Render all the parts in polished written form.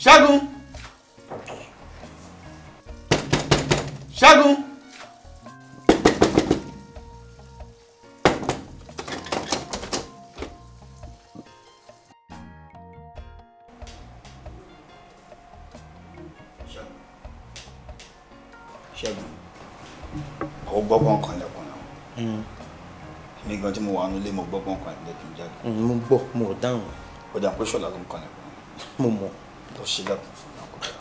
Ṣẹ́gun. Ṣẹ́gun. Ṣẹ́gun. Ó gbọ́gbọ́n kan lẹ́kùn náà. Èmi gan tí mo wà nílé mo gbọ́gbọ́n kan lẹ́kùn jáde. Mo gbọ́, mo dáhùn. Ó dà pé Ṣọlá ló ń kan lẹ́kùn. Mo mọ̀. Lọ ṣílẹ̀kùn fún náà kó dáa.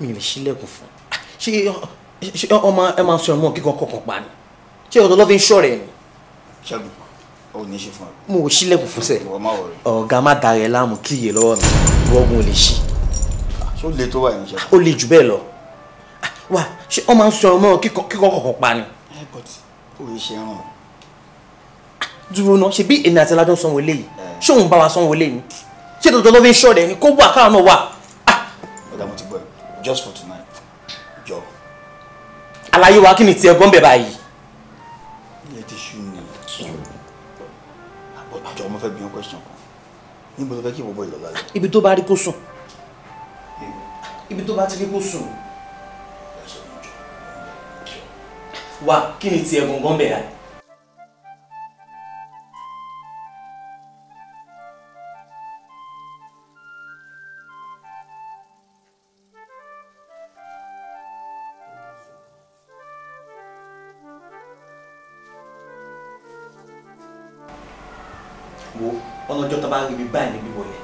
Mi lè ṣílẹ̀kùn fún. Ṣé ọmọ ẹ máa sọ ọmọ kíkan kọkàn pa ni? Ṣé ọ̀dọ́ ló fi ń ṣọ̀rẹ́ ni? Ṣẹ́gun, ó ní ṣe fún ẹ. Mo ò ṣílẹ̀kùn fún sẹ̀. Ìwọ má wọrí. Ọ̀gá má da rẹ̀ láàmú kí iye lọ́wọ́ mi. Wọ́gun ò lè ṣí. Ṣé ó le tó wà ní Ṣẹ́gun? Ó le jù bẹ́ẹ̀ lọ. Wà ṣé ọ máa ń sọ ọmọ kíkan kọkàn pa ni? But ó yẹ ṣe ràn. Dúró náà, ṣe bí èmi àti Aládùn sanwó eléyìí. Ṣé òun bá wa sanwó eléyìí? Ṣé tòótọ́ ló fi ń ṣọ̀rẹ́ ni? Kó wà káwọn náà wà. Ọ̀dà mo ti gbọ́ ẹ. Just for tonight. Jọ. Àlàyé wa kí ni tiẹ̀ gbọ́n bẹ̀ báyìí? Ilé ti ṣú ni. Àjọ mo fẹ́ bí wọn question kan. Níbo ló fẹ́ kí ìwọ ìlọ́lá yìí? Ibi tó bá rí kó sùn. Ibi tó bá ti rí kó sùn. Wà kí ni tiẹ̀ gbọ̀ngàn bẹ̀ báyìí? Wo ọlọ́jọ́ tó bá rí mi báyìí níbi wọlé.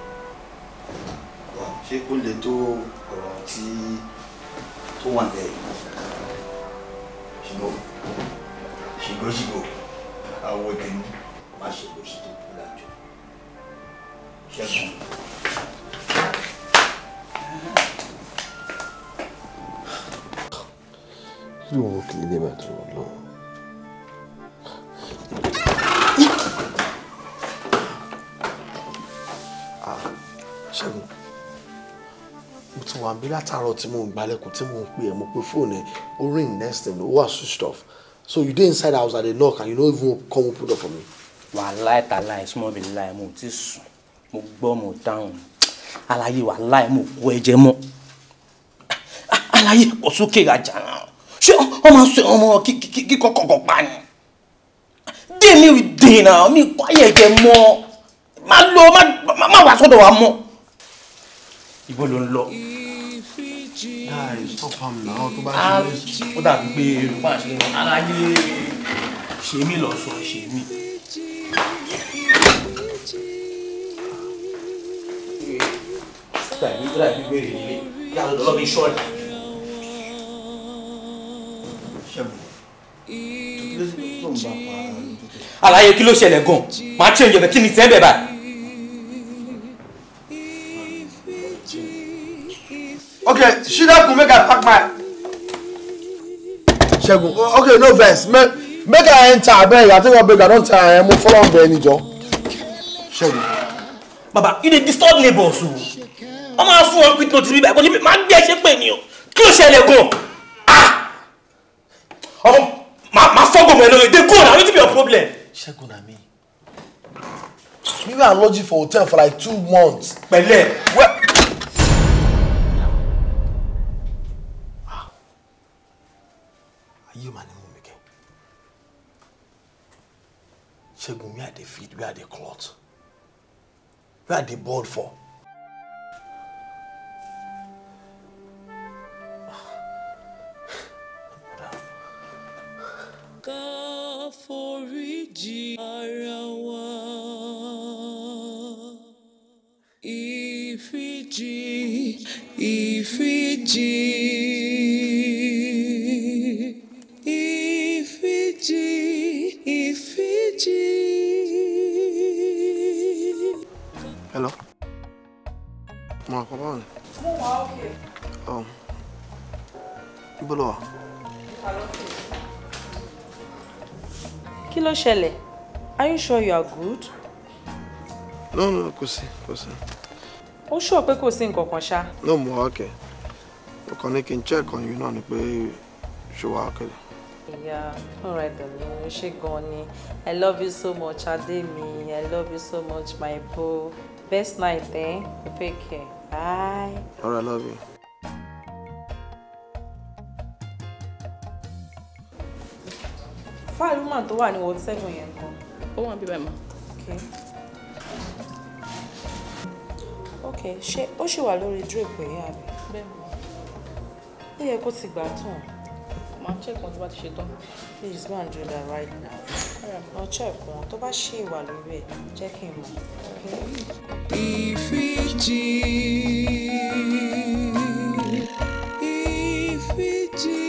Ṣé kó lè tó ọ̀rọ̀ tí tó wà lẹ́yìn? Ṣìgò àwọn ìdènú má ṣe lọ sí tó kú lájọ. Ṣẹ́gun. Kí ló ń kí ilé máa tó lọ? Ṣẹ́gun, mo ti wà ń bí látàárọ̀ tí mò ń gbálẹ̀kùn tí mò ń pè ẹ́ mo pe fóònù ẹ̀ ó ring next thing ó wà switched off. So you dey inside house at the knock and you no even come open door for me. Wàláì tàláì small bill láì mo ti sùn mo gbọ́ mo dáhùn àlàyé wàláì mo kó ẹ̀jẹ̀ mọ́ àlàyé pọ̀ sókè rajà náà ṣé ọmọ sọ ọmọ kíkọ́ kọ̀ọ̀kan pa ni dé mi rí dè náà mi kọ́ ẹ̀jẹ̀ mọ́ má lọ má wà sọ́dọ̀ wa mọ́ ibo ló ń lọ. Guys, stop am now tó bá ṣe é. Ó dàbí pé bá ṣe àlàyé ṣe mí lọ sọ ṣe mí. Tàbí tó dàbí pé rèé ilé yàtọ̀ lọ́wọ́ mi ṣọ́ọ̀dà. Àlàyé kí ló ṣẹlẹ̀ gan-an? Màá change ọ̀bẹ kí ni tẹ́ bẹ̀ báyìí. Okay, Shida make I pack my. Ṣẹ́gun, okay, no vex. Make I enter abeg. I think I beg I don tell I am follow am bẹ ẹni jọ. Ṣẹ́gun. Baba, you dey disturb neighbors o. Wọ́n máa fún wọn quick notice bí báyìí, kò ní máa gbé ẹṣẹ́ pè ní o. Kí ló ṣẹlẹ̀ gan? Ọmọ máa fọ́gbọ̀n mọ́ ẹ lórí, dey go na, wetin be your problem? Ṣẹ́gun na me. We were lodging for hotel for like 2 months. Pẹ̀lẹ́. You man move again. Ṣẹ́gun, where dey feed, where dey cloth? Where dey born for? Ká foríjì ara wa. IFIJI, IFIJI. IFIJI, IFIJI. Hello. Ma, come on. Mo wà okay. Ibo lo wà? Kí ló ṣẹlẹ̀? Are you sure you are good? No, kò sí. Ó sure pé kò sí nǹkan kan ṣá. No, mo wà okay. O kàn ní kí n check on you náà ni pé ṣé wà okay. Yeah, all right, darling. Ṣé gan ni. I love you so much, Ademi. I love you so much, my boo. Best night, eh? Take care. Bye. All I love you. Fáìlì woman tó wà ní ward 7 yẹn kan. Ó wà bí báyìí ma. Okay. Okay, ṣé ó ṣì wà lórí drip yẹn àbí? Bẹ́ẹ̀ni. Ó yẹ kó ti gbà tán. Màá check wọn tó bá ti ṣe tán. Please go and do that right now. Lọ check wọn tó bá ṣì wà lórí ẹ̀ jẹ́ kí n mọ̀. IFIJI, IFIJI,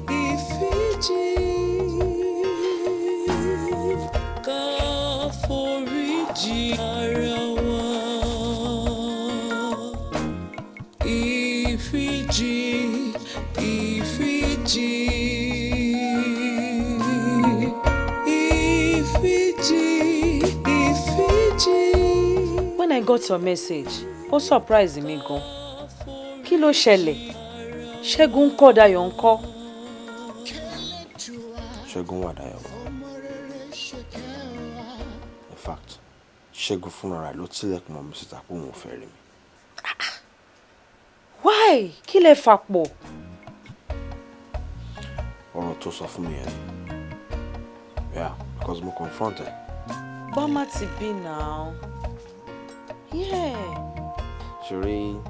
IFIJI, ká foríjì ara wa. IFIJI, IFIJI, IFIJI, IFIJI. When I got your message, ó surprise mi gan. Kí ló ṣẹlẹ̀? Ṣẹ́gun ńkọ́, Dayọ̀ ńkọ́? Ṣẹ́gun wà Dayọ̀. In fact, Ṣẹ́gun fúnra rẹ̀ ló tilẹ̀kùn mọ́ mi síta pé òun ò fẹ́ rí mi. Why? Kí lẹ fà pọ̀? Ọ̀rọ̀ tó sọ fún mi yẹn. Yeah, because mo confront her. Bama ti bí now. Yeah. Ṣorí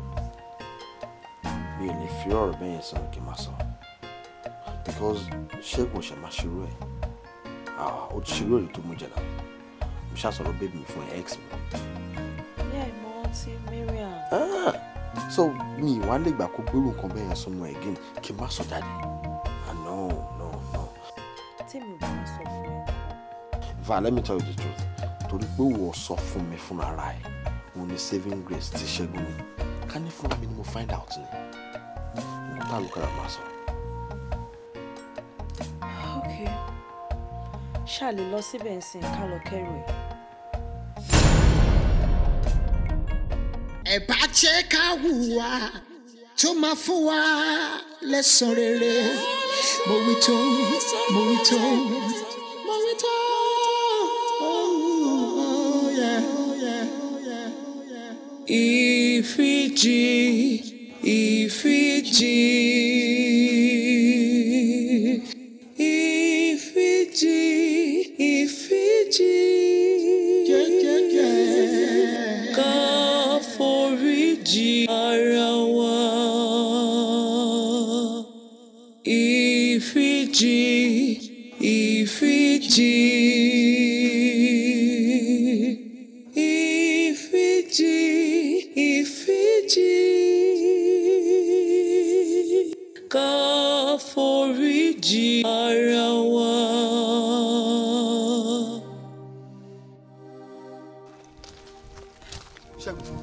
mi ò lè fi ọ̀rọ̀ bẹ́yẹn sọ kí n máa sọ. Because Ṣẹ́gun ṣe máa ṣerú ẹ̀. Ó ti ṣerú èrè tó mú jẹ náà. Mo ṣàṣọ̀rọ̀ bébì mi fún ẹ̀ ex mi. Yeah, mo ti Mariam. So mi ìwà lè gbà kó gbérù nǹkan bẹ́yẹn sọmọ again kí n má sọ jáde. No. Tí mi ò bá sọ fún ẹ. Va, let me tell you the truth. Torí pé wọ́n sọ fún mi fún ara ẹ̀. Mo ní saving grace ti Ṣẹ́gun ni. Ká ní fún mi ni mo find out ni. Mo tá ló kára máa sọ. Okay. Ṣá lè lọ síbẹ̀ ń sìn ká lọ kẹ́rù ẹ̀. Ẹ bá jẹ́ ká hùwà tó máa fún wa lẹ́san rere. Mo wí tó, mo wí tó, mo wí tó. Oh, yeah, yeah, yeah, yeah. IFIJI, IFIJI, IFIJI, IFIJI. Yeah, yeah, yeah. Ká foríjì ara wa. IFIJI, IFIJI, IFIJI, IFIJI, ká foríjì ara wa. Ṣẹ́gun.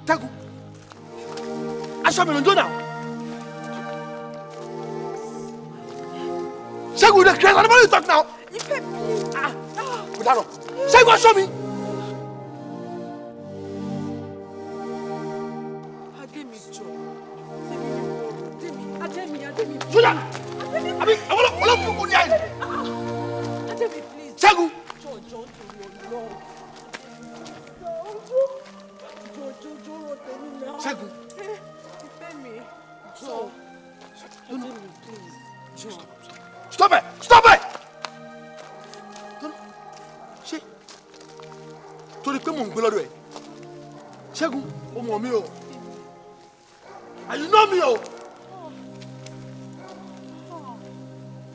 Ṣẹ́gun. Aṣọ mi ló ń jó náà. Ṣẹ́gun, you dey craze, I never really talk now. Kò dáná. Ṣẹ́gun, aṣọ mi. Adémi. Ṣúlá. Àbí àwọn ọlọ́pàá kò ní àyè. Adémi, please. Ṣẹ́gun. Ṣẹ́gun. Stop it! Stop it! Ṣé torí pé mò ń gbé lọ́dọ̀ ẹ̀? Ṣẹ́gun, o mọ̀ mí o. And you know me o.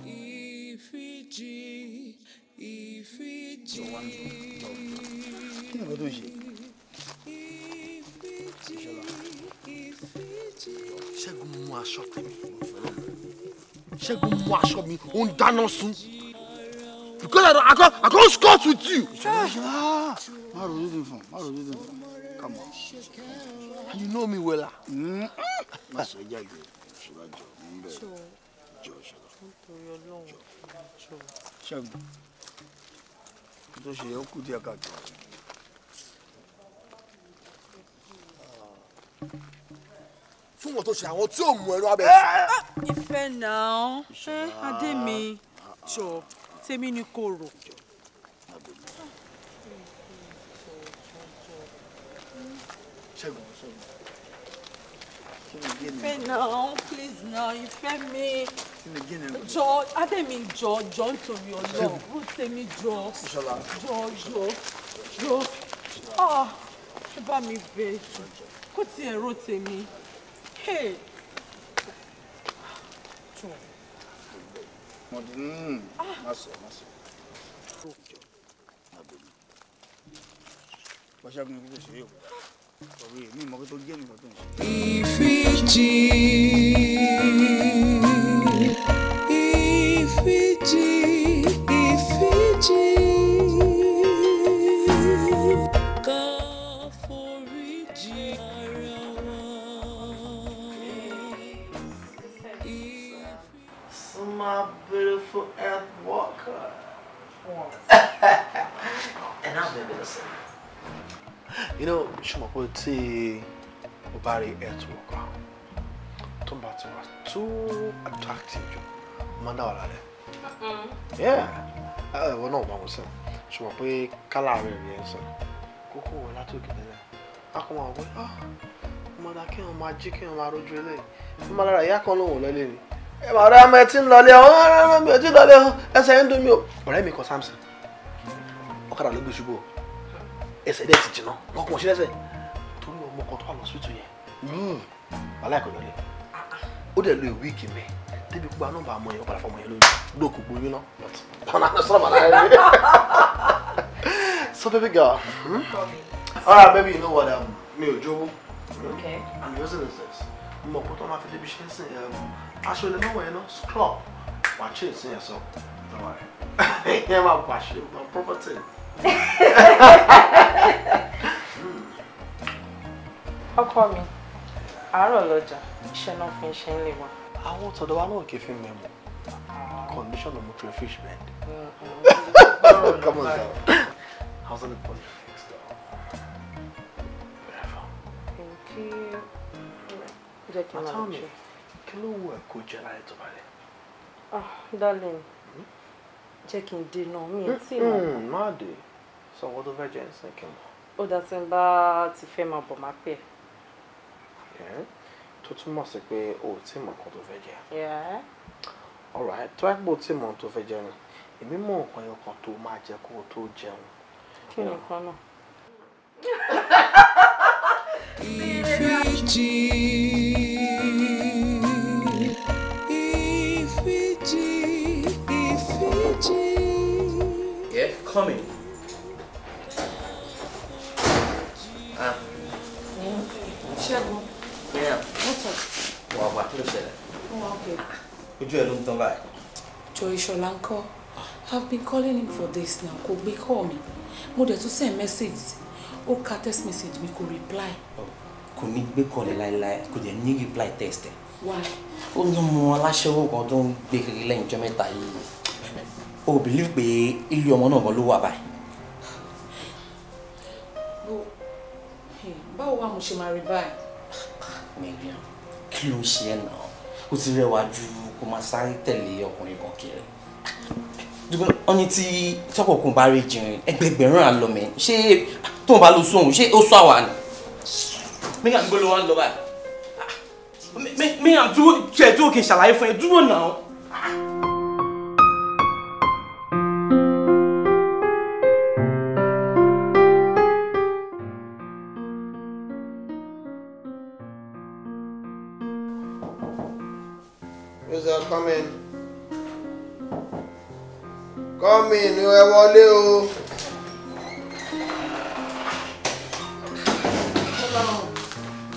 IFIJI, IFIJI. Kí ni ọ̀dọ́ yìí? Ṣẹ́gun mú aṣọ tèmi. Ṣẹ́gun mú aṣọ mi, ó ń dáná sun. Because I can't scot with you. Má ro dídùn fún, má ro dídùn fún. Come on. And you know me well. Má sọ jáde, ṣọlá jọ, mo ń bẹ̀rẹ̀. Jọ ṣọlá. Ṣẹ́gun, tó ṣe ó kù díẹ̀ káàkiri. Fún wọn tó ṣe àwọn tí ò mú ẹrú abẹ. Ìfẹ́ náà. Adémi. Jọ, tèmi ni kò rò. Ìfẹ́ now, please now, ìfẹ́ mi. Jọ, Adémi jọ nítorí Ọlọ́run. Rútèmi jọ. Jọ. Ah, ẹ bá mi bẹ̀. Kó tiẹ̀ Rútèmi. Hey. Jọ. Má sọ. Bọ́ṣẹ́gun ní kúkú ṣe é o. Ọ̀rẹ́ mi mọ̀ pé tó jẹ́ nìkan tó ń ṣe. IFIJI. Ká foríjì ara wa. My beautiful earth walker. And I'll be listen. You know, Shumapoti Obari earth walker. Tombati was too attractive. Mandawala. Yeah. Well, no, Mama said. Shumapi Kalari, yes. Coco, I took it there. I come out with, Mother came magic and my road relay. Mother, I can't lady. Màdá mi ti ń lọlé ọ̀hún mi ò tí ì lọlé ọ̀hún ẹsẹ̀ ń dùn mí o. Ọ̀rẹ́ mi kan Samson ọ̀kadà ló gbé ṣubú o ẹsẹ̀ dẹ̀ ti jìnnà wọ́n kàn sí lẹ́sẹ̀ torí ọmọ kan tó wà lọ́sítù yẹn wàhálà ẹ̀kọ́ lọlé ó dẹ̀ lo ìwíìkì mi débi gbogbo nọ́mbà àmọ́ yẹn ó padà fọmọ yẹn lórí lóòkù gbóyún náà ọ̀nà àná sọ̀rọ̀ bàlá rẹ̀. So baby girl, alright baby, you know what, mi ò jówó. Okay. I'm using this. Mo put on my baby shades aṣọ ilé náà wọ̀nyẹn náà scrub wà á ṣe ìsìn yẹn sọ. Ẹ máa bọ̀ àṣẹ my property. Ọkọ mi, àárọ̀ lọ́jà, iṣẹ́ náà fi ń ṣe ń lè wá. Àwọn tọ̀dọ̀ wa náà kì í fi mẹ́mọ̀. Condition of motor fish bend. Come on down. How's the body fix though? Thank you. Jẹ́ kí n máa lọ. Kí ló wù ẹ́ kó jẹ́ láyé tó bá lẹ̀? Darling, jẹ́ kí n dènà mi tí mo. Má dé. Sọ wọ́n tó fẹ́ jẹ́ ń sìn kí n mọ̀. Ó dá tí n bá ti fẹ́ máa bọ̀ máa pè é. Tó túmọ̀ sí pé o ò tí mọ̀ nǹkan tó fẹ́ jẹ. Yeah. Alright, tó ẹ́ pò tí mọ̀ tó fẹ́ jẹ ni. Èmi mọ̀ nǹkan ẹyọ kan tó máa jẹ kó o tó jẹun. Kí ni nǹkan náà? IFIJI. Yeah, come in. Ṣẹ́gun. Yeah. What's up? Wà kí ló ṣẹlẹ̀? Oh, okay. Ojú ẹ̀ ló ń tán báyìí. Joy Sholanko, I've been calling him for this now. Kò gbé call me. Mo dẹ̀ tún send message. Ó ka text message mi kò reply. Kò ní gbé kọ́lẹ̀ láéláé, kò dẹ̀ ní reply text ẹ̀. Why? Ó ní ọmọ aláṣẹ́wó kan tó ń gbé kiri lẹ́yìn ọjọ́ mẹ́ta yìí. O believe pé ilé ọmọ náà gan ló wà báyìí. Báwo wá mo ṣe máa rí báyìí? Miriam, kí ló ń ṣe ẹ́ náà? Ó ti rẹwà ju kó máa sáré tẹ̀lé ọkùnrin kan kiri. Wọ́n ní tí tọ́kọ̀kùn bá rí jìnrìn ẹgbẹgbẹ̀rún àlọ́mẹ̀ ṣé tó ń bá lọ sóhun ṣé ó sọ àwa ni? Miriam gbọ́ ló wá ń lọ báyìí. Miriam dúró kí n ṣàlàyé fún ẹ dúró náà. Come in. Come in, ẹ wọlé o.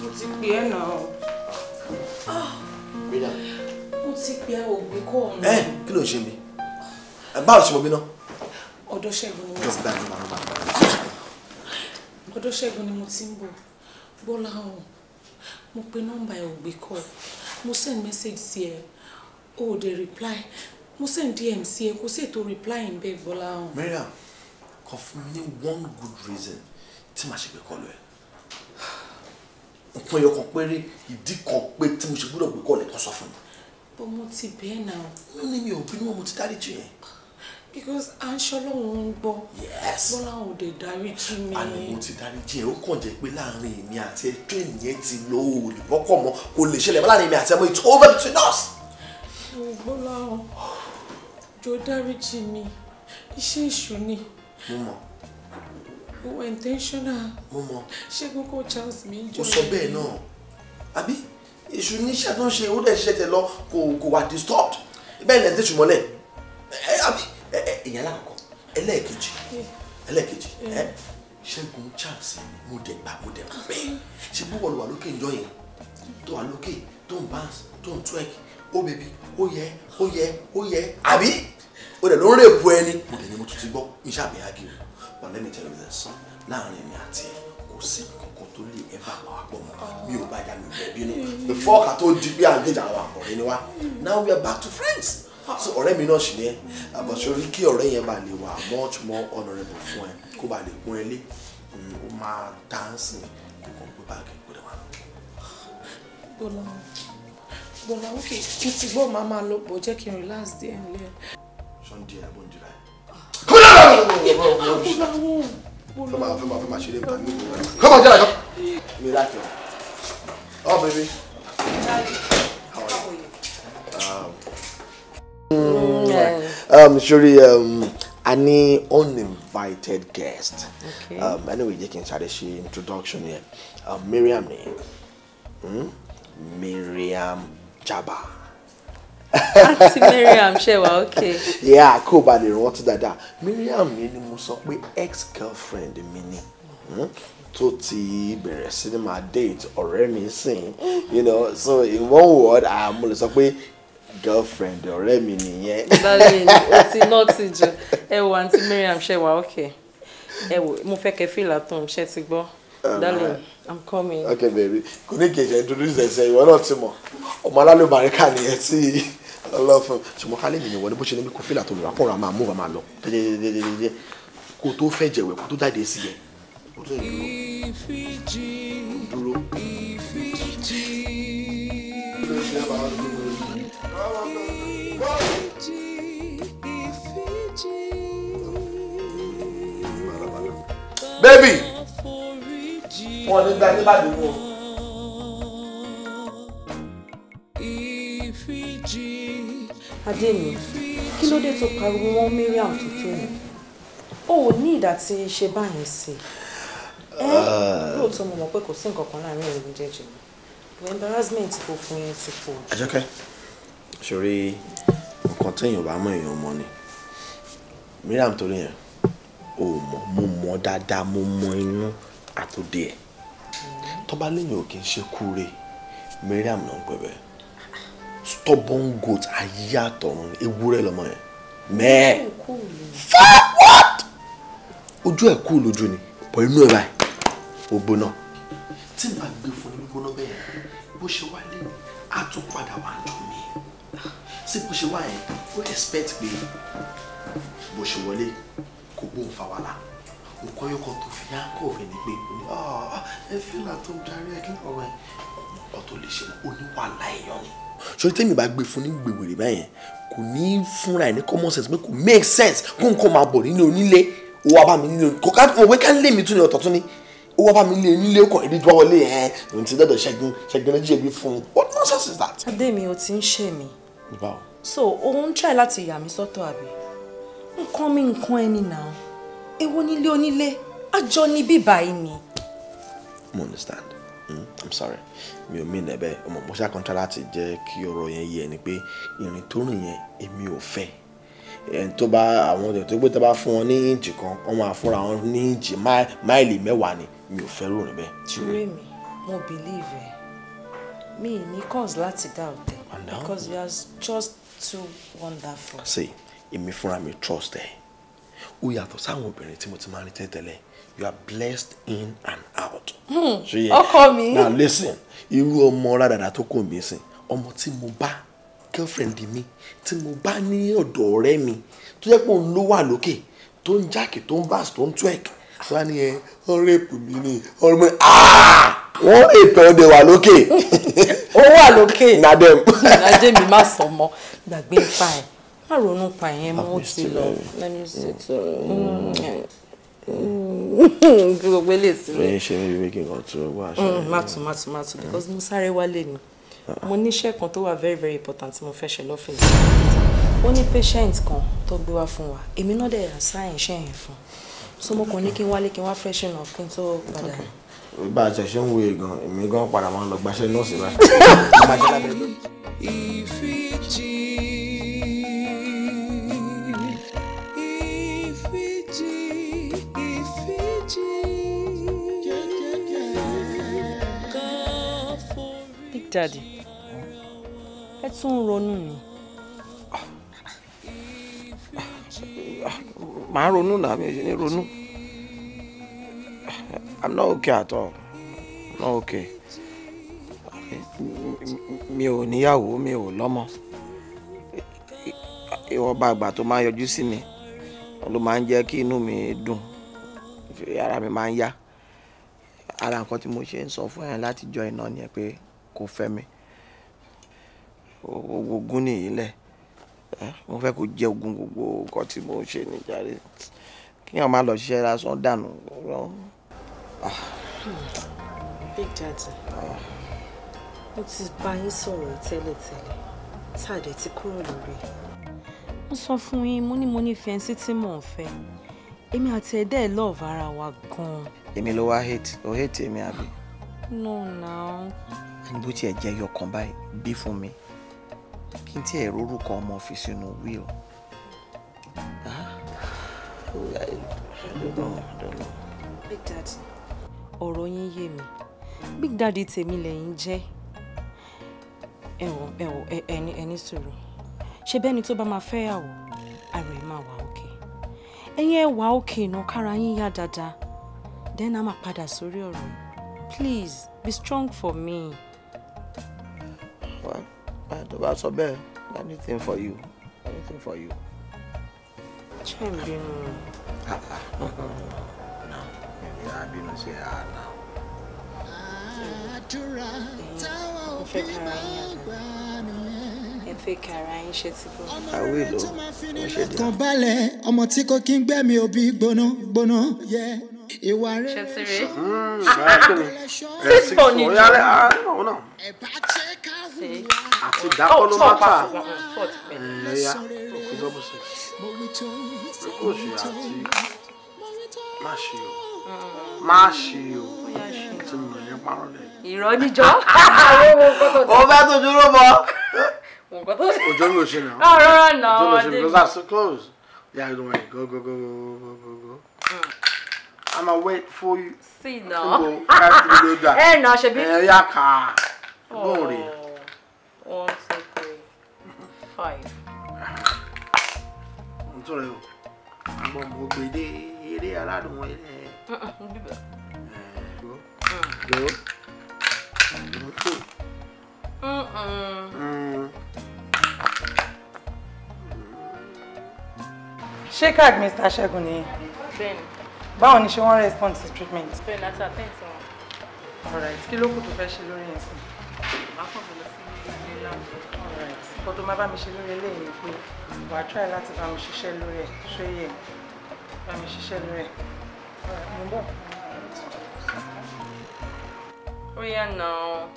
Mo ti pè ẹ́ náà. Mo ti pè ẹ́ ògbé kọ́ ọ̀nà. Kí ló ń ṣe mi? Báwo ṣe mo bí náà? Ọ̀dọ̀ Ṣẹ́gun ni mo ti Ọ̀dọ̀ Ṣẹ́gun ni mo ti ń bọ̀. Bọ́lá ọ̀hún, mo pe nọ́mbà ẹ̀ ògbé kọ́. Mo send message sí ẹ. Oh, they reply. Mo send DM sí ẹ, kò sí ètò reply ń bẹ Bọ́lá ọ̀hún. Miriam, kò fún mi ní one good reason tí màá ṣe gbé kọ́ lọ ẹ̀. Nǹkan ẹyọ kan péré, ìdí kan pé tí mo ṣe gbọ́dọ̀ gbé kọ́ lẹ̀ tó sọ fún mi. Bọ́ mo ti bẹ́ẹ̀ náà. Mo ní mi ò bínú mo ti dárí jù yẹn. because à ń ṣọlọ́run ń gbọ́. Yes. Bọ́lá ò dé dáríjì mi. Àní mo ti dáríjì ẹ, ó kàn jẹ́ pé láàrin èmi àti ẹ train yẹn ti lọ olùbọ́kọ̀ mọ́ kò lè ṣẹlẹ̀ mọ́ láàrin èmi àti ẹ mọ́, it's over between us. Bọ́lá ò jọ dáríjì mi, iṣẹ́ èṣù ni. Mo mọ̀. Ó wà intentional. Mo mọ̀. Ṣẹ́gun kò chance mi jọ. Ó sọ bẹ́ẹ̀ náà. Àbí èṣù níṣẹ́ tó ń ṣe ó dẹ̀ ṣiṣẹ́ tẹ lọ kò wà disturbed. Bẹ́ẹ̀ ni ẹ̀ tẹ̀sù mọ́lẹ̀. Àbí èèyàn alákọ̀ọ́kọ́ ẹlẹ́ẹ̀kejì Ṣẹ́gun chance mo dẹ̀ gbà bẹ́ẹ̀. Ṣé bó wọlé wà lókè ìjọ yẹn tó wà lókè tó ń bounce tó ń twerk ó bèbí ó yẹ àbí ó dẹ̀ ló ń rèébù ẹni. Mo dẹ̀ ní mo tún ti gbọ́ iṣẹ́ àmì àgé o but let me tell you this láàrin èmi àti ẹ kò sí kankan tó lè ẹ bá àwọn àpọ̀ mọ́ mi ò bá yá mi bẹ̀ bínú before ká tó di pé à ń gbèjà àwọn àkọ̀rẹ́ ni wá now we are back to friends. So ọ̀rẹ́ mi náà ṣì ní ẹ àbọ̀sọ̀rí kí ọ̀rẹ́ yẹn bá lè wà much more honourable fún ẹ kó bá lè kún ẹ lé ó máa dáńsì kó kàn gbé báàgì kó dẹ̀ wá. Bọ́lá okay kí ti gbọ́ máa máa lọ bọ̀ jẹ́ kí n relax díẹ̀ nílẹ̀. Sunday abondira ẹ. Bọ́lá fẹ́ máa ṣe lé nǹkan mi. Come on jẹ́ àjọ. Miracle. Oh baby. How are you? Sorry, I need uninvited guest. Okay. Anyway, you can start the introduction here. Miriam name. Miriam Jaba. Auntie Miriam, Shewa, okay. Yeah, cool, but they want that. Miriam ni mo sọ pé ex-girlfriend mi ni. Tó ti bẹ̀rẹ̀ cinema date ọ̀rẹ́ mi sìn. You know, so in one word, mo lè sọ pé girlfriend ọ̀rẹ́ mi nìyẹn. Darling, o ti naughty jù. Ẹ wo Auntie Miriam Shewa, okay. Ẹ wo mo fẹ́ kẹ́ feel at home, ṣé ti gbọ́. Darling, I'm coming. Okay, baby. Kò ní kejì introduce ẹsẹ̀ ìwọ náà ti mọ̀. Ọmọ alálùbáríkà nìyẹn tí ọlọ́fun. Ṣùgbọ́n kálí mi ni wọ́n ní bó ṣe ní bí kò feel at home rà pọ̀ ra máa move máa lọ. Kò tó fẹ́ jẹ̀wẹ̀ kò tó jáde sí ẹ. Dúró. Baby! Wọ́n ní gba ní bàdé wọn. Adémi, kí ló dé tó pariwo wọn Miriam tuntun ni? O ò ní ìdá tí ṣe báyìí sí. Lóòótọ́ mo mọ̀ pé kò sí nǹkan kan láàrin ẹ̀rọ méjèèjì. Embarrassment tó fún yẹn ti pọ̀. Àjọkẹ́, ṣòrí nǹkan téèyàn bá mọ̀ èèyàn mọ̀ ni. Miriam torí yẹn, o mọ̀ mo mọ̀ dáadáa mo mọ̀ inú àtòdé ẹ̀. Tó bá léyìn ò kì í ṣe kúre, Miriam náà ń pẹ́ bẹ́ẹ̀. Stubborn goat ayé àtọ̀run ewúrẹ́ lọ́mọ yẹn. Mẹ́ẹ̀. What? Ojú ẹ̀ kú lójú ni, bọ̀ inú ẹ̀ báyìí, ó gbóná. Tí n bá gbé fún ní gbóná bẹ́ẹ̀, bó ṣe wá lé a tún padà wá dùn mí. Sí bó ṣe wá yẹn, ó expect pé bó ṣe wọlé kò gbóhùn fa wàhálà. Nǹkan yóò kan tó fi yá kó òfin ní pé ẹ fílà tó darí ẹ kí n ọ̀rọ̀ ẹ ọ̀tọ̀ lè ṣe oníwàhálà èèyàn ni. Ṣé tèmi bá gbé fún ní gbèwèrè báyẹn kò ní fúnra ẹ̀ ní common sense pé kò make sense kó nǹkan máa bọ̀ nílé onílé ó wá bá mi nílé kò ká òwe ká lé mi tún ní ọ̀tọ̀ tún ní ó wá bá mi nílé onílé ó kàn èdè tó wọlé òun ti dọ́dọ̀ ṣẹ́gun náà jẹ̀bi fún un. What nonsense is that? Adémi, o ti ń ṣe mi. So òun try láti yà mí sọ́tọ̀ àbí? Nǹkan mi nǹkan ẹni náà. Èwo nílé onílé àjọ ní bíbá yìí ni. Mo understand. I'm sorry. Mi ò mean ebe ọmọ mo ṣá contract láti jẹ́ kí ọ̀rọ̀ yẹn yé ni pé ìrìn tó rìn yẹn èmi ò fẹ́. En tó bá àwọn ọdẹ tó gbé tó bá fún wọn ní inch kan wọ́n máa fúnra wọn ní inch máìlì 10 ni mi ò fẹ́ rò rìn bẹ́ẹ̀. Ṣùgbọ́n mi mo believe ẹ. Mi ní cause láti doubt ẹ because you are just too wonderful. See, èmi fúnra mi trust ẹ. Ó yàtọ̀ sáwọn obìnrin tí mo ti máa ń rí tẹ́lẹ̀. You are blessed in and out. Ọkọ mi. Now listen, irú ọmọ rádàrà tó kò mí sìn, ọmọ tí mo bá girlfriend mi, tí mo bá ní ọ̀dọ̀ ọ̀rẹ́ mi, tó jẹ́ pé òun ló wà lókè, tó ń jákè, tó ń bass, tó ń twerk. So wá ní ẹ, wọ́n rape mi ni, wọ́n rape ọdẹ wà lókè. Ó wà lókè. Na dem. Ajé mi má sọ mọ́, gbàgbé ipa ẹ̀. Má ronú pa yẹn mọ́ ti lọ. Let me sit. Gbogbo eléyìí sí. Bẹ́ẹ̀ ṣe mi ìwé kí n kàn tó wá aṣọ. Má tún because mo sáré wálé ni. Mo ní iṣẹ́ kan tó wà very very important tí mo fẹ́ ṣe lọ́fíìsì. Ó ní patient kan tó gbé wá fún wa. Èmi náà dẹ̀ assign iṣẹ́ yẹn fún. So mo kàn ní kí n wálé kí n wá freshen up kí n tó padà. Bá a ṣe ṣe ń wo èègàn, èmi gan padà máa ń lọ gbaṣẹ́ nọ́ọ̀sì báyìí. IFIJI, Big Daddy, ẹ tún ronú ni. Màá ronú náà, mi ò ṣe ní ronú. I'm not okay at all. I'm not okay. Mi ò níyàwó, mi ò lọ́mọ. Ìwọ̀nba àgbà tó máa yọjú sí mi ló máa ń jẹ́ kí inú mi dùn. Ara mi máa ń yá. Ara nǹkan tí mo ṣe ń sọ fún ẹ láti jọ iná ni pé kò fẹ́ mi. Ogún nìyí lẹ̀. Mo fẹ́ kó jẹ́ ogún gbogbo nǹkan tí mo ṣe ní jàre. Kí èèyàn má lọ ṣiṣẹ́ lásán dànù. Big Daddy, mo ti bá yín sọ̀rọ̀ tẹ́lẹ̀tẹ́lẹ̀, tàdé ti kúrò lórí. Mo sọ fún yín, mo ní fẹ́ǹsì tí mò ń fẹ́. Èmi àti ẹ̀dẹ́ love ara wa gan-an. Èmi ló wá hate, o hate èmi àbí? No now. Ẹni bó tiẹ̀ jẹ́ yọkàn báyìí bí fún mi. Kí n tiẹ̀ rórúkọ ọmọ fi sínú will. I don't know. Big Daddy, ọ̀rọ̀ yín yé mi. Big Daddy tèmi lẹ́yìn jẹ́. Ẹni sọ̀rọ̀. Ṣé bẹ́ni tó bá máa fẹ́ yàwó, ara ẹ̀ máa wà okay. Ẹ̀yin ẹ wà okay náà kára yín yá dáadáa. Then a máa padà sórí ọ̀rọ̀. Please, be strong for me. Well, tó bá sọ bẹ́ẹ̀, anything for you. Anything for you. Ṣé ń bínú? No. Maybe I bínú sí her now. Mo fẹ́ kára yín yá dáadáa. Ẹ fẹ́ kára yín ṣe ti bọ́. Àwé lò, mo ṣe dì. Kan balẹ̀ ọmọ tí kò kí ń gbẹ́mi òbí gbóná. Ìwà rẹ̀. Ṣé ti rí? Sísọ ni jù. Àti dákọ́ ló máa fà. Ẹ̀yà ìjọba sí. Kò ṣe àti má ṣe o. Tí mo ní parọ́ lẹ̀. Irọ́ níjọ́. Ó bá tó dúró bọ̀. Òjò ló ṣe náà. Rárá náà. Òjò ló ṣe because that's so close. Yeah, don't worry. Go. I'ma wait for you. See now. No, she be. Yeah, car. Don't worry. 1, 2, 3, 5. Sorry. I'm going to be there. I don't want Go. Ṣé card Mr. Ṣẹ́gun ni? Bẹ́ẹ̀ni. Báwo ni ṣé wọ́n respond to treatment? Bẹ́ẹ̀ni láti attend sí wọn. Alright, kí ló kù tó fẹ́ ṣe lórí yẹn sí? Màá kàn fẹ́ lọ sí ilé láti. Alright, nǹkan tó máa bá mi ṣe lórí eléyìí ni pé wà á try láti bá mi ṣiṣẹ́ lórí ẹ̀ ṣó yẹ bá mi ṣiṣẹ́ lórí ẹ̀. Mo ń bọ̀. Ó yá náà.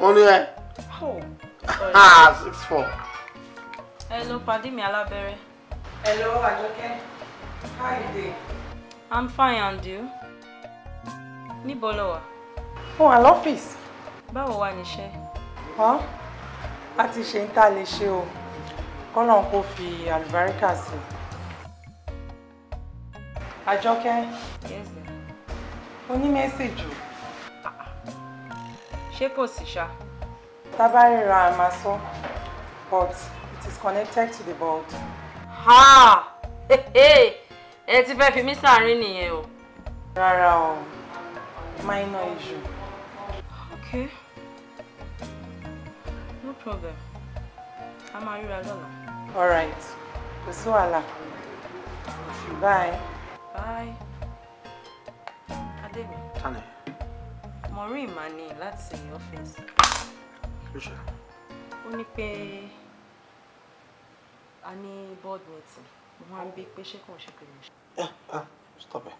Only ẹ. Oh. 6'4". Hello, pàdé mi alábẹ́rẹ́. Hello, Àjọkẹ́. How you doing? I'm fine, and you? Níbo lo wà? Mo wà lọ́fíìsì. Báwo wà níṣẹ́? A ti ṣe ń tà lè ṣe o. Kọ́nà kó fi àlùbáríkà sí. Àjọkẹ́. Yes, sir. Mo ní mẹ́sàgì. Ṣé kò sí ṣá? Tábàrírà máa sọ, but it is connected to the board. Ha! Ẹ ti fẹ́ fi mí sáàrin nìyẹn o. Rárá o, minor issue. Okay. No problem. A máa ríra lọ́la. All right. Kò sí wàhálà. Bye. Bye. Ademi. Tani. Mo rí ìmánì láti ọ́fíìsì. Ó ní pé a ní board meeting. Mo wá ń bí pé ṣé kò ń ṣe pé mo ṣe. Yeah, stop it.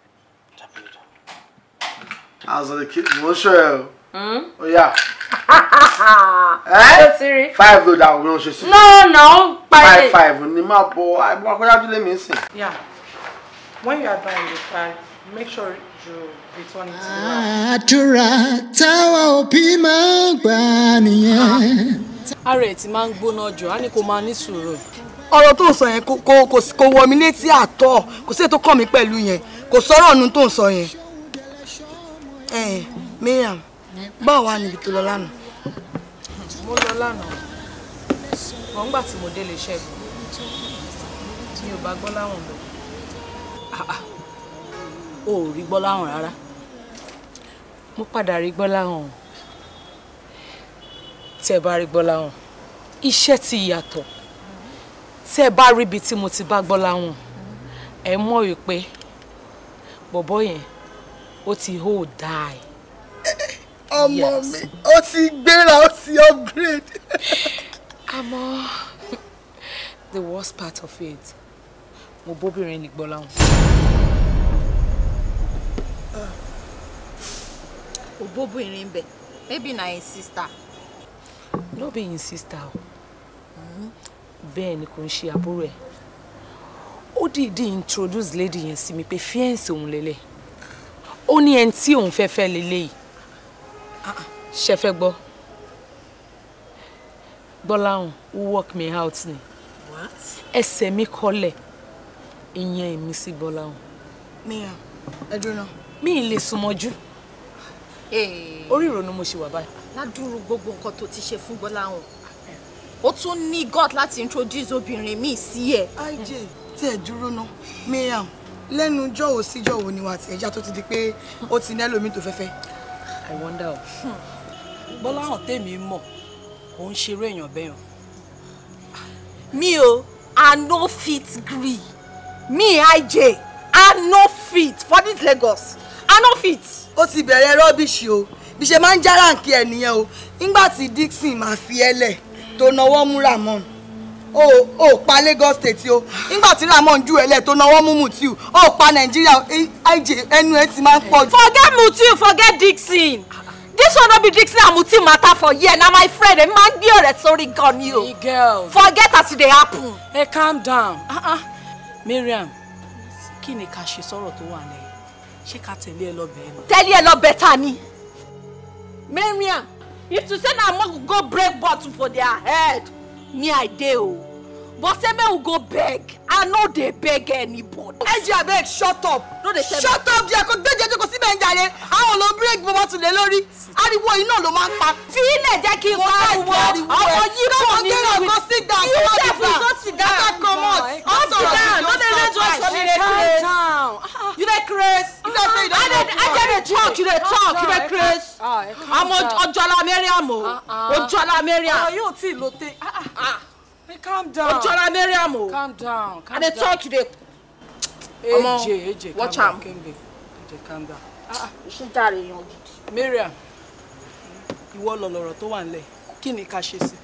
I was on the kid. Mo sure. Oh yeah. Eh? 5 though that we don't show. No. 5 ni ma bo. I go to let me sing. Yeah. When you are buying the car, make sure you return it to the house. Àdúrà táwa òbí máa gbà nìyẹn. Ara ẹ̀ ti máa ń gbóná jù, á ní kó máa ní sùúrù. Ọ̀rọ̀ tó ń sọ yẹn kò wọ mi létí àtọ̀, kò sí ètò kàn mí pẹ̀lú yẹn, kò sọ̀rọ̀ ọ̀nù tó ń sọ yẹn. Miriam, báwo wá níbi tó lọ lánàá? Mo lọ lánàá. Wọ́n gbà tí mo délé Ṣẹ́gun. Mi ò bá gbọ́ láwọn lọ. O ò rí gbọ́ láwọn rárá. Mo padà rí gbọ́ láwọn. Tẹ́ bá rí gbọ́ láwọn. Iṣẹ́ ti yàtọ̀. Tẹ́ bá rí ibi tí mo ti bá gbọ́ láwọn. Ẹ mọ̀ wípé bọ̀bọ́ yẹn ó ti hold die. Ọmọ mi, ó ti gbéra, ó ti upgrade. Àmọ́ the worst part of it, mo bóbìnrin ní gbọ́ láwọn. O bóbìnrin bẹ̀, maybe na his sister. No be his sister. Bẹ́ẹ̀ ni kò ń ṣe àbúrò ẹ̀. Ó dìídì introduce lady yẹn sí mi pé fiancé òun lélẹ̀. Ó ní ẹni tí òun fẹ́ fẹ́ lélẹ̀ yìí. Ṣé fẹ́ gbọ́? Gbọ́láhùn who work me out ni. What? Ẹsẹ̀ mi kọlẹ̀. Ìyẹn èmi sí Gbọ́láhùn. Miriam, ẹ dúró náà. Mi ì lè súnmọ́jú. Orí ìrònú mo ṣì wà báyìí. Ládùúrú gbogbo nǹkan tó ti ṣe fún Gbọ́láhùn. Ó tún ní God láti introduce obìnrin míì sí ẹ. IJ, tí ẹ dúró náà. Miriam, lẹ́nu jọ̀wọ́ sí jọ̀wọ́ ni wà tí ẹja tó ti di pé ó ti ní ẹlòmíì tó fẹ́fẹ́. I wonder o. Gbọ́láhùn tèmi mọ̀, òun ṣerú èèyàn bẹ́ẹ̀ o. Me o, I no fit gree. Me IJ, I no fit for this Lagos. I no fit. Ó ti bẹ̀rẹ̀ rọ́bìṣì o. Bí ṣe máa ń já ráǹkì ẹ̀ nìyẹn o. Nígbà tí Dixon máa fi ẹlẹ̀ tó nawọ́ mú Ramon. O pa Lagos State o. Nígbà tí Ramon ju ẹlẹ̀ tó nawọ́ mú Mutiu. O pa Nàìjíríà. IJ ẹnu ẹ ti máa ń pọ̀ jù. Forget Mutiu, forget Dixon. This one no be Dixon and Mutiu matter for here. Na my friend, ẹ máa ń gbé ọ̀rẹ́ sórí gan ni o. Hey girl. Forget as it dey happen. Hey, calm down. Miriam, kí ni ká ṣe sọ̀rọ̀ tó wà lẹ́yìn? Ṣé ká tẹ̀lé ẹ lọ bẹ́ẹ̀ ni? Tẹ̀lé ẹ lọ bẹ́ẹ̀ ni. Miriam, if you say na mo go break bottle for their head, me I dey o. But say make we go beg, I no dey beg anybody. IJ abeg shut up. No dey tell me. Shut up there, kò gbéjẹ́ jókòó síbẹ̀ ń jàre. Àwọn ló break bottle lé lórí. Ariwo iná ló máa ń pa. Fi ilẹ̀ jẹ́ kí n pariwo. Àwọn yìí kò ní ìlú. Go sit down. You sef go sit down. Come on. Sit down. No dey let us come dey craze. You dey craze. You dey say you don't know. I dey talk. You dey talk. You dey craze. I'm Ojola Mariam o. Ojola Mariam. Oh, you ti lo te. Hey, calm down. Ojola Mariam o. Calm down. I dey talk. You dey. AJ, watch am. AJ, calm down. Ṣé jàre yan gidi. Mariam, ìwọ lọ̀rọ̀ tó wà nílẹ̀. Kí ni ká ṣe sí?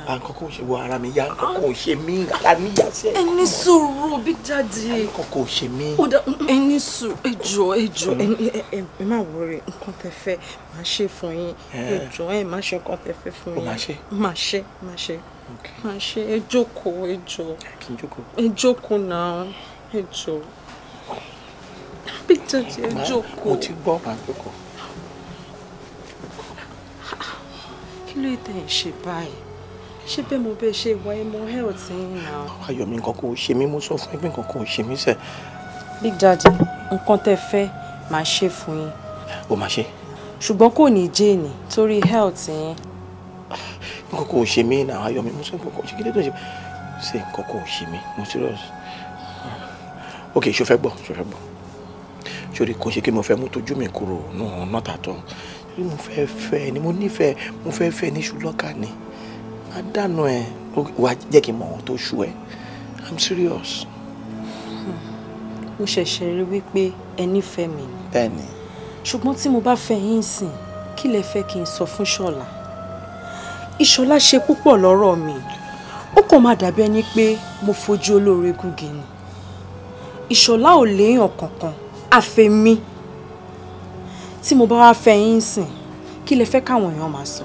Àkọ́kọ́ ṣe wo ara mi yá, àkọ́kọ́ ṣe mí, ara mi yá sí ẹ. Ẹni sùúrù Big Daddy. Àkọ́kọ́ ṣe mí. Ó dá ẹni sùúrù ẹjọ́ ẹ má worry nǹkan tẹ́ fẹ́ máa ṣe fún yín. Ẹjọ́ ẹ má ṣe nǹkan tẹ́ fẹ́ fún yín. Má ṣe. Má ṣe ẹ jókòó ẹjọ́. Kí n jókòó? Ẹ jókòó náà ẹjọ́. Big Daddy ẹ jókòó. Mo ti gbọ́ máa jókòó. Kí ló tẹ̀ ń ṣe báyìí? Ṣé bẹ́ẹ̀ mo bẹ́ẹ̀ ṣe wá ẹ mọ health yín náà? Ayọ̀mí nǹkan kò ṣe mí, mo sọ fún ẹgbẹ́ nǹkan kò ṣe mí sẹ́. Big Daddy, nǹkan tẹ́ fẹ́ máa ṣe fún yín. Ó máa ṣe. Ṣùgbọ́n kò ní jẹ́ ní torí health yín. Nǹkan kò ṣe mí náà, Ayọ̀mí mo sọ nǹkan kò ṣe kí ló tó ṣe. Ṣé nǹkan kò ṣe mí? Mo serious. Ok, ṣo fẹ́ gbọ́. Ṣorí kò ṣe kí mo fẹ́ mú tójú mi kúrò náà not at all. Bí mo fẹ́ fẹ́ ni mo nífẹ̀ẹ́, mo fẹ́ fẹ́ ní ṣùlọ́kà ni. Má dànù ẹ, wá jẹ́ kí n mọ ohun tó ṣú ẹ. I'm serious. Mo ṣẹ̀ṣẹ̀ rí wípé ẹ nífẹ̀ẹ́ mi ni. Bẹ́ẹ̀ni. Ṣùgbọ́n tí mo bá fẹ́ yín sìn, kí lẹ fẹ́ kí n sọ fún Ṣọlá? Ìṣọlá ṣe púpọ̀ lọ́rọ̀ mi. Ó kàn máa dàbí ẹni pé mo fojú olóore gúnge ni. Ìṣọlá ò léèyàn kankan, àfẹ́ mi. Tí mo bá wá fẹ́ yín sìn, kí lẹ fẹ́ káwọn èèyàn máa sọ?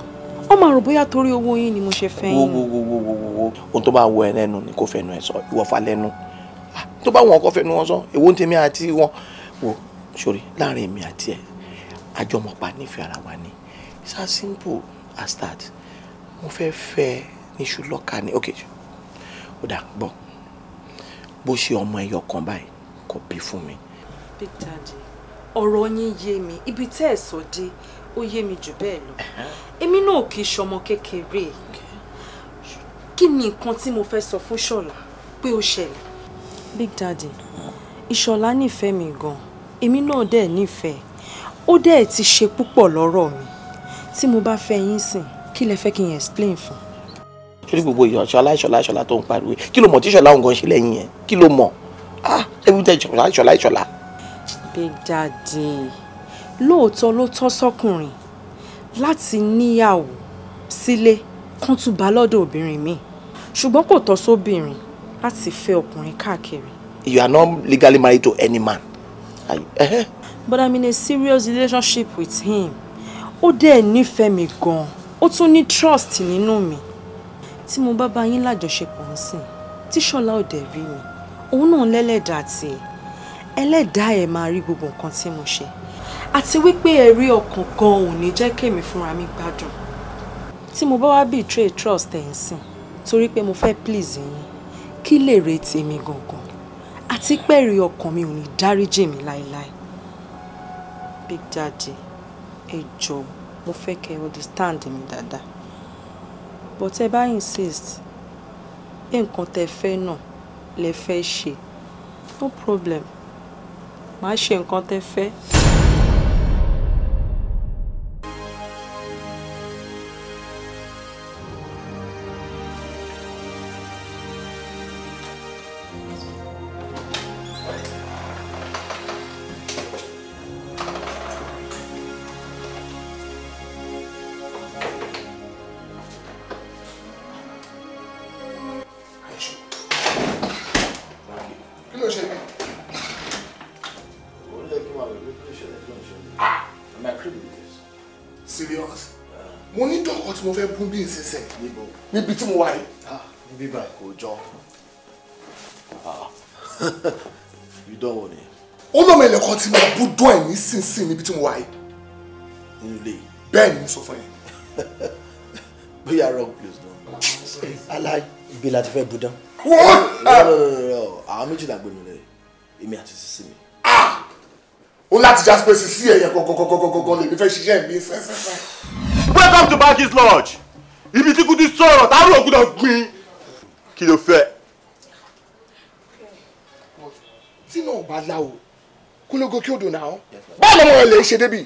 Ó máa rò bóyá torí owó yín ni mo ṣe fẹ́ yín. Wo. Ohun tó bá wọ ẹ lẹ́nu ni kò fẹ́nu ẹ sọ, ìwọ fa lẹ́nu. Tó bá wọn kò fẹ́nu wọn sọ, èwo ń tèmi àti wọn. Wo sórí láàrin èmi àti ẹ, àjọmọ̀pá nífẹ̀ẹ́ ara wa ni. It's as simple as that. Mo fẹ́ fẹ́ ní ṣùlọ́kà ni. Ok, ó dà gbọ́. Bó ṣe ọmọ ẹyọ kan báyìí kò bí fún mi. Big Daddy, ọ̀rọ̀ yín yé mi, ibi tẹ́ ẹ̀ sọ dé ó yé mi jù bẹ́ẹ̀ lọ. Èmi náà kì í ṣọmọ kékeré. Kí ni nǹkan tí mo fẹ́ sọ fún Ṣọlá pé ó ṣẹlẹ̀? Big Daddy, Ìṣọlá nífẹ̀ẹ́ mi gan. Èmi náà dẹ̀ nífẹ̀ẹ́. Ó dẹ̀ ti ṣe púpọ̀ lọ́rọ̀ mi. Tí mo bá fẹ́ yín sìn, kí lẹ fẹ́ kí n explain fún? Ṣorí gbogbo Ṣọlá tó ń pariwo. Kí ló mọ̀ tí Ṣọlá òun gan ṣe lẹ́yìn yẹn? Kí ló mọ̀? Every day Ṣọlá. Big Daddy, lóòótọ́ ló tọ́ sọ́kùnrin láti níyàwó sílé kán tún bá lọ́dọ̀ obìnrin mi. Ṣùgbọ́n kò tọ́ sóbìnrin láti fẹ́ ọkùnrin káàkiri. You are not legally married to any man. But I'm in a serious relationship with him. Ó dẹ̀ nífẹ̀ẹ́ mi gan. Ó tún ní trust nínú mi. Tí mo bá bá yín lájọṣepọ̀ ńsìn, tí Ṣọlá ò dẹ̀ rí mi, òun náà lẹ́lẹ́dàá tiẹ̀. Ẹlẹ́dàá ẹ̀ máa rí gbogbo nǹkan tí mo ṣe. Àti wípé ẹ̀rí ọkàn gan ò ní jẹ́ kémi fúnra mi gbádùn. Tí mo bá wá betray trust ẹ̀ ń sìn, torí pé mo fẹ́ please yín, kí lè retí mi gangan. Àti pé ẹ̀rí ọkàn mi ò ní dáríjì mi láéláé. Big Daddy, ẹ jọ̀ọ́, mo fẹ́ kẹ́ understand mi dáadáa. But ẹ bá insist, nǹkan tẹ́ fẹ́ náà lẹ fẹ́ ṣe. No problem. Màá ṣe nǹkan tẹ́ fẹ́. Mo ní dọ́kọ̀ tí mo fẹ́ bún bí ìsinsìn níbi tí mo wà yìí. Níbí báyìí kò jọ. Ìdánwò ni. Ó lọ́mọ ẹlẹ́kọ̀ọ́ tí máa bú dán ẹ̀ nísinsìn níbi tí mo wà yìí. Nínú ilé yìí. Bẹ́ẹ̀ ni mo sọ fún yín. Bóyá wrong place náà. Aláì ibi láti fẹ́ bú dán. Àwọn méjìlá gbẹ̀mí lẹ̀ èmi àti sísí mi. Ó láti já space sí ẹ̀yẹ kọ̀kọ̀kọ̀kọ̀kọ̀ lè mi fẹ́ ṣiṣẹ́ mi sẹ́sẹ́sẹ́. Welcome to Banky's Lodge. Ibi tí kú ti sọ̀rọ̀ táwọn ògùn náà gbin. Kí ló fẹ́? Tí náà bá láwo, kó ló go kí odò náà. Báwo lọmọ rẹ lè ṣe débì?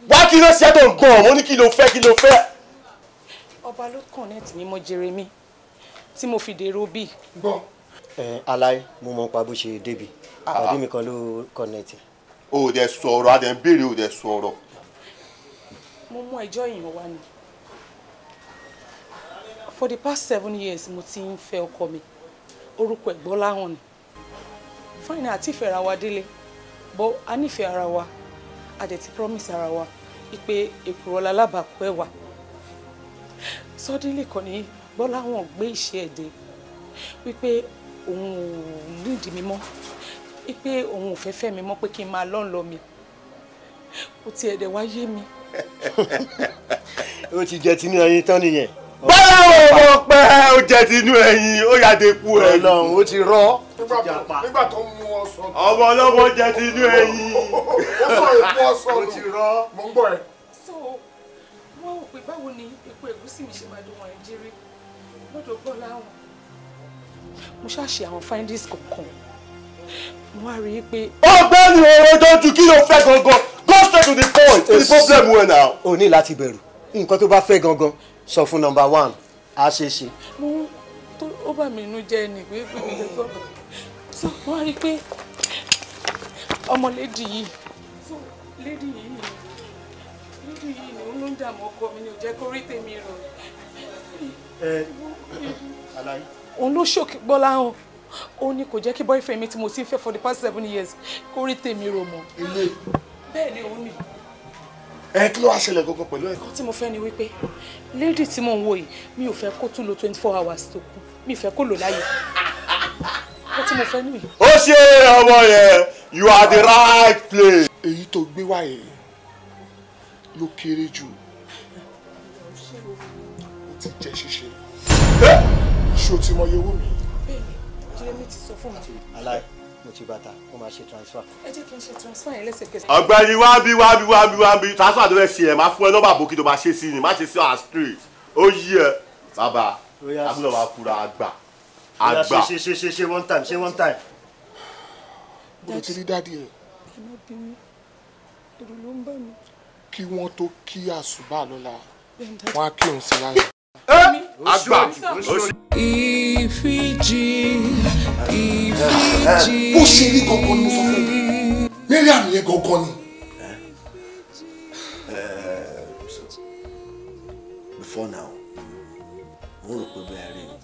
Wá kí ló ṣe tó ń gbọ̀n, mo ní kí ló fẹ́. Ọba ló connect mi mọ́ Jeremy tí mo fi dèrò bí. Gbọ́. Aláì mo mọ̀ pa bó ṣe débi. Pàdé mi kan ló connect. O dẹ̀ sọ̀rọ̀, a dẹ̀ ń béèrè o dẹ̀ sọ̀rọ̀. Mo mú ẹjọ́ èèyàn wá ni. For the past 7 years mo ti ń fẹ́ ọkọ mi. Orúkọ ẹ̀ Gbọ́láhàn ni. Fine àti ìfẹ́ ara wa délé. But a nífẹ̀ẹ́ ara wa. A dẹ̀ ti promise ara wa ipe èkùrọ́ lálábàákú ẹ̀ wà. Suddenly kan ní Gbọ́láhàn gbé iṣẹ́ ẹ̀ dé wípé òun ò nídìí mi mọ́. Wípé òun ò fẹ́ fẹ́ mi mọ́ pé kí n máa lọ mi. Ó ti ẹ̀dẹ̀ wá yé mi. Ó ti jẹ tinú ẹyin tán nìyẹn. Báwo mo pẹ́ ó jẹ tinú ẹyin ó yàdé kú ẹ. Ọlọ́run ó ti rọ́. Nígbà tó mú ọsàn. Ọmọ ọlọ́mọ jẹ tinú ẹyin. Ó sọ èpo ọsàn ó ti rọ́. Mo ń gbọ́ ẹ. So wọ́n ò pé báwo ni epo ẹ̀gúsí mi ṣe máa dùn wọ́n jírí lọ́dọ̀ Gbọ́láhàn. Mo ṣàṣe àwọn findings kọ̀ọ̀kan. Mo wá rí i pé. Ọ̀gbẹ́ni owó tó ju kí ló fẹ́ gangan. Go straight to the point. The problem wẹ̀ náà. O ní láti bẹ̀rù. Nǹkan tó bá fẹ́ gangan sọ fún number 1. A ṣe ṣe. Mo tó ó bà mí inú jẹ́ ni pé mi lè sọ. So mo wá rí i pé ọmọ lady yìí. So lady yìí ni ó ló ń dààmú ọkọ mi ni ò jẹ́ kó rí tèmi rò. Aláì. Òun ló ṣòkè Gbọ́láhàn. Ó ní kò jẹ́ kí boyfriend mi tí mo ti ń fẹ́ for the past 7 years kó rí tèmi rò mọ́. Ilé. Bẹ́ẹ̀ ni òun ni. Kí ló wá ṣẹlẹ̀ gangan pẹ̀lú ẹ̀? Nǹkan tí mo fẹ́ ni wípé lady tí mò ń wò yìí mi ò fẹ́ kó tún lo 24 hours tó kù. Mi ò fẹ́ kó lò láyé. Nǹkan tí mo fẹ́ nìyí. Ó ṣe ọmọ yẹn, you are the right place. Èyí tó gbé wá yẹn ló kéré jù. Ó ti jẹ́ ṣíṣe. Ṣé o ti mọ iye owó mi? Bẹ́ẹ̀ni, Yemi ti sọ fún mi. Aláì, mo ti bàtà, mo máa ṣe transfer. Ẹ jẹ́ kí n ṣe transfer yẹn lẹ́sẹ̀kẹsẹ̀. Ọ̀gbẹ́ni wá bí transfer tó fẹ́ ṣe ẹ̀ máa fún ẹ nọ́mbà bòkì tó máa ṣe sí ni má ṣe sí on street. Ó yí ẹ bàbá àbúrò wa fura àgbà. Ṣe one time. Bó ti rí dádì ẹ̀. Ẹ má bínú, èrò ló ń bà mí. Kí wọ́n tó kí àsùbà lọ́la, wọ́n á kí òun sí láyé. Àgbà IFIJI. Bó ṣe rí gangan ni mo sọ fún ẹ. Mariam yẹn gangan ni. Before now, mo rò pé bẹ́ẹ̀ rí mi.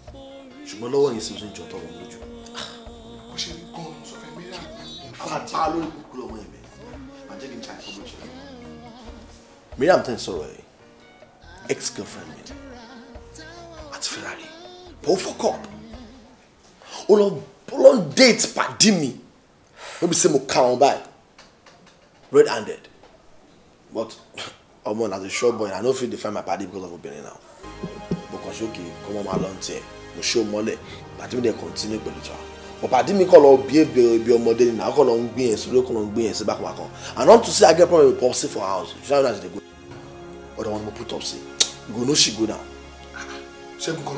Ṣùgbọ́n lọ́wọ́ yìí sì tún jọ tọrọ mi lójú. Bó ṣe rí gangan ni mo sọ fún ẹ Mariam. Àpá lórí kúkú lọ́wọ́ yẹn bẹ́ẹ̀. Màá jẹ́ kí n ṣàyẹ̀kọ́ bó ṣe rí. Mariam tẹ́ ń sọ̀rọ̀ ẹ̀ ex-girlfriend mi àti Ferrari. Ó fọ́kọ̀. Ó lọ date pàdé mi. Maybe say mo ká wọn báyìí. Red-handed. But ọmọ na the short boy, I no fit define my party because of obìnrin now. Because okay, come on my long time. Mo show mọ́lẹ̀. Pàdé mi dey continue pẹ̀lú tiwa. But pàdé mi kọ́ lọ bí ọmọdé ni na kọ́ lọ ń gbé yẹn sí lókàn lọ ń gbé yẹn sí bákan. And not to say I get problem with Popsi for house. You know as they go. Ọ̀dọ̀ wọn ni mo put up sí. You go know she go now. Ṣẹ́gun kan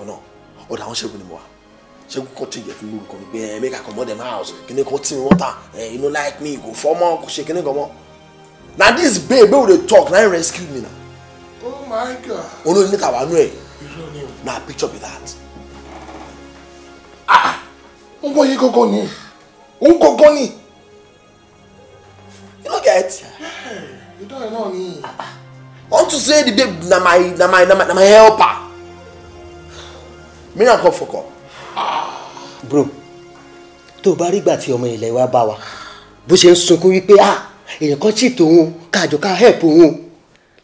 náà. Ọ̀dọ̀ àwọn Ṣẹ́gun ni mo wà. Ṣẹ́gun kan change fún mi lórúkọ mi pé make I comot dem house. Kíni kan tí wọ́n ta you no like me go fọ́mọ́ kò ṣe kíni kan mọ́. Na this babe wey we dey talk na him rescue me na. Oh my God. Olórí ní tàwa nú ẹ̀. Na picture be that. Ń bọ̀ yí gangan ni. Òun gangan ni. You no get? Ìdáhùn náà ni. Want to say the babe na my helper. Me na come fuck up. Bro, tó bá rí gbà tí ọmọ ilẹ̀ wa bá wa bó ṣe ń sunkún wípé èèyàn kan cheat òun káàjọ ká help òun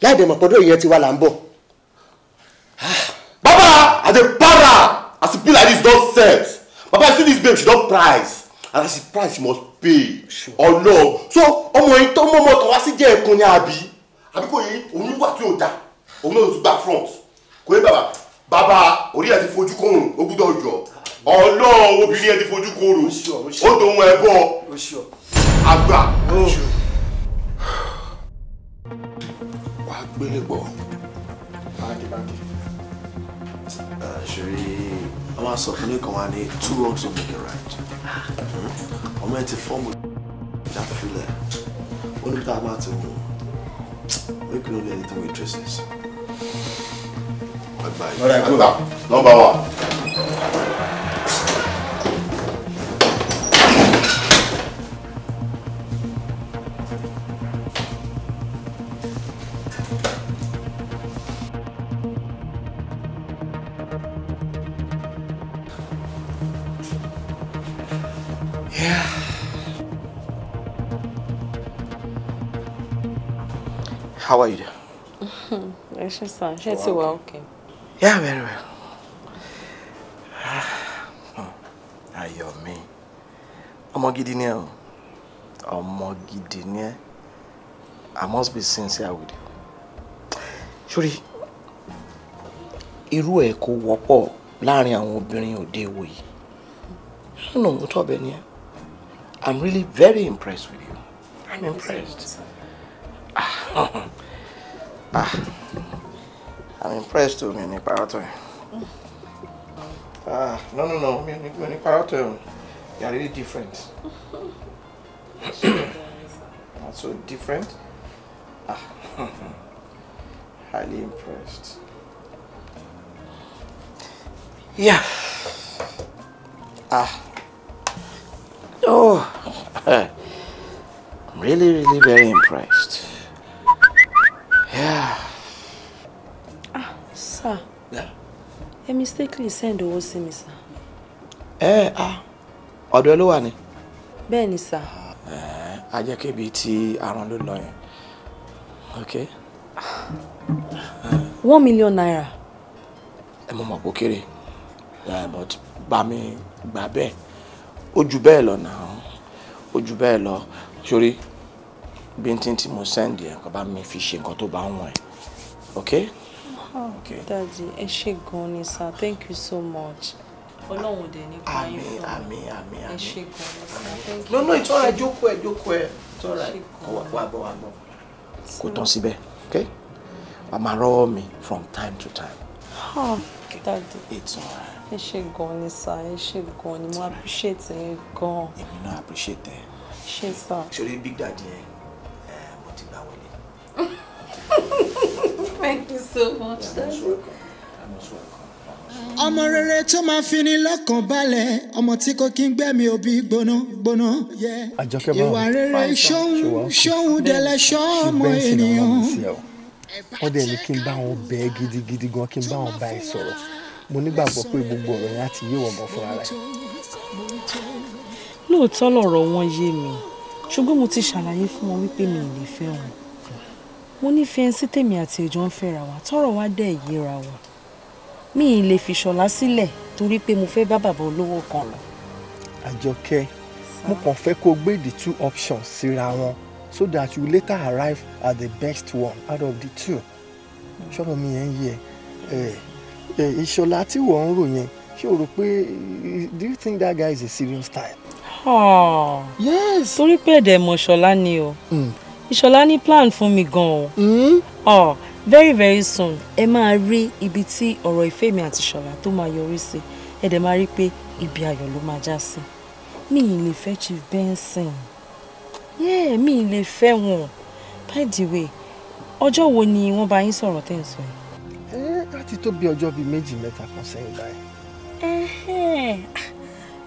láì dẹ̀ mọ̀ pọ́dọ̀ èèyàn ti wà là ń bọ̀. Baba, I dey para as e be like this don set. Baba, I see this babe she don price and as she price she must pay. Ọlọ́run so ọmọ yìí tó mọ́mọ́ tó wá sí jẹ́ ẹ̀kan ní àbí kò yẹ òun wà tí ò da òun náà tún gba front kò yẹ bàbá orí ẹ̀ ti fojú kóòrùn ó gbúdọ̀ yọ Ọlọ́run obìnrin ẹ̀ ti fojú kóòrùn ó dòun ẹ̀ bọ̀ àgbà. Wà á gbélé gbọ́ báńkì. Ṣèrí a máa sọ fún ní kan wá ní 2 wrongs don't make a right. Ọmọ ẹ ti fọ́ọ̀mù ìjà filẹ̀ ó ní ká máa ti mú make you no do anything with traces. Àgbà number 1. How are you there? Yes, sir. She's okay. Yeah, very well. Yomi. Ọmọ gidi ni ẹ́. Ọmọ gidi ni ẹ́. I must be sincere with you. Sorry. Irú ẹ̀ kò wọ́pọ̀ láàrin àwọn obìnrin òde ìwò yìí. No, mo tọ́ bẹ́ẹ̀ ni ẹ́. I'm really very impressed with you. I'm impressed. I'm impressed too, mi parato. No, mi parato. You are really different. Not so different. Highly impressed. Yeah. Oh, I'm really very impressed. Yeah. Sir. Yeah. I mistakenly send owó sí mi, sir. Ọ̀dọ̀ ló wà ni. Bẹ́ẹ̀ni, sir. A jẹ́ kébi tí aràn ló lọ yẹn. Okay. 1 million naira. Mo mọ̀ pé kéré. But bá mi gbà bẹ́ẹ̀. Ó jù bẹ́ẹ̀ lọ náà. Ó jù bẹ́ẹ̀ lọ. Sórí bíntín tí mo send yẹn kó bá mi fi ṣe nǹkan tó bá wọ̀n ẹ́. Okay? Okay. Daddy, ẹ ṣé gan ni, sir. Thank you so much. Ọlọ́run dẹ̀ ní pa yín fún mi. Àmín. Ẹ ṣé gan ni, sir. Thank you. No, it's all right. Jókòó ẹ. It's all right. Wá bọ̀. Kò tán síbẹ̀. Okay? Wà máa rọ́wọ́ mi from time to time. Okay. Daddy. It's all right. Ẹ ṣé gan ni, sir. Ẹ ṣé gan ni. Mo appreciate yín gan. Èmi náà appreciate ẹ. Ṣé, sir. Ṣorí Big Daddy ẹ, mo ti gbà wọlé. Thank you so much, Daddy. Ọmọ rere tó máa fi ni lọ́kàn balẹ̀, ọmọ tí kò kí ń gbẹ̀mí òbí gbóná. Ìwà rere ṣóhun dẹ̀lẹ̀ ṣọ́ọ̀mọ ènìyàn. Wọ́n dẹ̀ ní kí n bá wọn bẹ́ẹ̀ gidigidi gan, kí n bá wọn bá ẹ sọ̀rọ̀. Mo nígbàgbọ́ pé gbogbo ọ̀rọ̀ yẹn á ti yé wọn gan fúnra rẹ̀. Lóòótọ́ lọ̀rọ̀ wọn yé mi, ṣùgbọ́n mo ti ṣàlàyé fún wọn wípé mi ò lè fẹ́ wọn. Mo nífẹ̀ẹ́ sí tèmi àti ìjọ ń fẹ́ra wa, tọ́rọ̀ wa dẹ̀ yéra wa. Mi ì lè fi Ṣọlá sílẹ̀ torí pé mo fẹ́ bá bàbá olówó kan lọ. Àjọkẹ́, mo kàn fẹ́ kó gbé the two options síra wọn so that you later arrive at the best one out of the two. Ṣọ́rọ̀ mi yẹn yẹ Ìṣọlá tí wọ́n ń rò yẹn, ṣé o rò pé do you think that guy is a serious type? Yes. Torí pé ẹ̀dẹ̀ mọ̀ Ṣọlá ni o. Ìṣọlá ní plan fún mi gan o. Very very soon ẹ máa rí ibi tí ọ̀rọ̀ ìfẹ́ mi àti Ṣọlá tó máa yọrí sí. Ẹ dẹ̀ máa rí pé ibi ayọ̀ ló máa já sí. Mi ì lè fẹ́ Chief Benson. Mi ì lè fẹ́ wọn. By the way, ọjọ́ wo ni wọ́n bá yín sọ̀rọ̀ tẹ́ ń sọ yìí? Láti tó bí ọjọ́ bíi 2-3 kan sẹ́yìn báyìí.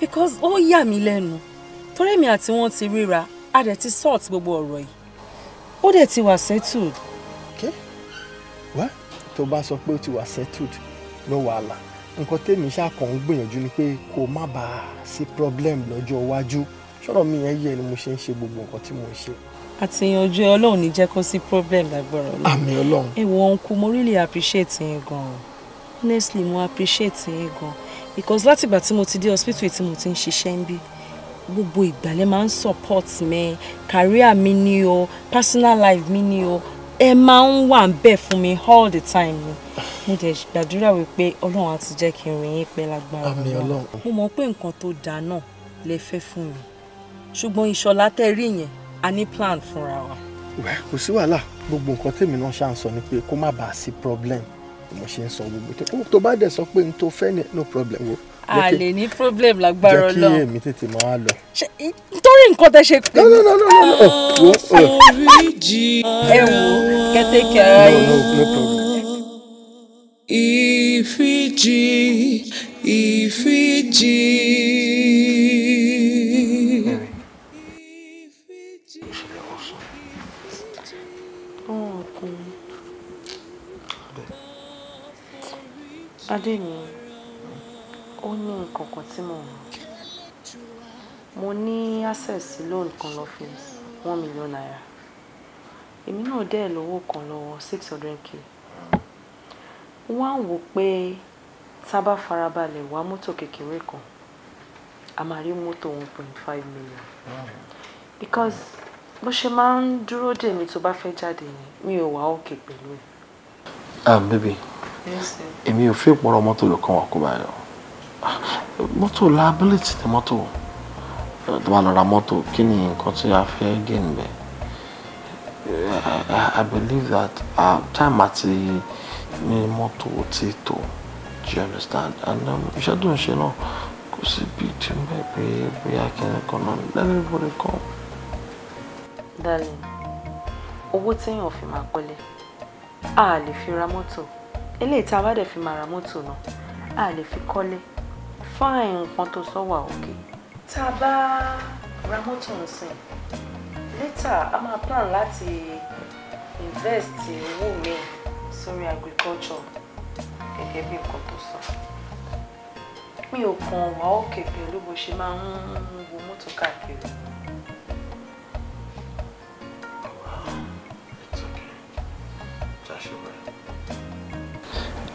Because ó yà mí lẹ́nu. Torí èmi àti wọn ti ríra, a dẹ̀ ti sort gbogbo ọ̀rọ̀ yìí. Ó dẹ̀ ti wà settled. Wá tó bá sọ pé ó ti wà settled no wàhálà. Nǹkan tèmi ṣàkàn ń gbìyànjú ni pé kó má bàa sí problem lọ́jọ́ iwájú. Ṣọ́rọ̀ mi yẹn yẹ ni mo ṣe ń ṣe gbogbo nǹkan tí mo ń ṣe. Àti ìyànjú Ọlọ́run ní jẹ́ kó sí problem lágbára Ọlọ́run. Àmín Ọlọ́run. Ẹ wo uncle, mo really appreciate yín gan. Honestly, mo appreciate yín gan. Because láti ìgbà tí mo ti dé hospital tí mo ti ń ṣiṣẹ́ ń bí, gbogbo ìgbàlẹ̀ máa ń support mi, career mi ni o, personal life mi ni o. Ẹ máa ń wà ń bẹ̀ fún mi all the time ni. Mo dẹ̀ gbàdúrà wípé Ọlọ́run á ti jẹ́ kí n rìn yín pẹ́ lágbára Àmín Ọlọ́run. Mo mọ̀ pé nǹkan tó dáa náà lè fẹ́ fún mi. Ṣùgbọ́n Ìṣọ̀lá tẹ́ rí yẹn, a ní plan fúnra wa. Kò sí wàhálà, gbogbo nǹkan tèmi náà ṣá ń sọ ni pé kó má bàa sí problem. Mo ṣe ń sọ gbogbo tó bá dẹ̀ sọ pé n tó fẹ́ ni no problem wo. A lè ní problem lágbára Ọlọ́run. Jẹ́ kí èmi tètè máa wá lọ. Nítorí nǹkan tẹ́ ṣe pé. No. Ẹ wò kẹ́tẹ́kẹ́ ara yín. No problem. IFIJI. Adé mi, ó ní nǹkan kan tí mo ní access sí loan kan lọ́fíìsì 1 million naira. èmi náà dẹ̀ lówó kan lọ́wọ́ 600k. Wọ́n á wò pé tá bá farabalẹ̀ wá mọ́tò kékeré kan a máa rí mọ́tò 1.5 million. Because bó ṣe máa ń dúró dè mí tó bá fẹ́ jáde ni mi ò wá òkè pẹ̀lú ẹ̀. Baby, èmi ò fẹ́ pọ̀rọ̀ mọ́tò ló kàn wá kó báyọ̀. Mọ́tò liability ni mọ́tò. Tó bá lọ ra mọ́tò kí ni nǹkan tí a fẹ́ gé níbẹ̀? I believe that time àti ní mọ́tò ti tó. Do you understand? And iṣẹ́ tó ń ṣe náà kò sí bí tí ń bẹ̀ pé bóyá kí n kàn náà let everybody come. Darling, owó téèyàn fi máa kọ́lé a lè fi ra mọ́tò. Eléyìí tá a bá dẹ̀ fi máa ra mọ́tò náà a lè fi kọ́lé. Fine nǹkan tó sọ wà òkè. Tá a bá ra mọ́tò nsìn later a máa plan láti invest owó mi sórí agriculture gẹ́gẹ́ bí nǹkan tó sọ. Mi ò kàn wá òkè pẹ̀lú bó ṣe máa ń wo mọ́tò káàkiri.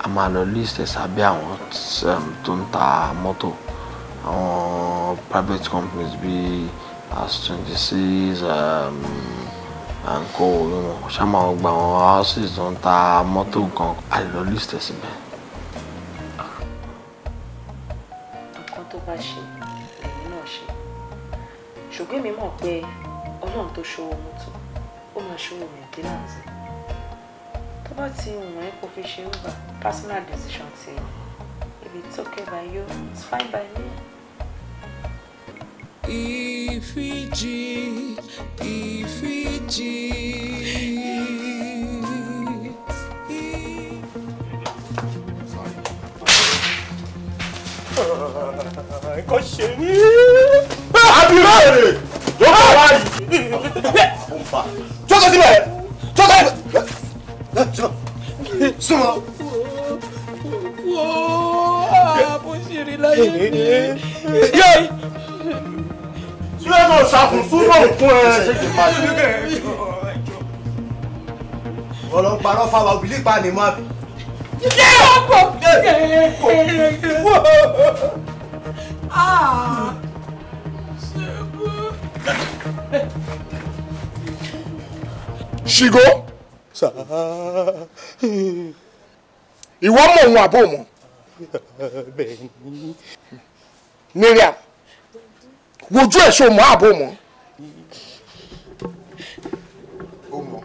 A máa lọ list ẹ̀ sábẹ́ àwọn tó ń ta mọ́tò, àwọn private companies bíi as-26 and co ṣá máa gba àwọn houses tó ń ta mọ́tò kan a lè lọ list ẹ̀ síbẹ̀. Nǹkan tó bá ṣe èmi náà ṣe ṣùgbọ́n èmi mọ̀ pé Ọlọ́run tó ṣòwò mọ́tò ó máa ṣòwò maintenance. Tó bá ti wùn ẹ́ kó fi ṣe Uber personal decision ti if it's okay by you it's fine by me. IFIJI, IFIJI. Nǹkan ṣe mí. Àbúrò rẹ̀ jókòó wáyé. Jókòó síbẹ̀. Jókòó síbẹ̀. Súnmọ́. Wọ́ọ́ bó ṣe rí láyé mi. Súnmọ́ náà ṣàkùn súnmọ́ òkun ẹ̀. Ọlọ́pàá náà fáwọn obìnrin pa ni máa bí. Ṣìgó. Ìwọ mọ̀ òun àbò mọ̀. Miriam. Wojú ẹ̀ ṣe mọ̀ àbò mọ̀. Ó mọ̀.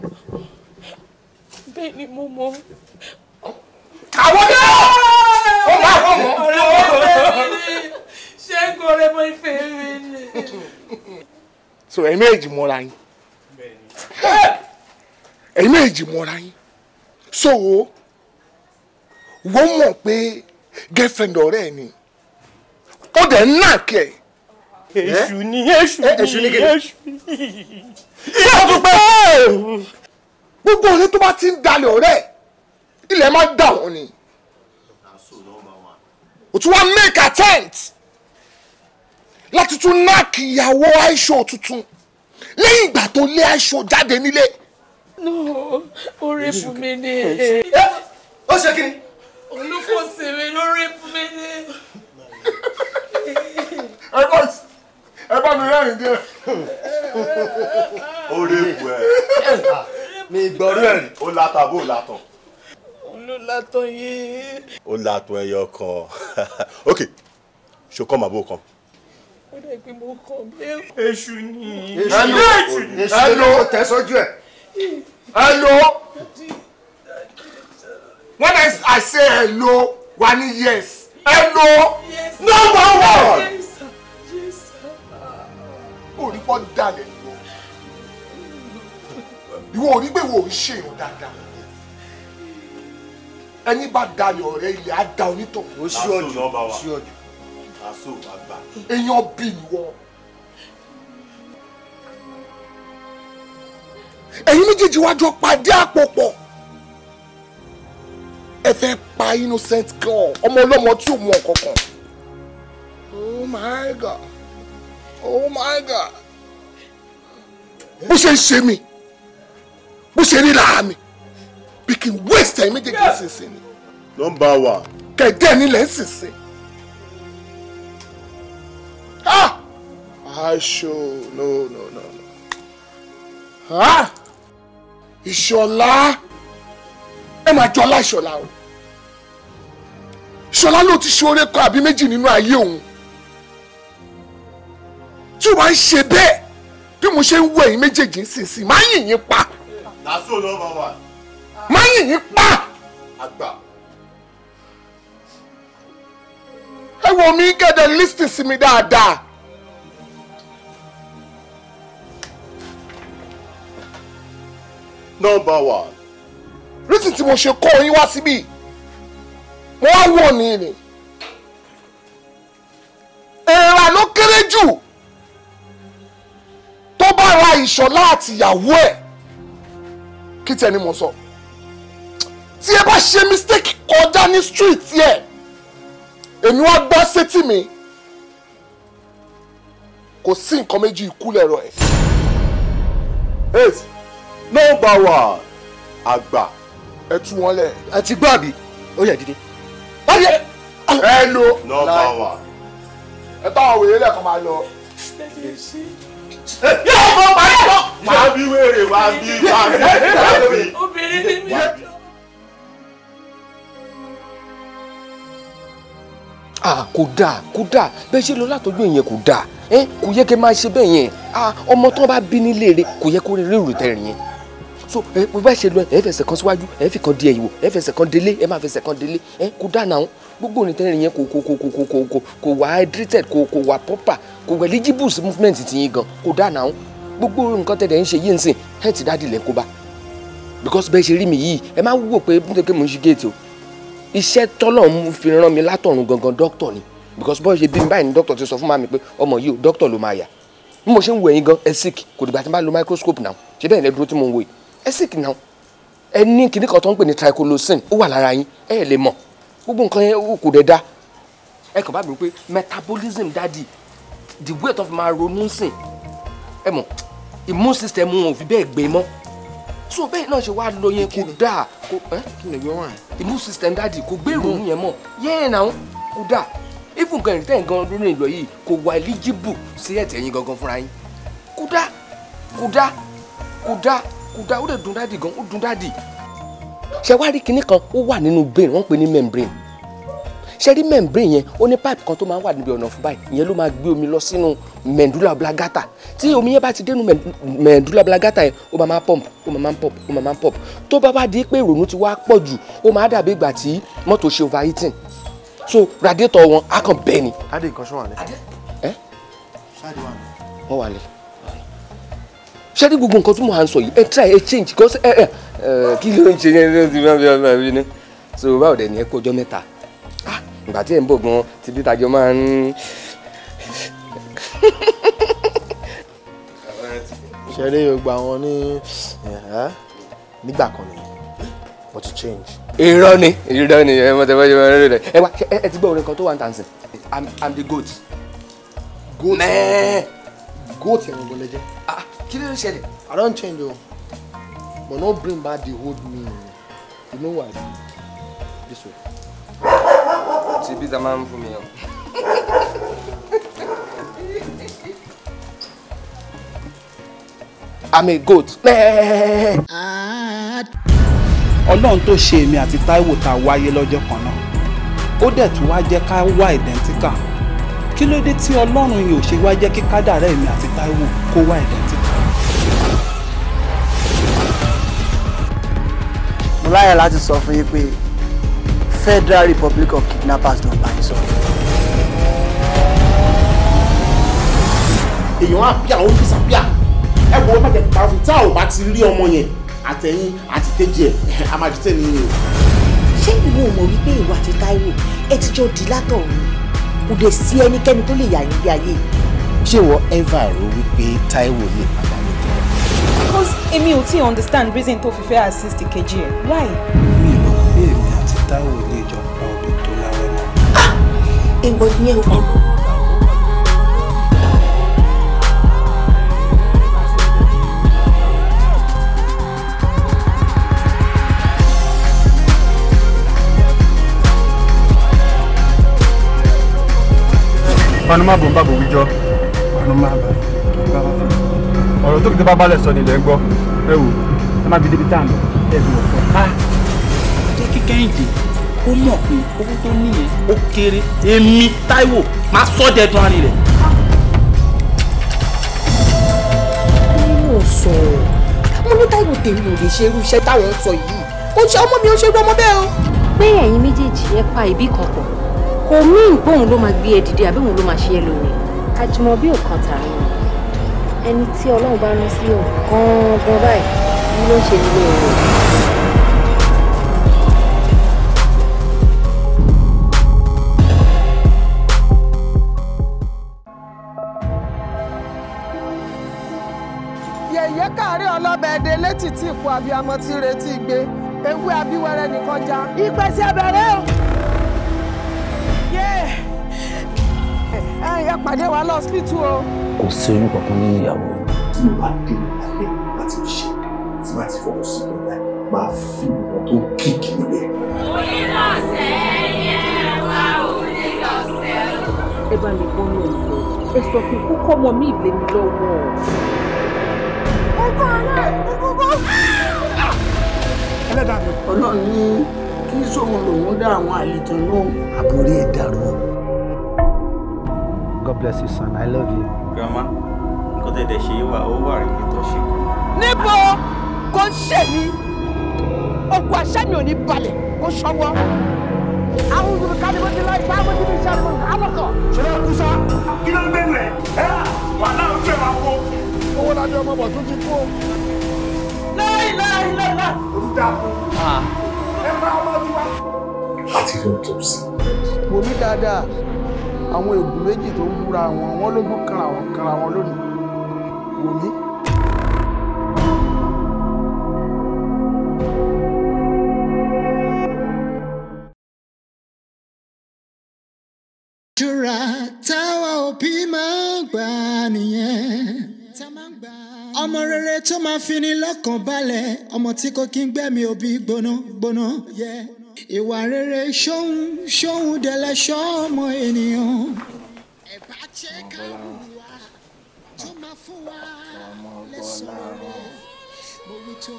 Bẹ́ẹ̀ ni mo mọ̀. Àwọn ọ̀dọ́! Ó máa bọ̀ mọ́. Ọ̀rẹ́ mọ́ ìfẹ́ mi ni. Ṣẹ́gun ọ̀rẹ́ mọ́ ìfẹ́ mi ni. So ẹ̀yin méjì mọ́ra yín. Ẹ̀yin méjì mọ́ra yín. So wọ́n mọ̀ pé girlfriend ọ̀rẹ́ ẹ̀ ni. Ó dẹ̀ ń nà kẹ́ ẹ̀. Èṣù ni èṣù ni. Ìyá tó pẹ́. Gbogbo ọ̀rẹ́ tó bá ti ń dalẹ̀ ọ̀rẹ́ ilẹ̀ máa dà wọ́n ni. O tún wá make attempt láti tún knock ìyàwó Aisho tuntun lẹ́yìn ìgbà tó lé Aisho jáde nílé. No, orí fún mi ni. Ó ṣe kí ni? Olúfọ̀sẹ̀ mi lórí fún mi ni. Ẹ bá mi rẹ́rìn díẹ̀. Ó rèébù ẹ̀. Mi gbọ́rú ẹ̀ rí. Ó látọ̀ bó látọ̀. Olúlatọ̀ yìí. Ó látọ̀ ẹyọ kan. Ok, ṣo kọ́ màbó kan. Ó dẹ̀ pé mo kàn bí èṣù ni. Èṣù ló tẹ̀ sójú ẹ̀. Hello. When I say hello, wà ní yes. Hello. Yes. Number one. Yes, sir. Yes, sir. Orí pọ́ dalẹ̀ lọ. Ìwọ ò rí pé wo ò ń ṣèyàn dáadáa. Ẹni bá dalẹ̀ ọ̀rẹ́ ilẹ̀ á da onítọ̀. Ó ṣí ọ̀jù. Ṣí ọ̀jù. Àṣọ àgbà. Èèyàn bí ìwọ. Ẹ̀yin méjèèjì wá jọ pàdé àpòpọ̀. Ẹ fẹ́ pa innocent girl ọmọ ọlọ́mọ tí ò mọ kankan. Oh my God. Oh my God. Bó ṣe ń ṣe mí. bó ṣe rí lára mi bí kí n waste ẹ̀yin méjèèjì sísìn ni. Number one. Kẹ̀dẹ́ nílẹ̀ ń sísìn. Aṣọ no. Ìṣọ̀lá ẹ máa jọlá Ìṣọ̀lá o. Ìṣọ̀lá ló ti ṣe oore kan àbí méjì nínú ayé òun. Tí o bá ń ṣe bẹ́ẹ̀ bí mo ṣe ń wọ ẹ̀yin méjèèjì ń sísìn máa yìn yín pa. That's all number one. Máa yìn yín pa. Àgbà. Ẹ wo mi kẹ́dẹ̀ lísìtì sí mi dáadáa. Number one. Reason tí mo ṣe kọ́ yín wá síbí mo wá wọ̀ ní ni. Èèrà ló kéré jù tó bá ra Ìṣọ̀lá àti ìyàwó ẹ̀ kí tẹ́ni mo sọ. Tí ẹ bá ṣe mistake kọjá ní street yẹ èmi wá gbọ́ sétí mi kò sí nǹkan méjì ikú lẹ̀rọ ẹ̀. Number one. Àgbà. Ẹ tú wọn lẹ̀. Ẹ ti gbọ́ àbí? Ó yẹ dídí. Ẹ lo. Number one. Ẹ bá àwọn wèrè lẹ́ẹ̀kan máa lọ. Yóò mọ parí lọ. Máa bí wèrè wá bí. Obìnrin ni mi. Kò dáa bẹ́ẹ̀ ṣe lọ látọjú ìyẹn kò dáa kò yẹ kí ẹ máa ṣe bẹ́ẹ̀ yẹn ọmọ tó bá bí nílé rẹ̀ kò yẹ kó rí rírù tẹ̀rìn yẹn so bó bá ṣe lọ ẹ fẹsẹ̀ kan síwájú ẹ fi kan di ẹ̀yìn wò ẹ fẹsẹ̀ kan délé ẹ máa fẹsẹ̀ kan délé kò dáa náà gbogbo onítẹ̀rìn yẹn kò wà hydrated kò wà proper kò wà eligible movement ti yín gan kò dáa náà gbogbo nǹkan tẹ̀lé ń ṣe yìí ń sìn ẹ ti dá dilẹ̀ kó bá because bẹ́ẹ̀ ṣe rí mi yìí ẹ má wúwo pé bí mo ń ṣe géètì o iṣẹ́ tọ́lọ̀ ń fi rán mi látọ̀run gangan dókítà ni because bọ́ọ̀ ṣe bí mi báyìí ni dókítà ti sọ fún màmí pé ọmọ yìí o dókítà ló máa yà bí mo ṣe ń wo ẹ̀yin gan ẹ sick kò dìgbà tí n bá lo microscope náà ṣe bẹ́ẹ̀ lẹ́dúró tí mo ń wo yìí ẹ sick náà ẹ ní kinní kan tó ń pè ní triclosan ó wà lára yín ẹ lè mọ̀ gbogbo nǹkan yẹn kò dẹ̀ da ẹ kàn bá mi pé metabolism dadi the way tó fi máa ronú sìn ẹ mọ̀ immune system wọn ò fi bẹ́ẹ̀ gbé mọ́ so bẹ́ẹ̀ náà ṣe wá lọ yẹn kò dáa kò kí ni gbé wọn. immune system dadi kò gbé ìrònú yẹn mọ́ yẹ́n náà kò dáa even gan ìrìntẹ́ gan lórí ìlọ yìí kò wà eligible sí ẹ̀tẹ̀ yín gangan fúnra yín kò dáa ó lè dùn dádì gan ó dùn dádì. ṣé wá rí kinní kan ó wà nínú brain wọ́n ń pè ní membrane ṣé rí membrane yẹn ó ní pipe kan tó máa ń wà níbi ọ̀nà fún báyìí ìyẹn ló máa gbé omi lọ sínú medulla oblongata tí omi yẹn bá ti dénú medulla oblongata yẹn ó máa pump tó bá wá di pé ìrònú ti wá pọ̀ jù ó máa dàbí ìgbà tí mọ́tò ṣe overheating so radiator wọn á kàn bẹ́ẹ̀ ni. adé nǹkan ṣọ́ wà ní. ṣáàdì wà ní. wọ́n wà ní. ṣé ní gbogbo nǹkan tí mo à ń sọ yìí ẹ try ẹ change cause kí ló ń ṣe yẹn ti máa fi ọmọ mi ní. so báwo dẹ̀ ni ẹ kó ọjọ́ mẹ́ta ìgbà tí ẹ̀ ń bọ̀ gan ti bí tajọ máa ń. ṣe eré yorùbá wọn ní nígbà kan ni but to change. irọ́ ni ẹ mọ̀ tẹ́fọ́ ṣe máa ń rí rẹ̀ ẹ wá ẹ ti gbọ́ orin kan tó wà ń tàn sí I'm the goat. goat mẹ́ẹ̀. goat yẹn gbọ́dọ̀ jẹ́. kí ló ń ṣẹlẹ̀. I don change o but no bring back the old me you know why this way. ti bí ta máa ń fún mi o. I'm a goat. Ọlọ́run tó ṣe èmi àti Táíwò tá a wáyé lọ́jọ́ kan náà ó dẹ̀ tún wá jẹ́ ká wá identical kí ló dé tí Ọlọ́run yìí ò ṣe wá jẹ́ kí kádàrá èmi àti Táíwò kó wá identical. mo láyà láti sọ fún yín pé Federal Republic of Kidnappers ló bá yín sọ. èèyàn á bí àwọn disappear ẹ wo má jẹ́ pàrọ̀ tá ò bá ti rí ọmọ yẹn àtẹ̀yìn àti kejì ẹ̀ a máa jù tẹ̀ nínú. ṣé ìwọ mọ̀ wípé ìwà àti Táíwò ẹ ti jọ di látọ̀run kò dé sí ẹnikẹ́ni tó lè yà yín bí ayé. ṣé ìwọ ever rò wípé Táíwò lè padà ní ìjọba. because èmi ò tí understand reason tó fi fẹ́ assist kejì ẹ̀ why. mi ò rò pé èmi àti Táíwò lè jọ pa obì tó láwẹ́ mọ́. èèwọ̀ ni ẹ wọ. panu má bò ń bá bò wíjọ panu má bà ọ̀rọ̀ tó kìí bá balẹ̀ sọ nílẹ̀ gbọ́ ẹ wò ẹ má fi débi tá à ń lọ ẹ fi wọ̀ fọ́. jẹ́ kí Kẹ́hìndé kó mọ̀ pé owó tó níyẹn ó kéré èmi Táíwò máa sọ́ dẹ́dun arin rẹ̀. nínú sọ̀rọ̀ mo ní Táíwò tèmi ò lè ṣe irú iṣẹ́ táwọn ń sọ yìí ó ṣe ọmọ mi ó ṣe irú ọmọ bẹ́ẹ̀ o. pé ẹ̀yin méjèèjì ẹ pa ìbí kan pọ̀ kò mí ìgbóhùn ló máa gbé ẹ dìde àbí òun ló máa ṣe ẹ lóore àjùmọ̀bí ò kan tààrí ẹni tí Ọlọ́run bá rán sí òun gan-an báyìí ni ló ń ṣe nílé rẹ̀. yẹ̀yẹ́ káàárẹ̀ ọlọ́bẹ̀ẹ́dẹ létí tí ipò abiyamọ ti retí gbé ewé abíwẹ́rẹ́ nìkan já. ìpèsè abẹ́rẹ́ o. ẹ pàdé wa lọ́sibítù o. kò sí oyún kankan nínú ìyàwó. tí mo bá dé alẹ́ láti ṣe tí máa ti fọwọ́ sí ọ̀gá máa fi ìwọ̀n tó kíkì níbẹ̀. onílọ̀sẹ̀ yẹ wá onílọ̀sẹ̀. ẹ bá mi bọ́ ní ọ̀sẹ̀ ẹ sọ fún kókó ọmọ mi ìlé mi lọ́wọ́. ẹlẹ́dàá mi. Ọlọ́run ní kí sóhun lòun dá àwọn àlejò náà. àbúrò ẹ̀ dàrú. God bless you son, I love you. Grandma, nǹkan tẹ̀dẹ̀ ṣe wà ó wà rí tó ṣe kù. níbo kò ń ṣe mí ogun àṣẹ mi ò ní balẹ̀ kó ṣọwọ́. àwọn olùkọ́ ni mo ti lọ ìgbà mo ti fi ṣe àlọ́kọ̀. ṣọlá kúsá kí ló ń gbẹnu ẹ wà náà ń fẹ́ máa kó. owó lájọ ọmọ bọ̀ tún ti kú. láìláìláìlá. olùdá fún ẹ máa ọmọ tí wá. láti rí autopsy. wò mí dáadáa àwọn ègún méjì tó ń wúra wọn lójú kanra wọn lónìí wò mí. àdúrà táwa òbí máa ń gbà nìyẹn ọmọ rere tó máa fi ní lọ́kàn balẹ̀ ọmọ tí kò kí ń gbẹ̀mí òbí gbóná ìwà rere ṣóhun dẹ̀lẹ̀ ṣọ́ọ̀mọ ènìyàn ẹ̀bá jẹ́ ká wùwà tó máa fún wa lẹ́sàn-án rẹ̀ mo rí tó.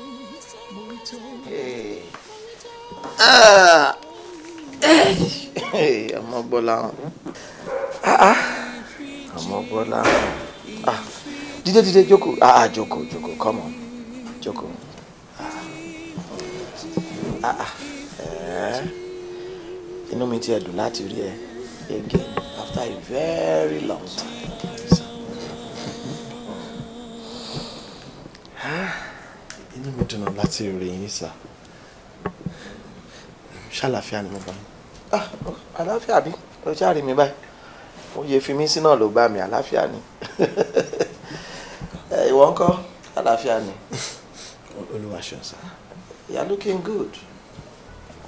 ọmọ Bọ́lá ọmọ Bọ́lá dídé jókòó jókòó come on jókòó inú mi ti ẹ̀ dùn láti rí ẹ again after a very long time. inú mi dùn láti rí yín sá ṣàlàfíà ni mo bá yín. àlàáfíà bí o ṣáà rí mi báyìí ó yẹ fi mí sí náà ló gbá mi àlàáfíà ni ìwọ ńkọ́ àlàáfíà ni. Olúwa ṣe sá. You are looking good.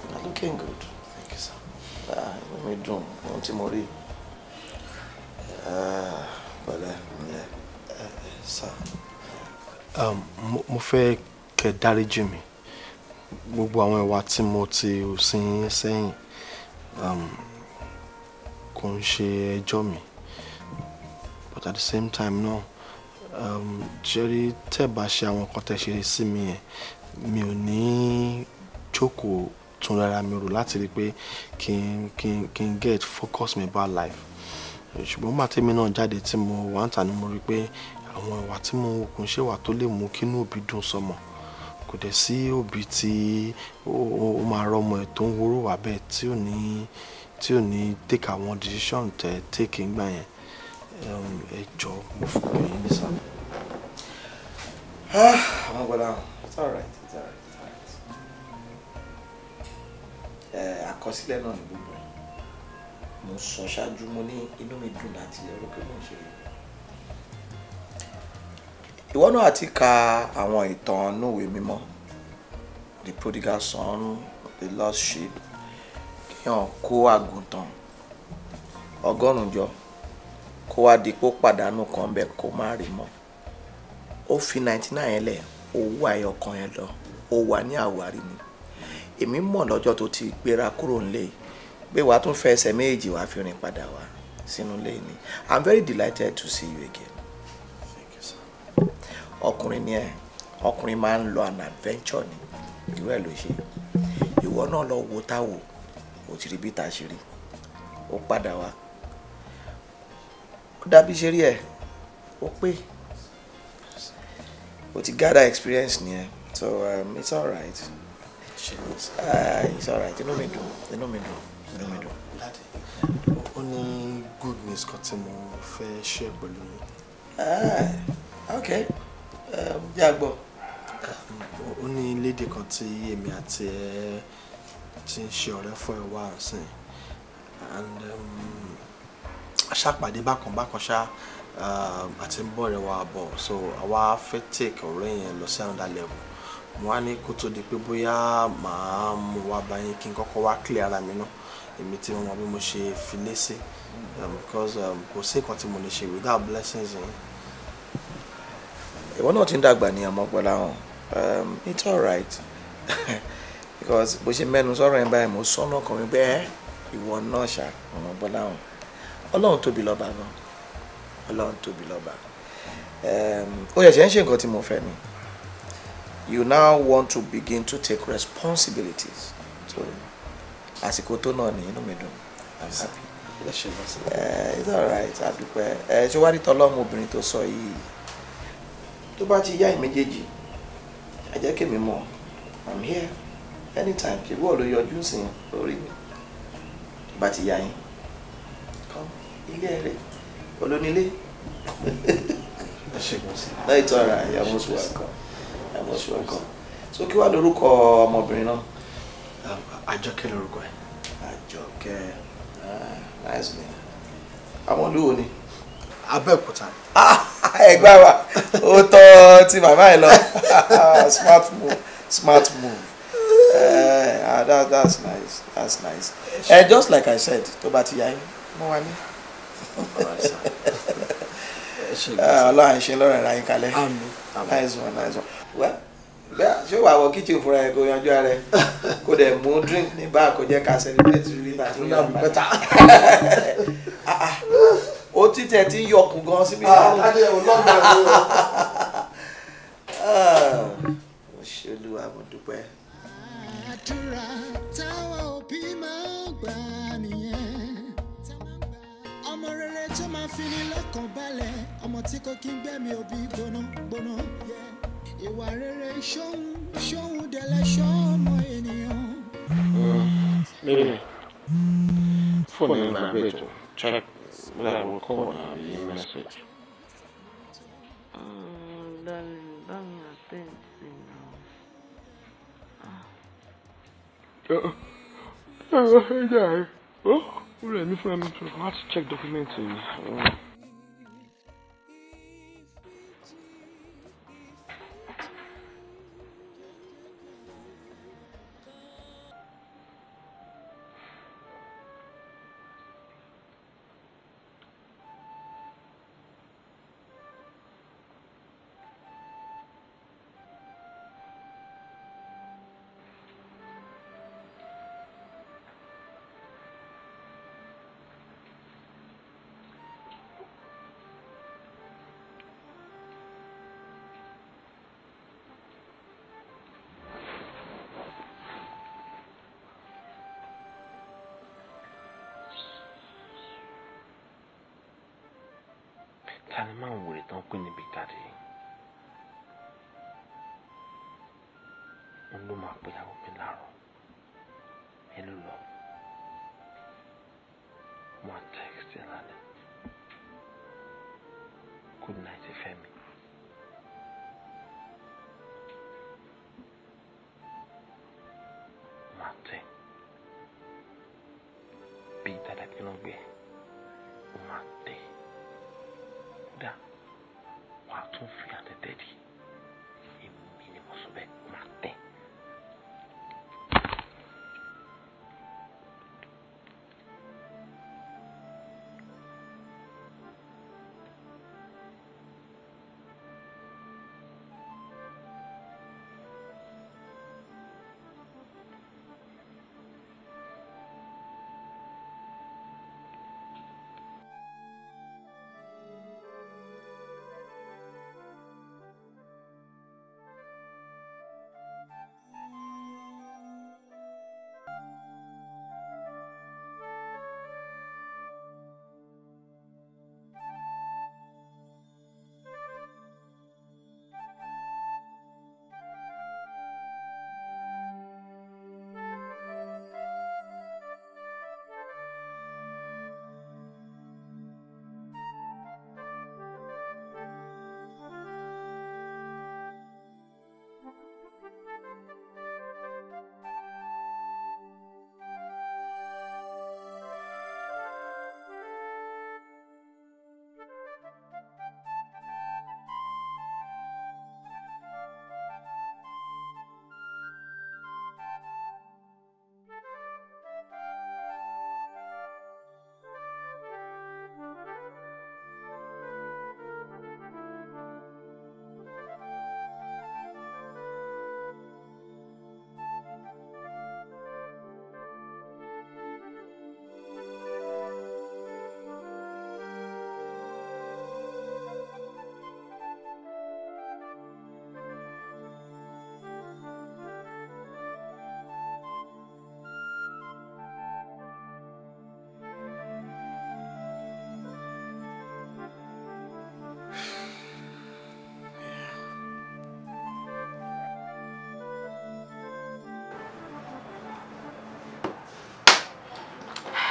You are looking good. Thank you sir. Inú mi dùn ohun tí mo rí. Pẹ̀lẹ́ sá. Mo fẹ́ kẹ́ dáríjì mi gbogbo àwọn ìwà tí mo ti sin sẹ́yìn kò ń ṣe ẹjọ́ mi but at the same time náà jerry tẹ́ bá ṣe àwọn nǹkan tẹ́ ṣe sí mi yẹn mi ò ní jókòó tún rárá mi rò láti rí pé kí n get focus mi about life ṣùgbọ́n nígbà tí mi náà jáde tí mo wà ń tà ní mo rí pé àwọn ìwà tí mo wò kò ń ṣe wà tó lè mú kínú òbí dùn sọmọ kò dẹ̀ sí òbí tí ó máa rọmọ ẹ̀ tó ń wúrò wà bẹ́ẹ̀ tí ò ní take àwọn decision tẹ̀ take ń gbà yẹn ẹ jọ mo fún mi ní sáà. àwọn gbọ́dọ̀ it's alright. Àkọsílẹ̀ náà ní gbogbo ẹ̀ mo sọ ṣáájú mo ní inú mi dùn láti ẹ̀rọ pé mo ń ṣe ìwọ náà àti ka àwọn ìtàn núwèé mímọ́ the prodigal son, the lost sheep, kéèyàn kó àgùntàn 100 jọ kó wá dípò pàdánù kan bẹ́ẹ̀ kó má rí mọ́ ó fi 99 yẹn lẹ̀ owó àyọkàn yẹn lọ ó wà ní àwárí ni èmi mọ̀ lọ́jọ́ tó ti gbéra kúrò nílé pé wàá tún fẹ́ ẹsẹ̀ méjì wàá fi rìn padà wá sínú ilé ni. I'm very delighted to see you again. Thank you, sir. Ọkùnrin ni ẹ́, ọkùnrin máa ń lọ an adventure ni. Irú ẹ̀ ló ṣe. Ìwọ náà lọ wo táwo, ó ti rí bí tá a ṣe rí. Ó padà wá. Ó dàbí ṣe rí ẹ̀, ó pé. Ó ti gather experience ni ẹ́. So it's all right. It's all right. Inú mi dùn. Daddy, ó ní good news kan tí mo fẹ́ share pẹ̀lú yín. Okay. Yeah, gbọ́. Ó ní lady kan tí èmi àti ẹ ti ń ṣe ọ̀rẹ́ fún ẹ wá sí. And aṣàpàdé bákan ṣá àti ń bọ̀ rẹ̀ wá bọ̀. So àwa fẹ́ take ọ̀rẹ́ yẹn lọ sí another level. Mo wá ní kó tó di pé bóyá màá mú wá bá yín kí n kọ́kọ́ wá clear ara mi náà. Èmi tí mo mọ bí mo ṣe fi lé sí. Because kò sí nǹkan tí mo lè ṣe without blessings yẹn. Ìwọ náà ti ń dàgbà ní ọmọ pẹ̀lú àwọn. It's all right. Because bó ṣe mẹ́nu sọ̀rọ̀ ẹ̀ báyìí mo sọ́nà kan mi pé ìwọ náà ṣá ọmọ pẹ̀lú àwọn. Ọlọ́run tóbi lọ́ba náà. Ọlọ́run tóbi lọ́ba. Ó yẹ ṣe ń ṣe nǹkan tí mo fẹ́ ni. You now want to begin to take responsibilities. So àsìkò tó náà ní inú mi dùn. I'm happy. It's all right. Àdúpẹ́. Ṣé wá rí tọ́lọ́mù obìnrin tó sọ yìí? Tó bá ti yá ìméjèèjì, ẹ jẹ́ kí mi mọ̀. I'm here anytime. Ṣé wọ́n ló yọjú sí orí mi? Tó bá ti yá yín. Come ilé ẹ̀rẹ̀ olónílé. No, it's all right. You're most welcome. You're most welcome. So kí wá lórúkọ ọmọbìnrin náà? Àjọkẹ́ lórúkọ ẹ̀. Àjọkẹ́. Nice name. Àwọn olúwo ni? Abẹ́òkúta. Ẹgbẹ́ wa, ó tọ́ ti màmá ẹ̀ lọ. Smart move. That's nice. That's nice. Just like I said, tó bá ti yá yín, mo wá ní. Ọlọ́run ṣe lọ́rọ̀ ẹ̀rọ ayín kalẹ̀. Nice one. Well, ṣé wàá wọ kitchen fúnra ẹ̀ kó yanjú ara ẹ̀ kó dẹ̀ mú drink ní báà kó jẹ́ ká celebrate rí náà tó yà bẹ́tà. Ó títẹ̀ tí ń yọkùn gan síbi lọ́rùn. Olúwa mo dúpẹ́. Àdúrà táwa òbí máa gbà nìyẹn. Ọmọ rere tó máa fi ní lọ́kàn balẹ̀, ọmọ tí kò kí ń gbẹ̀mí òbí gbóná. Ìwà rere ṣóhun dẹ̀lẹ̀ ṣọ́ọ̀mọ ènìyàn. Maybe. Phone in vibrator. Check. But I will call and leave a message. Darling, let me attend to now. Oh, let me find I have to check documents. Ta ni máa ń wòrè tán pín níbi jáde? Òun ló máa pèyàwó mi láàárọ̀. Hello lọ. Mo text ẹ lálẹ́. Good night, Femi. Mate. Bí dada kí ló gbé. Mate. Da. Wàá tún fi àtẹ̀tẹ̀ di. Èmi ni mo sọ bẹ́ẹ̀. Mate.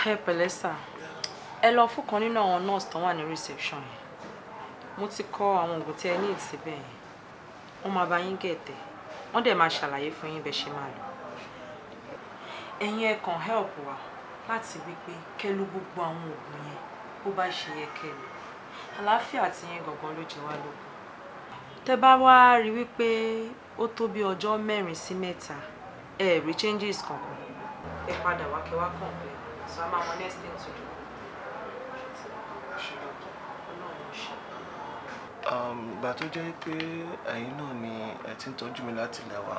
Ẹ pẹ̀lẹ́ sà. Ẹ lọ fún kan nínú àwọn nurse tó wà ní reception yẹn. Mo ti kọ àwọn oògùn tí ẹ ní síbẹ̀ yẹn. Wọ́n máa bá yín gẹ̀tẹ̀. Wọ́n dẹ̀ máa ṣàlàyé fún yín bẹ́ ṣe máa lò. Ẹ̀yin ẹ kàn help wa láti wí pé kẹ́ lò gbogbo àwọn oògùn yẹn bó bá ṣe yẹ kẹ́ lò. Àlàáfíà tí yín gangan ló jẹ wá lógún. Tẹ́ bá wá rí wípé ó tó bí ọjọ́ 4 sí 7 ẹ rí changes kankan. Ẹ padà wá kẹ́ wá complain. So I'm on next thing to do. Ìgbà tó jẹ́ pé ẹ̀yin náà ni ẹ ti ń tọ́jú mi láti ilẹ̀ wa.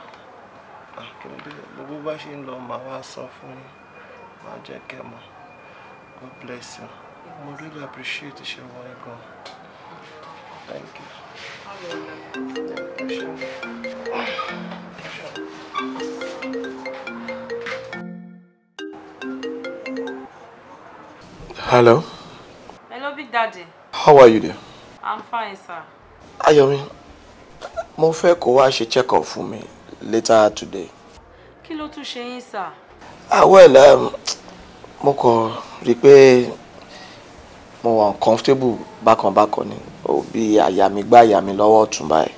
Kí ló dé? Gbogbo bá ṣe ń lọ màá wá sọ fún yín. Màá jẹ́ kẹ́ mọ̀. God bless you. Mo really appreciate iṣẹ́ wọn gan. Thank you. Hello. Hello, Big Daddy. How are you there? I'm fine, sir. Ayomi, mo fẹ́ kó wá ṣe check up fún mi later today. Kí ló tún ṣe yín, sir? Well, mo kàn rí pé mo wà uncomfortable bákan ni. Ó bí àyà mi gbá àyà mi lọ́wọ́ ọ̀tún báyìí.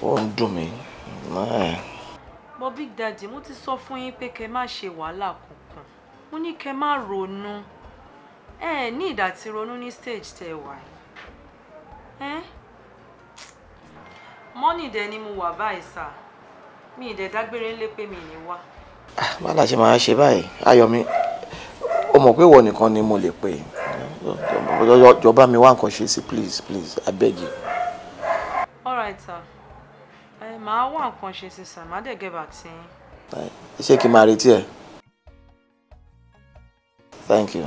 Ó ń dùn mí. But Big Daddy, mo ti sọ fún yín pé kẹ́ má ṣe wàhálà kankan. Mo ní kẹ́ má ronú. Ní ìdá tí ronú ní stage tẹ́ wà. Money dẹ̀ ni mo wà báyìí, sir. Mi ìdẹ̀ dágbére ńlé pé mi ní wá. Má la ṣe máa ṣe báyìí. Ayọ̀mí, ó mọ̀ pé ìwọ nìkan ni mo lè pè. Jọ̀ọ́ mi wá nǹkan ṣe sí, please, I beg you. All right, sir. Màá wá nǹkan ṣe sí, sir. Màá dẹ̀ get back sí yín. Ṣé kí n máa retí ẹ? Thank you.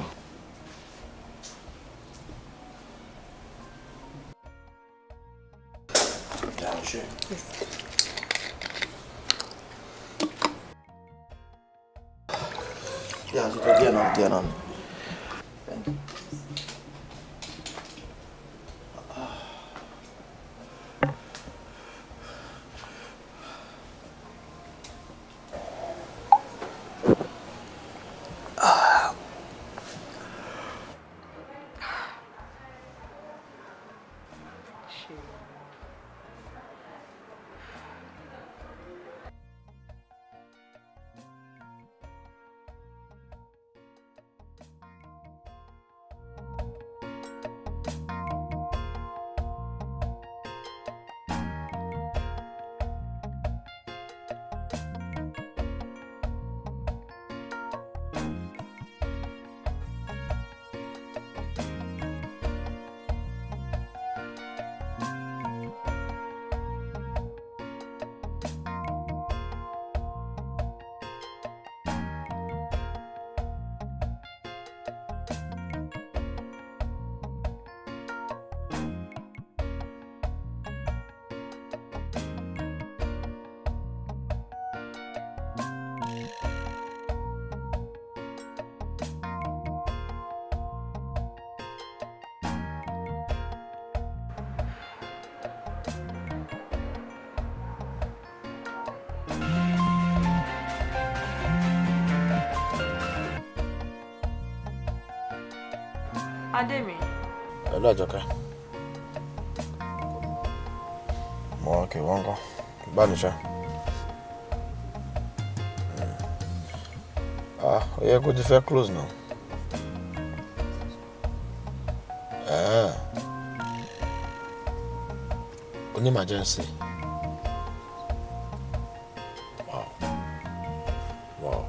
Yeah, dear non. Thank you. Ademi. Hello, Ajoke. Okay, one go. Banisha. Yeah, good if you're close now. An emergency. Wow.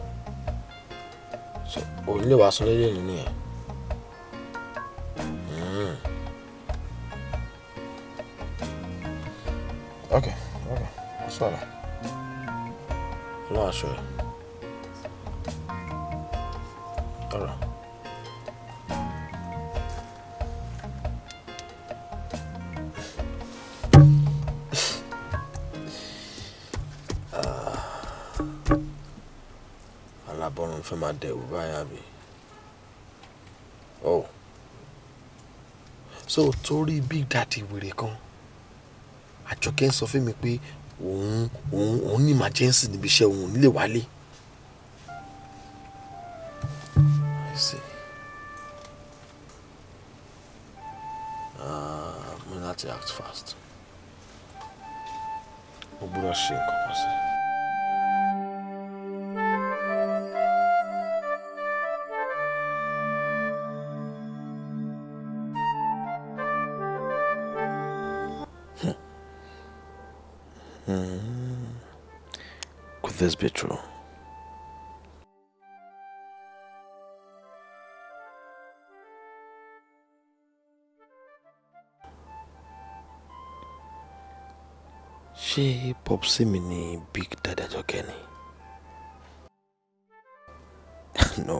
So, only was already in here. Okay. That's all right. No, sure. All right. Alábọ̀rún fẹ́ máa dẹ̀wù báyà bí. Oh. So, torí Big Daddy wèrè kan. Àjọkẹ́ ń sọ fún mi pé òun ní emergency níbi iṣẹ́ òun nílé wálé. I see. mo gbọ́dọ̀ ṣe nǹkan kan sí. Could this be true? Ṣé popsi mi ni Big Daddy Àjọkẹ́ ni? No.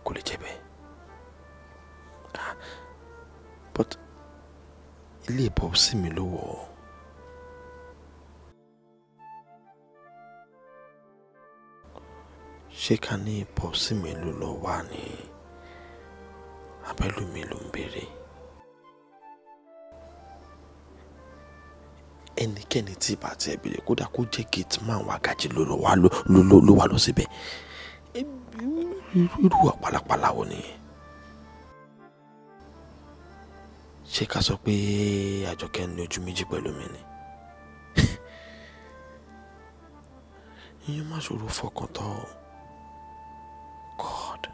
Kò lè jẹ́ bẹ́ẹ̀. But ilé popsi mi ló wọ̀. Ṣé ká ní popsi mi ló lọ wá ní abẹ́lú mi ló ń béèrè? Ẹnikẹ́ni tí bá ti ẹ̀bìrì kódà kó jẹ́ gate man wá gàjí ló wá lọ síbẹ̀. Irú àpàlàpàlà wo nìyẹn? Ṣé ká sọ pé Àjọkẹ́ ní ojú méjì pẹ̀lú mi ni? Ìyẹn má ṣòro fọkàn tán. God.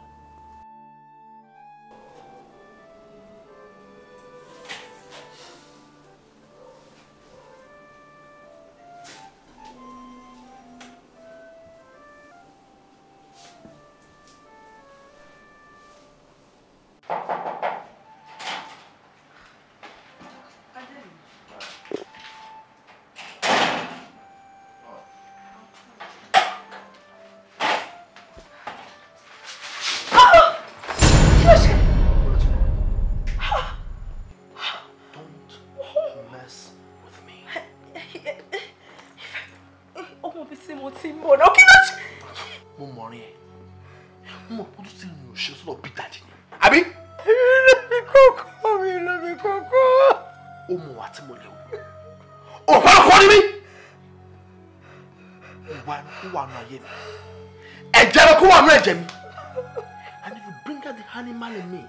And if you bring out the animal in me,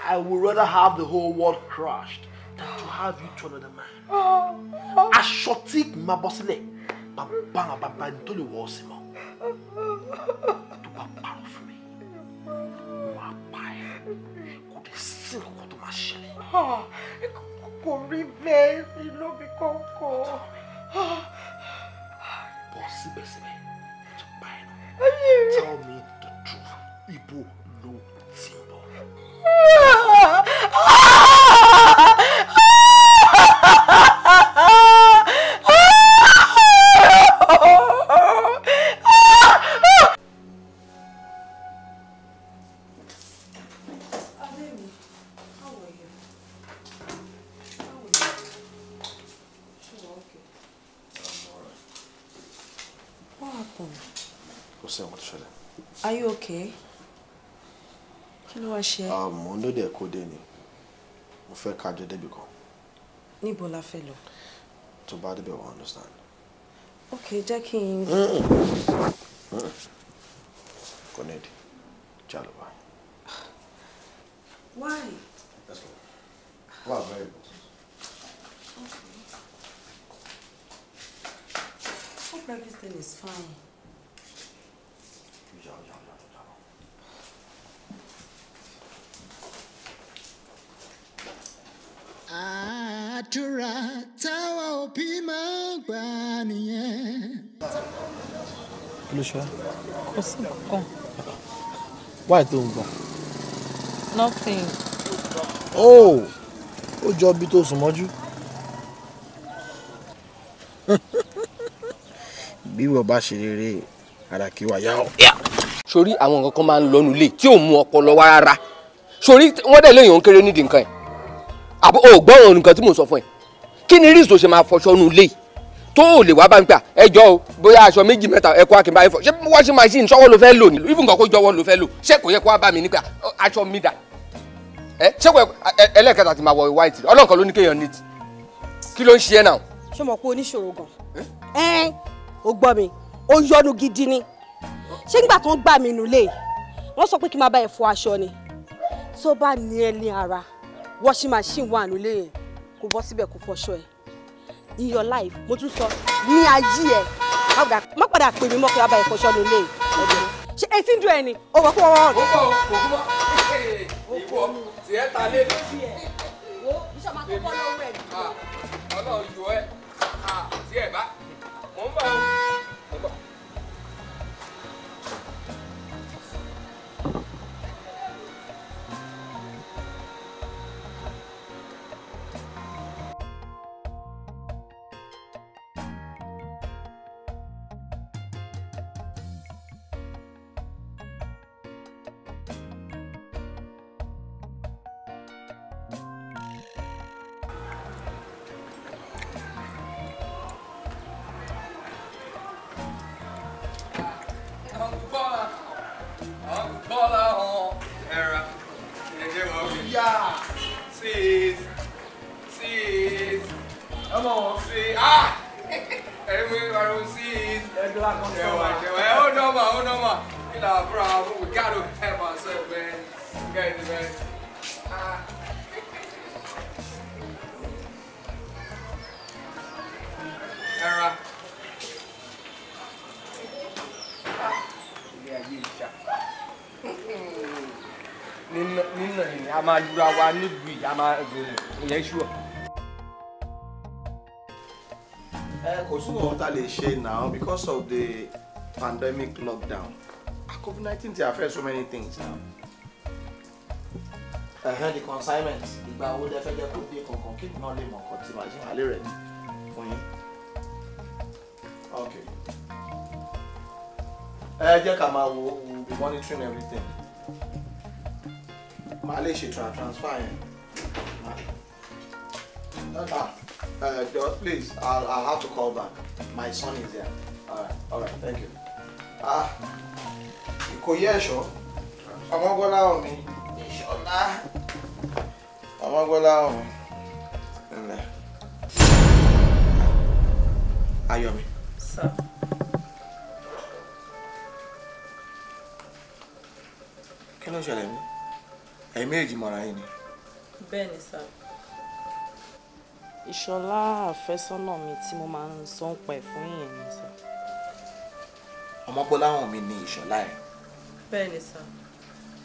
I would rather have the whole world crushed than to have you to another man. Ashotik mabosile, babanga baba ntoli wosimo. To papa of me, my pie could still go to my shelly. Korede, you know me, Coco. Possible. Tell me the truth. Ibo no Timbo. Are you okay? Kí ló wá ṣe? Mo ń dòde ẹ̀kọ́ dé ni. Mo fẹ́ ká jọ débi kan. Níbo la fẹ́ lọ? Tó bá débẹ̀ wá understand. Okay, jẹ́ kí n. Korede, jalo ba. Why? Let's go. Wow, very good. Okay. Hope everything is fine. Àdúrà táwa òbí máa gbà nìyẹn. Kí ló ṣe? Kò sí nǹkan. Why tó ń gbọ̀n? Nothing. Oh, ó jọ bí tó sùn mọ́jú. Bí wọ́n bá ṣe rere, ara kí wà yá ọ́. Sórí àwọn nǹkan kan máa ń lọ́nu lé tí ò mú ọpọlọ wá rárá. Sórí wọ́n dẹ̀ léèyàn kéré nídìí nǹkan ẹ̀. Àbò ò gbọ́ràn nǹkan tí mò ń sọ fún ẹ. Kí ni rí ìsò ṣe máa fọṣọ nu lé tó ò lè wá bá mi pé ẹjọ́ o bóyá aṣọ méjì mẹ́ta ẹ̀kọ́ akínbá ẹ̀fọ́ ṣé washing machine ṣọwọ́ ló fẹ́ lò ní even nǹkan kó jọwọ́ ló fẹ́ lò ṣé kò yẹ kó wá bá mi ní pé aṣọ mi dà ṣé kò ẹlẹ́kẹta ti máa wọ white ọlọ́kan ló ní kéèyàn neat kí ló ń ṣe ẹ́ náà. ṣé mo pé oníṣòro gan ó gbọ́ mi ó yọnu gidi ni ṣé nígbà tó ń gbà mí nulẹ̀ wọ́n sọ pé kí n máa bá ẹ fọ aṣọ ni tó bá ní ẹ ní ara washing machine wà nulẹ̀ yẹn kó bọ́ síbẹ̀ kó fọṣọ ẹ̀ in your life mo tún sọ ní ayé ẹ̀ má padà pè mí mọ́ kí wọ́n bá ẹ̀ fọṣọ lólè ọ̀dọ̀ ṣé etí ń dùn ẹ̀ ni ó wọ́n kó wọ́n rọ̀. ìwọ tiẹ̀ ta lé mi. wo iṣẹ́ máa tó bọ́ lọ́wọ́ ẹ̀. Ọlọ́run jọ ẹ́ tiẹ̀ bá mò ń bọ̀ ọ́. nínà ni a máa lura wa níbi a máa ìyẹn ṣú ọ. Kò sí nǹkan tá lè ṣe now because of the pandemic lockdown. COVID-19 ti affect so many things now. I heard the consignment. Ìgbà wo lẹ fẹ́ jẹ́ kó dé kankan kí náà lè mọ̀ nǹkan tí màá ṣe wà lè rẹ̀ fún yín. Okay. Jẹ́ ká máa wo, we will be monitoring everything. Màá lè ṣe transfer yẹn. Just please, I'll have to call back. My son is here. All right, thank you. Ìkòyí ẹ̀ṣọ́, ọmọgbọ́lá omi, ìṣọ̀lá, ọmọgbọ́lá omi, ńlẹ̀. Ayọ̀mí. Sir. Kí ló ṣẹlẹ̀ mí? Ẹ̀yin méjì mọ̀ra yín ni. Bẹ́ẹ̀ni sir. Ìṣọ̀lá àfẹ́sọ́nà mi tí mo máa ń sọ ń pa ẹ̀ fún yìnyín ni sir. Ọmọgbọ́lá omi ni ìṣọ̀lá ẹ̀. Bẹ́ẹ̀ni sir.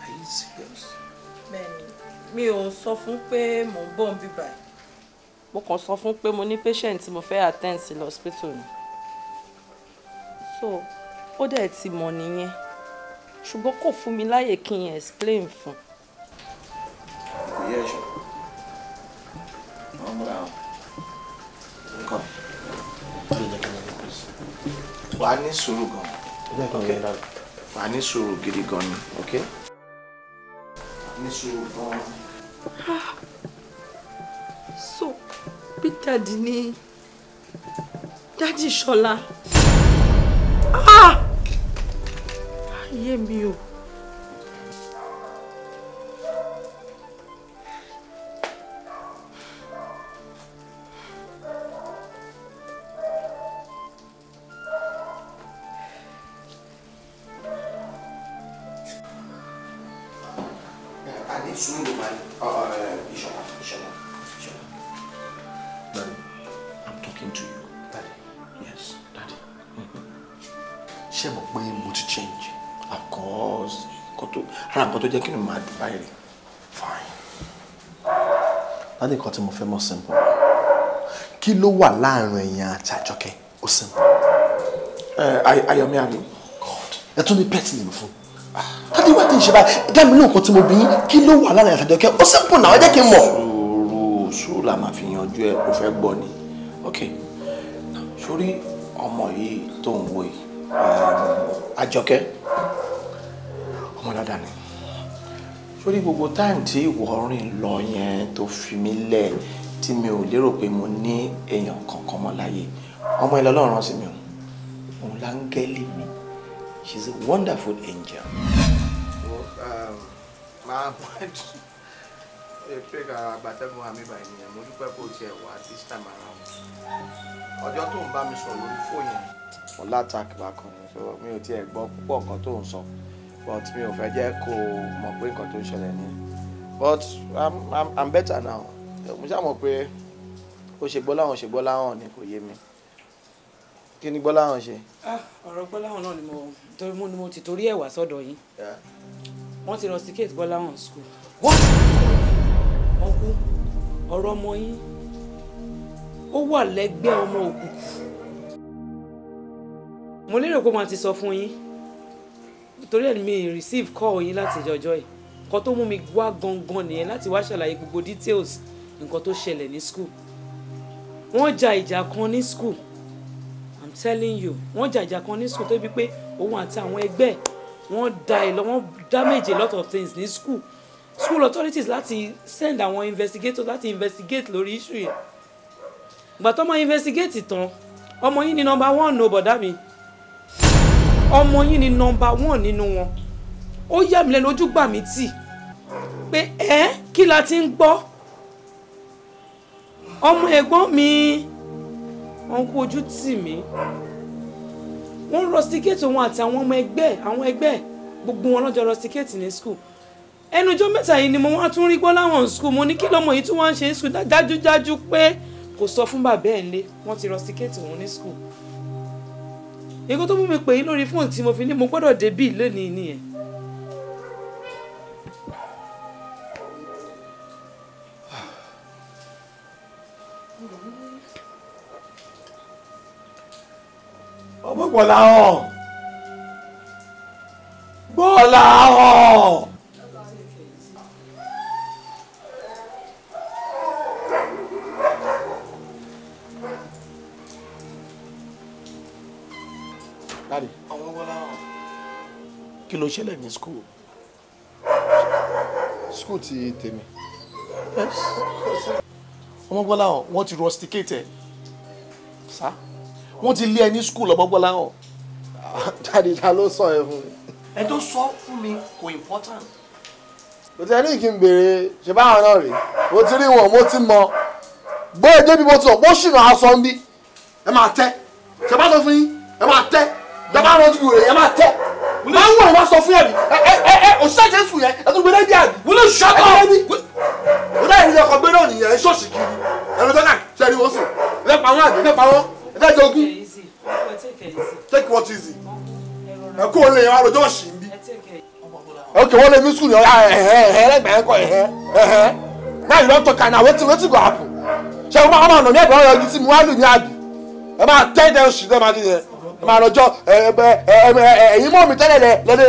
Are you serious? Bẹ́ẹ̀ni, mi ò sọ fún pé mò ń bọ̀ ń bíbà ẹ̀. Mo kàn sọ fún pé mo ní patient tí mo fẹ́ attend sí hospital ni. So, ó dẹ̀ ti mọ̀ nìyẹn. Ṣùgbọ́n kò fún mi láyè kí n explain fún. Ìkòyí ẹ̀ṣọ́. Ọmọgbọ́lá omi. Nǹkan. Wà á ní sùúrù gan. Wà á ní sùúrù gidi gan ni, okay? Ní sùúrù gan. So, bí dàdí ní dádì Ṣọlá. Ayé mi o. Daddy, I'm talking to you. Daddy. Yes, Daddy. Ṣé mo pé mo ti change? Of course. Nǹkan tó jẹ́ kí ni màá dùn báyìí rí. Fine. Daddy, nǹkan tí mo fẹ́ mọ̀ simple. Kí ló wà láàrin ẹ̀yin àti Àjọkẹ́? Ó simple. Ayọ̀mí àbí. God, ẹ tún ní pet name fún. Daddy, wá tí ń ṣe báyìí. Dá mi lóhùn kan tí mo bí yín. Kí ló wà láàrin àti Àjọkẹ́? Ó simple náà, ẹ jẹ́ kí n mọ̀. Sùúrù la máa fi yanjú ẹ, o fẹ́ gbọ́ ni. Okay. Sórí ọmọ yìí tó ń wò yìí, Àjọkẹ́, ọmọ dáadáa ni. Sórí gbogbo time tí ìwọ rìn lọ yẹn tó fi mí lẹ̀ tí mi ò lérò pé mo ní èèyàn kankan mọ́ láyé, ọmọ ilẹ̀ Ọlọ́run rán sí mi o. Òun láńgẹ́lì mi. She's a wonderful angel. Máa bọ́ pé ká àgbàtẹ́gùn àmì báyìí nìyẹn, mo dúpẹ́ kó tiẹ̀ wá this time around. Ọjọ́ tó ń bá mi sọ̀rọ̀ lórí fóònù yẹn, mo látak bákan ni, so mi ò tiẹ̀ gbọ́ púpọ̀ nǹkan tó ń sọ, but mi ò fẹ́ jẹ́ kó mọ̀ pé nǹkan tó ń ṣẹlẹ̀ ni. But I'm better now. Mo ṣáà mọ̀ pé ó ṣe Gbọ́láhàn ni kò yé mi. Kí ni Gbọ́láhàn ṣe? Ọ̀rọ̀ Gbọ́láhàn náà ni mo ti torí ẹ̀ wá sọ́dọ̀ yín. Wọ́n ti rusticate Gbọ́láhàn school. What? Ọkú ọ̀rọ̀ ọmọ yín ó wà lẹ́gbẹ́ ọmọ òkùnkùn. Mo lérò pé màá ti sọ fún yín nítorí ẹ̀ mi receive call yín láti ìjọjọ́ yìí. Nǹkan tó mú mi wá gangan nìyẹn láti wá ṣàlàyé gbogbo details nǹkan tó ṣẹlẹ̀ ní school. Wọ́n ja ìjà kan ní school. I'm telling you, wọ́n ja ìjà kan ní school tó bí pé òun àti àwọn ẹgbẹ́ wọ́n damage a lot of things ní school. School authorities láti send àwọn investigators láti investigate lórí issue yẹn. Ìgbà tó máa investigate tán, ọmọ yín ni number 1 no bọ̀dá mi. Ọmọ yín ni number 1 nínú wọn. Ó yà mí lẹ́nu ojú gbà mí tì pé kí la ti ń gbọ́. Ọmọ ẹ̀gbọ́n mi wọ́n kú ojú tì mí. Wọ́n rusticate òun àti àwọn ọmọ ẹgbẹ́ gbogbo wọn lọ́jọ́ rusticate ní school. Ẹnujọ́ mẹ́ta yìí ni mo wá tún rí Gbọ́láhàn school. Mo ní kí lọ́mọ yìí tún wá ń ṣe school dájúdájú pé kò sọ fún bàbá ẹ̀ ńlé wọ́n ti rusticate òun ní school. Nǹkan tó mú mi pè yín lórí fóònù tí mo fi ní mo gbọ́dọ̀ débí lónìí nìyẹn. Ọmọ Gbọ́láhàn. Daddy. Ọmọ Gbọ́láhàn. Kí ló ṣẹlẹ̀ ní school? School ti tèmi. Yes. Ọmọ Gbọ́láhàn, wọ́n ti rusticate ẹ̀. Sá. Wọ́n ti lé ẹ ní school Ọmọ Gbọ́láhàn. Daddy, ta ló sọ ẹ fún mi? Ẹ tó sọ fún mi kò important. Kò tẹ́ ní kí n béèrè ṣe báwọn náà rèé. Mo ti rí wọn, mo ti mọ. Bóyá débi mo ti sọ, bó ṣìnà aṣọ ń bí. Ẹ máa tẹ́. Ṣé bá sọ fún yín? Ẹ máa tẹ́. Ìjọba rántí rẹ̀ ẹ máa tẹ́. Máa ń wọ̀ ẹ máa sọ fún ẹ̀mí. Òṣìṣẹ́ Jésù yẹn, ẹ tún gbé dé àbí. Wọ́n lè ṣọ́kọ̀ ẹ̀mí. Ó dá ìrìn ọkọ̀ gbé náà nìyẹn, ẹ ṣọ́ọ̀ṣì kiri. Ẹ̀rọ tó náà ṣe ni wọ́n sùn. Ẹ fẹ́ pa wọ́n àbí, ẹ fẹ́ pa wọ́n. Ẹ fẹ́ jogún. Take what easy. Ẹ kó o lè yan àròjọ́ ọ̀sìn bí. Okay, wọ́n lè ní sùn ní ọ̀yà ẹ̀hẹ́ ẹ̀hẹ́. Now you don talk and now wetin go happen? Ṣé o máa nà ní ẹ̀gbọ́n ọ̀yọ́ yìí tí mo wá lù ní àbí? Ẹ máa tẹ́ ẹ̀ ṣì dẹ́ máa di yẹn. Ẹ máa lọ́jọ́ ẹ̀yin mọ́ mi tẹ́lẹ̀ lẹ́dẹ̀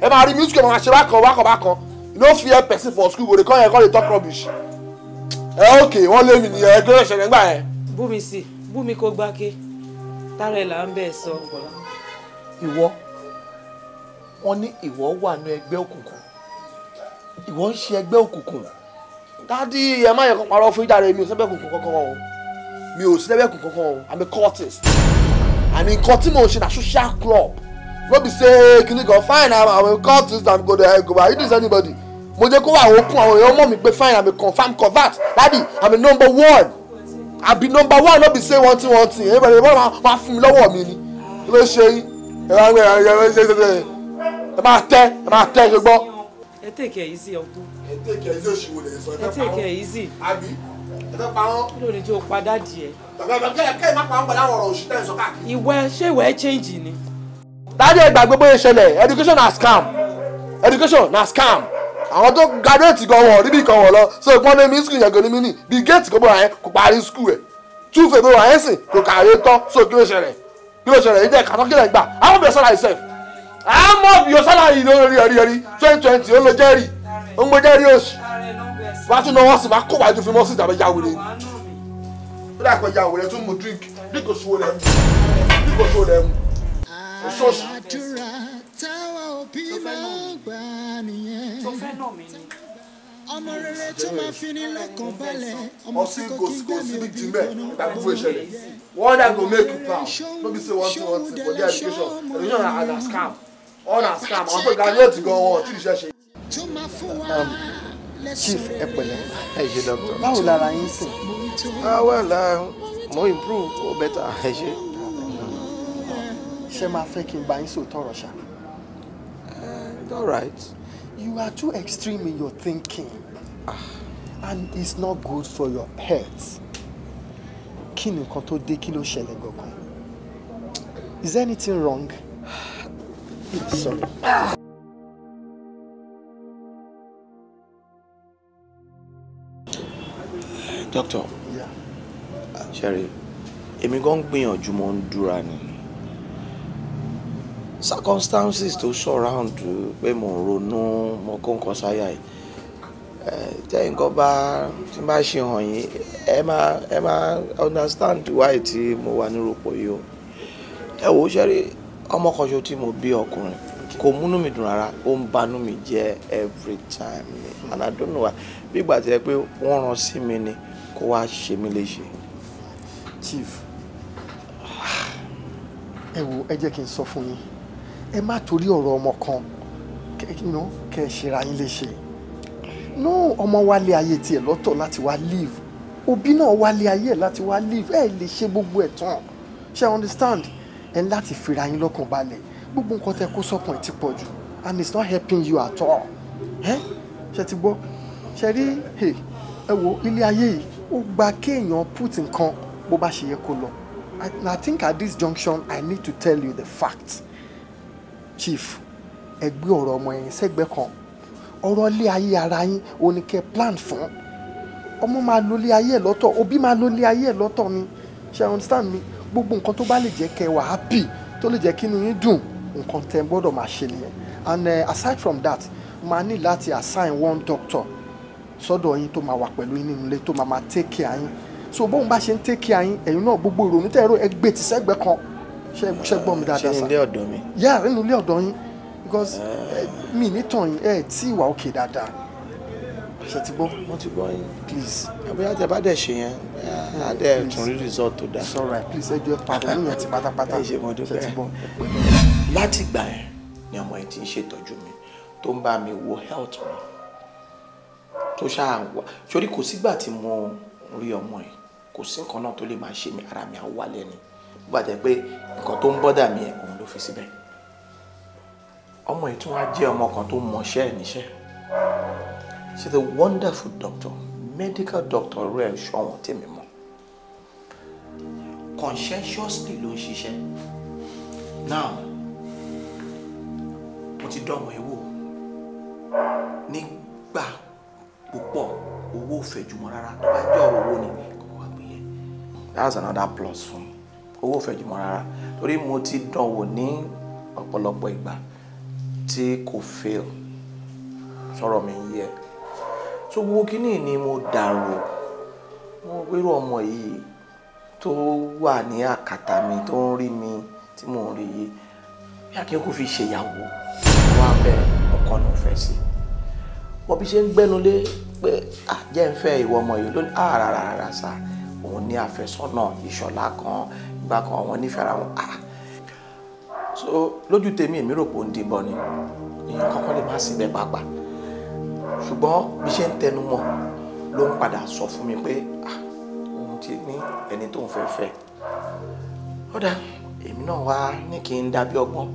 ẹ máa rí music ẹ máa ṣe bákan. You no fear person for school go dey come here come dey talk rubbish. Okay, wọ́n lé mi nìyẹn ẹgbẹ́ ìṣẹ̀lẹ̀ ńgbà yẹn. Bú mi kó gbáké. Tára ẹ̀ là ń bẹ̀ sọ. Ìwọ wọ́n ní ìwọ wà ní ẹgbẹ́ òkùnkùn. Ìwọ ń ṣe ẹgbẹ́ òkùnkùn. Dádì ẹ má yẹ kó parọ́ fún ìjà rẹ̀ mi ò sẹ́gbẹ́ òkùnkùn kankan o. Mi ò sí lẹ́gbẹ́ òkùnkùn kankan o. I'm a cultist. And nǹkan tí mo ń ṣe na social club. No be say kini gan fine I'm a cultist I'm go there go I do anybody. Mo jẹ́ kó wà open àwọn èèyàn mọ̀ mi pé fine I'm a confirmed convert. Daddy I'm a number 1. I be number 1 no be say one thing. Everybody máa fún mi lọ́wọ́ mi ni. Kí ló ṣe yín? Ẹ máa tẹ́ ṣe gbọ́. Ẹ take it easy ọkú. Ẹ take it easy òṣìwò lè sọ. Ẹ take it easy. Àbí ẹ fẹ́ pa wọ́n. Kí ló ní jẹ́ o padà díẹ̀? Bàbá kẹ́ ẹ má pa wọ́n pẹ̀lú àwọn ọ̀rọ̀ òṣì tẹ́ ẹ sọ káàkiri. Ṣé ìwẹ́ change ni? Daddy ẹ gbàgbé bóyá ìṣẹ̀lẹ̀ education na scam. Education na scam. Àwọn tó graduate gan wọ̀ níbi kan wọ̀ lọ. So ìpọ́n ní mi school yẹn gan ní mi ní. Bí gate kò bọ̀ wáyé kò parí school ẹ̀. Túfẹ̀ bọ̀ wáyé sìn kò kàwé tán. So kí ló ṣẹlẹ̀? Ìjẹ́ kàtọ́kìlẹ̀ gbà. How much your salary sef? How much your salary lórí 2020 ó lọ jẹ́rìí. Ó ń gbé jẹ́rìí oṣù. Wàá tún náà wọ́n sì máa kó wájú fún mọ́sí ìjàmbá yà wèrè. Ó dà pé yà wèrè tún mu drink. Bí kò sówó lẹ́mu. Oṣooṣù. Ọmọ rere tó máa fi ní lọ́kàn balẹ̀. Ọmọ tí kò kí gbẹ̀mí òbí gbóná. One that go make you proud. No be say one thing for their education. Education na scam. All na scam. Àwọn tó graduate gan wọn tí ìṣe ṣe. Chief ẹ pẹ̀lẹ́. Ẹ ṣé doctor. Báwo lára yín sìn? Well, mo improve o better. Ẹ ṣé. Ṣé máa fẹ́ kí n bá yín sòótọ́ ọ̀rọ̀ ṣá? It's all right. You are too extreme in your thinking. And it's not good for your health. kí ni nǹkan tó dé kí ló ṣẹlẹ̀ gangan? Is there anything wrong? Sorry. Doctor. Yeah. Sherry, èmi gan gbìyànjú mo ń dúra ni. Circumstances tó surround pé mo ń ronú mo kó nǹkan sáyà yìí. Tẹ́ nǹkan tí n bá ṣe hàn yín, ẹ máa understand why tí mo wà nírúpọ̀ yìí o. Ẹ wò Sherry, ọmọ kan ṣo tí mo bí ọkùnrin kò múnú mi dùn rárá, ó ń banú mi jẹ́ every time ni, and I don't know why. Bí ìgbà tí ẹ pé wọ́n rán sí mi ni kó wá ṣe mí léṣe. Chief, ẹ wò ẹ jẹ́ kí n sọ fún yín, ẹ má torí ọ̀rọ̀ ọmọ kan kẹ́ ẹ ṣera yín léṣe. No, ọmọ wálé ayé tiẹ̀ lọ́tọ̀ láti wá live, òbí náà wálé ayé ẹ̀ láti wá live, ẹ lè ṣe gbogbo ẹ̀ tán, ṣe understand? Ẹ ní láti fira yín lọ́kàn balẹ̀, gbogbo nǹkan tẹ́ kó sọ́kàn ẹ̀ ti pọ̀ jù and it's not helping you at all. Ṣé ti gbọ́? Ṣé rí ẹ wo ilé ayé yìí ó gba kéèyàn put nǹkan bó bá ṣe yẹ kó lọ. I think at this junction I need to tell you the fact. Chief, ẹ gbé ọ̀rọ̀ ọmọ yẹn sẹ́gbẹ́ kan, ọ̀rọ̀ ilé ayé ara yín ò ní kẹ́ plan fún. Ọmọ máa lo ilé ayé ẹ̀ lọ́tọ̀, òbí máa lo ilé ayé ẹ̀ lọ́tọ̀ ni. Ṣé understand mi? Gbogbo nǹkan tó bá lè jẹ́ kẹ́ wà happy, tó lè jẹ́ kí inú yín dùn, nǹkan tẹ́ gbọ́dọ̀ máa ṣe nìyẹn. And aside from that, máa ní láti assign one doctor sọ́dọ̀ yín tó máa wà pẹ̀lú yín nínú ilé tó máa take care yín. So bóun bá ṣe ń take care yín, ẹ̀yin náà gbogbo ìrònú tẹ́ ẹ̀rọ ẹgbẹ́ ti sẹ́gbẹ́ kan. Ṣé gbọ́ mi dáadáa sá? Ṣé ilé ọ̀dọ̀ mi? Yeah, nínú ilé ọ̀dọ̀ yín, because mi nítàn yín tí ìwà òkè dáadáa. Ṣé ti gbọ́? Mo ti gbọ́ yín. Please. Àbúyá tẹ bá dẹ̀ ṣe yẹn, á dẹ̀ tún rí result tó dáa. It's alright, please ẹ jẹ́ pàdé nínú ẹ̀ ti pátápátá. Ṣé mo dúpẹ́? Ṣé ti gbọ́? Láti ìgbà yẹn ni ọmọ yìí ti ń ṣètọ́jú mi tó ń bá mi wo health mi tó ṣáà wà. Sórí kò sígbà tí mo rí ọmọ yìí kò sí nǹkan náà tó lè máa ṣe mí, ara mi á wálẹ̀ ni. Bó bá jẹ́ pé nǹkan tó ń bọ́dà mi òun ló fi síbẹ̀. Ọmọ yìí tún wá jẹ́ ọmọ kan tó mọṣẹ́ ẹ̀ níṣẹ́. She's a wonderful doctor, medical doctor rẹ̀ ṣọ̀wọ́n tèmi mọ̀. Conscientiously ló ń ṣiṣẹ́. Now, mo ti dán ọmọ yìí wò nígbà púpọ̀, owó ò fẹ́ jùmọ̀ rárá, tó bá jẹ́ ọ̀rọ̀ owó ni kò wá gbé yẹn. That's another plus fún mi. Owó ò fẹ́ jùmọ̀ rárá torí mo ti dán wò ní ọ̀pọ̀lọpọ̀ ìgbà tí kò fail. Sọ̀rọ̀ mi yẹ. So gbogbo kíní ni mo dàrò. Mo wérò ọmọ yìí tó wà ní àkàtà mi tó ń rí mi tí mò ń rí yìí. Bí akẹ́kọ̀ọ́ fi ṣèyàwó wá bẹ́ẹ̀ ọkọ náà fẹ́ sí. Wọ́n bí ṣe ń gbẹ́nulé pé jẹ́ ń fẹ́ ìwọ ọmọ yìí lónìí rárá sá òun ní àfẹ́sọ́nà ìṣọ̀lá kan ìgbà kan àwọn nífẹ̀ẹ́ ara wọn. So lójú tèmi èmi rò pé ó ń dìbọn ni èèyàn kankan lè má síbẹ̀ pàápàá ṣùgbọ́n bí ṣe ń tẹnu mọ́ ló ń padà sọ fún mi pé òun ti ní ẹni tó ń fẹ́ fẹ́. Ó dà èmi náà wá ní kí n dàbí ọgbọ́n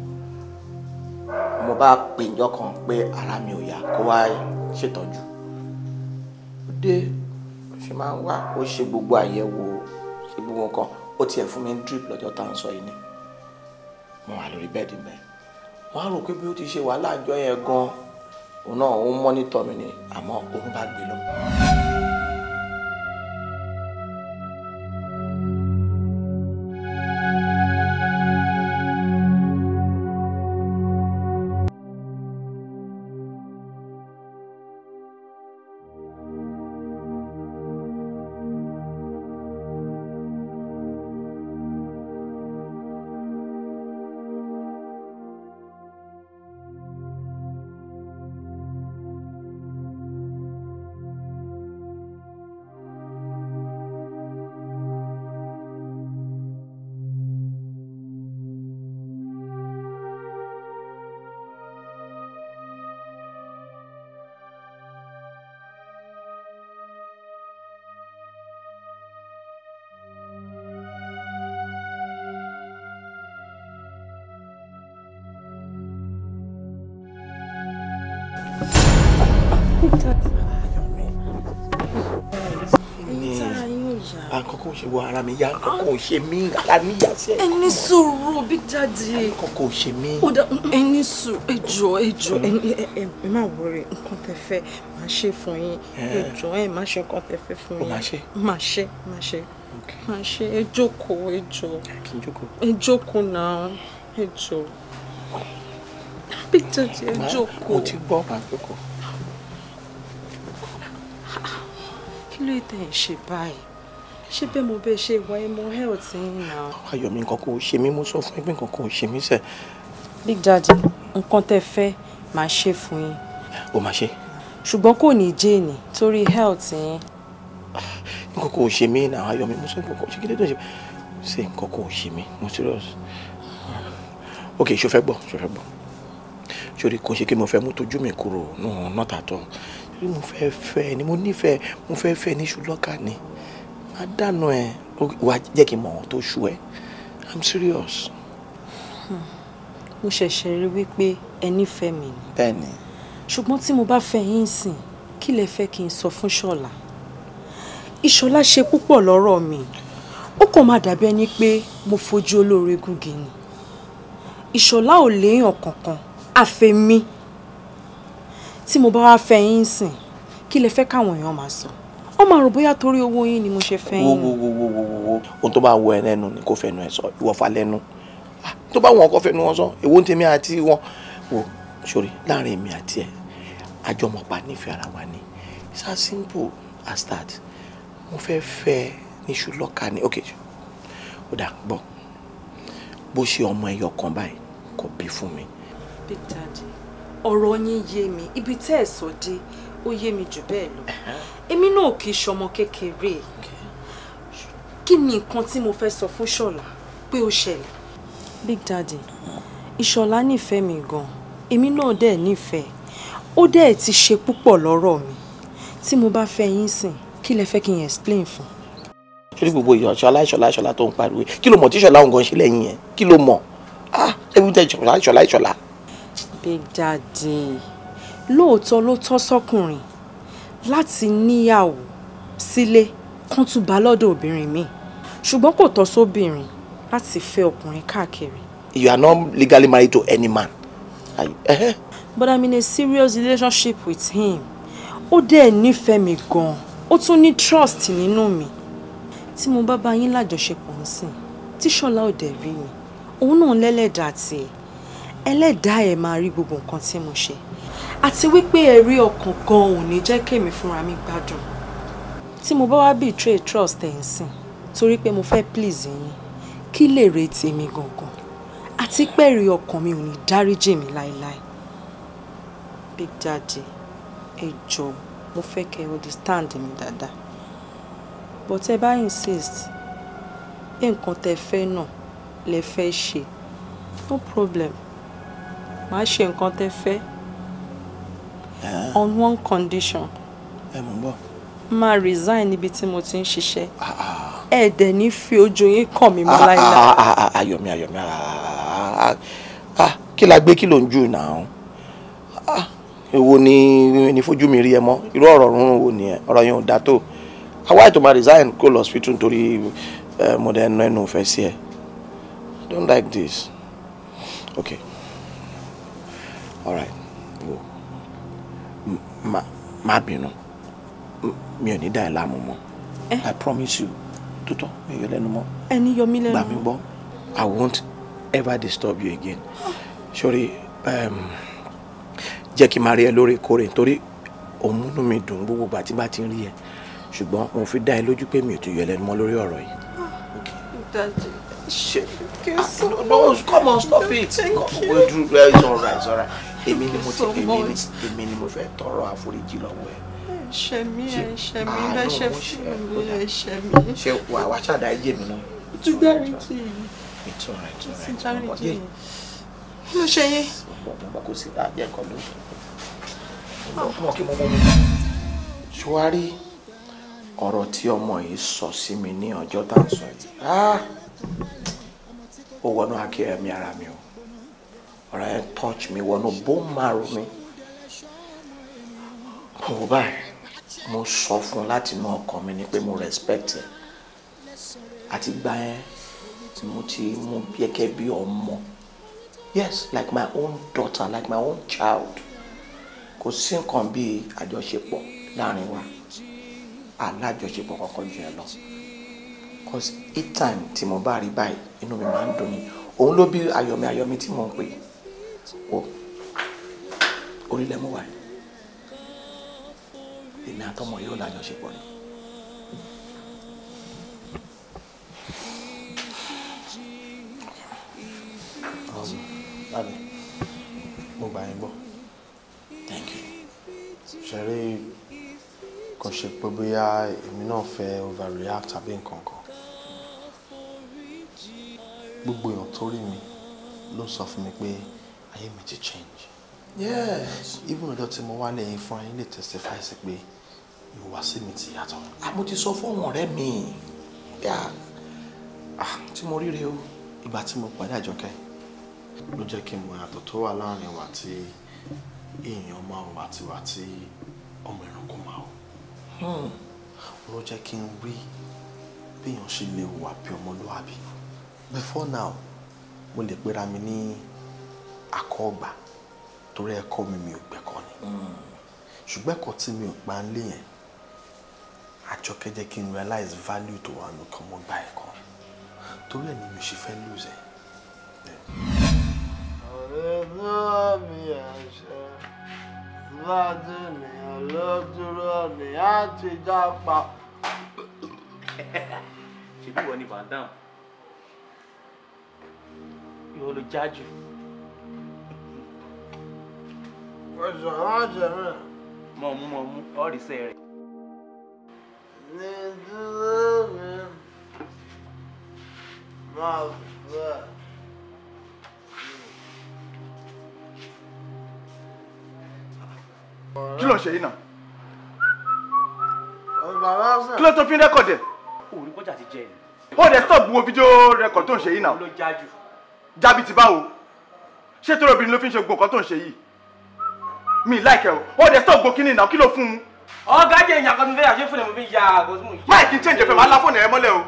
mo bá pè ńjọ́ kan pé ara mi ò yá kó wá ṣètọ́jú. Ó dé ṣe máa ń wá ó ṣe gbogbo àyẹ̀wò ṣe gbogbo nǹkan ó tiẹ̀ fún mi drip lọ́jọ́ tá à ń sọ yìí ni. Mo wà lórí bẹ́ẹ̀dì mẹ́ wọ́n á rò pé bí ó ti ṣe wàhálà àjọ yẹn gan òun náà ó ń mọ́nítọ̀ mi ni àmọ́ òun bá gbé lọ. Ẹ̀yin tára yín ò yá. àkọ́kọ́ ṣe wọ ara mi yá àkọ́kọ́ ṣe mí ara mi yá sí ẹ. Ẹni sùúrù Big Daddy. àkọ́kọ́ ṣe mí. Ẹni sùúrù ẹjọ́ ẹ má worry nǹkan tẹ́ fẹ́ máa ṣe fún yín ẹjọ́ ẹ má ṣe nǹkan tẹ́ fẹ́ fún yín. Má ṣe ẹ jókòó ẹjọ́. Kí n jókòó. Ẹ jókòó náà ẹjọ́. Big Daddy ẹ jókòó. Mo ti gbọ́ máa jókòó. Kí ló tẹ̀ ń ṣe báyìí? Ṣé bẹ́ẹ̀ mo bẹ́ẹ̀ ṣe ìwà ẹmọ health yín náà? Ayọ̀ mi nǹkan kò ṣe mí mo sọ fún ẹ pé nǹkan kò ṣe mí sẹ́. Big Daddy nǹkan tẹ́ fẹ́ máa ṣe fún yín. Ó máa ṣe. Ṣùgbọ́n kò ní jẹ́ ni torí health yín. Nǹkan kò ṣe mí náà Ayọ̀ mi mo sọ nǹkan kò ṣe kí ló dé ṣe nǹkan kò ṣe mí mo serious. Ok ṣo fẹ́ gbọ́ ṣorí kò ṣe kí mo fẹ́ mú tójú mi kúrò no not at all. Mo fẹ́ fẹ́ ni mo nífẹ̀ẹ́ mo fẹ́ fẹ́ ní ṣùlọ́kà ni má dànù ẹ wá jẹ́ kí n mọ̀ ọ́n tó ṣù ẹ́ I'm serious. Mo ṣẹ̀ṣẹ̀ rí wípé ẹ nífẹ̀ẹ́ mi ni. Bẹ́ẹ̀ni. Ṣùgbọ́n tí mo bá fẹ́ yín sìn kí lẹ fẹ́ kí n sọ fún Ṣọlá? Ìṣọlá ṣe púpọ̀ lọ́rọ̀ mi ó kàn máa dàbí ẹni pé mo fojú olóore gúngi ni. Ìṣọlá ò léèyàn kankan àfẹ̀mí. Tí mo bá wá fẹ́ yín sìn kí lẹ fẹ́ káwọn èèyàn máa sọ? Ó máa rò bóyá torí owó yín ni mo ṣe fẹ́ yín. Wo ohun tó bá wọ ẹ lẹ́nu ni kò fẹnu ẹ sọ ìwọ fà lẹ́nu tó bá wọn kò fẹnu wọn sọ èwo ń tèmi àti wọn wò sórí láàrin èmi àti ẹ àjọmọ̀pá nífẹ̀ẹ́ ara wa ni it's as simple as that. Mo fẹ́ fẹ́ ní ṣùlọ́kà ni ok ó dà gbọ́ bó ṣe ọmọ ẹyọ kan báyìí kò bí fún mi. Big Daddy ọ̀rọ̀ yín yé mi ibi tẹ́ ẹ̀ sọ dé ó yé mi jù bẹ́ẹ̀ lọ èmi náà kì í ṣọmọ kékeré kí ni nǹkan tí mo fẹ́ sọ fún Ṣọlá pé ó ṣẹlẹ̀. Big Daddy Ìṣọlá nífẹ̀ẹ́ mi gan èmi náà dẹ̀ nífẹ̀ẹ́ ó dẹ̀ ti ṣe púpọ̀ lọ́rọ̀ mi tí mo bá fẹ́ yín sìn kí lẹ fẹ́ kí n explain fún. Ṣorí gbogbo ìyọ̀ Ṣọlá tó ń pariwo kí ló mọ̀ tí Ṣọlá òun gan ṣe lẹ́yìn yẹn kí ló mọ̀ every day Ṣọlá. Big Daddy lóòótọ́ ló tọ́ sọ́kùnrin láti níyàwó sílé kán tún bá lọ́dọ̀ obìnrin mi ṣùgbọ́n kò tọ́ sóbìnrin láti fẹ́ ọkùnrin káàkiri. You are not legally married to any man. But I'm in a serious relationship with him. Ó dẹ̀ nífẹ̀ẹ́ mi gan-an ó tún ní trust nínú mi. Tí mo bá bá yín lájọṣepọ̀ nsìn tí Ṣọlá ò dẹ̀ rí mi òun náà lẹ́lẹ́dàá tiẹ̀ ẹlẹ́dàá ẹ̀ máa rí gbogbo nǹkan tí mo ṣe àti wípé ẹ̀rí ọkàn gan ò ní jẹ́ kémi fúnra mi gbádùn. Tí mo bá wá betray trust ẹ̀ ń sìn torí pé mo fẹ́ please yín kí lè retí mi gangan àti pé ẹ̀rí ọkàn mi ò ní dáríjì mi láéláé. Big Daddy ẹ jọ̀ọ́ mo fẹ́ kẹ́ understand mi dáadáa but ẹ bá insist nǹkan tẹ́ fẹ́ náà lẹ fẹ́ ṣe no problem màá ṣe nǹkan tẹ́ fẹ́ on one condition. Ẹ mọ̀ bọ̀. Máa resign níbi tí mo ti ń ṣiṣẹ́ ẹ dẹ̀ ní fi ojú yín kàn mí mọ́ láíláí. Ayọ̀mí kí la gbé kí ló ń jù náà èwo ni fojú mi rí ẹ mọ́ irú ọ̀rọ̀ rúnrún wo ni ẹ ọ̀rọ̀ yẹn ò dá tó àwa ètò máa resign kó lọ hospital nítorí mo dẹ̀ ẹnu fẹ́ sí ẹ I don't like this. Okay, all right, má bínú mi ò ní dá ẹ láàmú mọ́ I promise you tótọ́ mi ò yọ lẹ́nu mọ́ ẹni yọ mí lẹ́nu gbà mí gbọ́ I won't ever disturb you again. Sorry, jẹ́ kí n máa rí ẹ lóòrèkóòrè nítorí òun múnú mi dùn gbogbo ìgbà tí bá ti ń rí ẹ ṣùgbọ́n mo fi dá ẹ lójú pé mi ò tún yọ lẹ́nu mọ́ lórí ọ̀rọ̀ yìí. No, come on, stop it. It's alright. Èmi ni mo fẹ́ tọrọ àforíjì lọ́wọ́ ẹ. Ṣé mi bẹ́ẹ̀ ṣe fún mi. Ṣé wàá ṣàdá ẹ̀jẹ̀ mi náà? Tún dáríjì. It's alright. Dáríjì. Kí ló ṣe yín? Kò sí àjẹ́ kan ló. Ọmọ kí mo mọ́ mi. Ṣùwárí ọ̀rọ̀ tí ọmọ yìí sọ sí mi ní ọjọ́ tá à ń sọ yìí. Ó wọnú akẹ́ mi ara mi o. Ọ̀rọ̀ yẹn touch mi wọnú bone marrow mi. Mo báyìí mo sọ fún láti inú ọkàn mi ni pé mo respect ẹ. àti gbà yẹn tí mo ti mú gẹ́gẹ́ bí ọmọ. Yes, like my own daughter, like my own child. Kò sí nǹkan bí àjọṣepọ̀ láàrin wa. Alájọṣepọ̀ kankan jù ẹ lọ. Cause each time tí mo bá rí báyìí, inú mi máa ń dùn ni. Òun ló bí ayọ̀mí tí mo ń pè. O orílẹ̀ mú wa. Èmi àtọmọ yóò lájọṣepọ̀ ni. Daddy, mo gbà yín gbọ́. Thank you. Ṣẹ̀rí kò ṣe pé bóyá èmi náà fẹ́ overreact àbí nǹkan kan. Gbogbo èèyàn tó rí mi ló sọ fún mi pé ayé mi ti change. Yes. Even ọ̀dọ̀ tí mo wá lẹ́yìn fún ayé lè testify sí pé ìhùwàsí mi ti yàtọ̀. Mo ti sọ fún àwọn ọ̀rẹ́ mi. Tí mo ríre o. Ìgbà tí mo pàdé Àjọkẹ́ ló jẹ́ kí n mọ ìyàtọ̀ tó wà láàrin wa tí èèyàn máa wà àti wà tí ọmọ ẹranko máa wò. Ló jẹ́ kí n rí bí èèyàn ṣe lè wà bí ọmọlúwàbí. Before now, mo lè pera mi ní akọ́gbà torí ẹ̀kọ́ mi ò gbẹ̀kọ́ ni. Ṣùgbọ́n ẹ̀kọ́ tí mi ò gbà ń lé yẹn, Àjọkẹ́ jẹ́ kí n realize value tó wà nù kan mọ́ gba ẹ̀kọ́. Torí ẹ̀ ni mi ṣe fẹ́ lose ẹ̀. Ọ̀rẹ́ náà mi àṣẹ, síwájú ènìyàn ló dúró ní àtijọ́ pa. Ṣèbí wọ ni Van Dam? Ìwọ ló jájú. Ọjọ́ ọjọ́ mi. Mọ̀ mú ọ̀rìṣẹ́ rẹ̀. Ní dúró mi, máa fẹ́. Kí ló ń ṣe yìí náà? Kí ló tó fi ń rẹ́kọ̀dẹ̀? Orí bọ́jà ti jẹ́ ẹ̀. Ó dẹ̀ stop wo fídíò rẹ́kọ̀d tó ń ṣe yìí náà. Ló jájú. Jábí ti báwo? Ṣé tó obìnrin ló fi ń ṣe gbogbo nǹkan tó ń ṣe yìí? Mi láìkẹ́ o. Ó dẹ̀ stop gbogbo kíní náà, kí ló fún un? Ọ̀gá jẹ́ ìyàn kan tó fẹ́ yà ṣé fúnlẹ̀ mo fi ya àgọ́ tí mo yà. Máìkì ń change ẹ̀fẹ̀ máa lá fóònù ẹ̀ mọ́lẹ̀ o.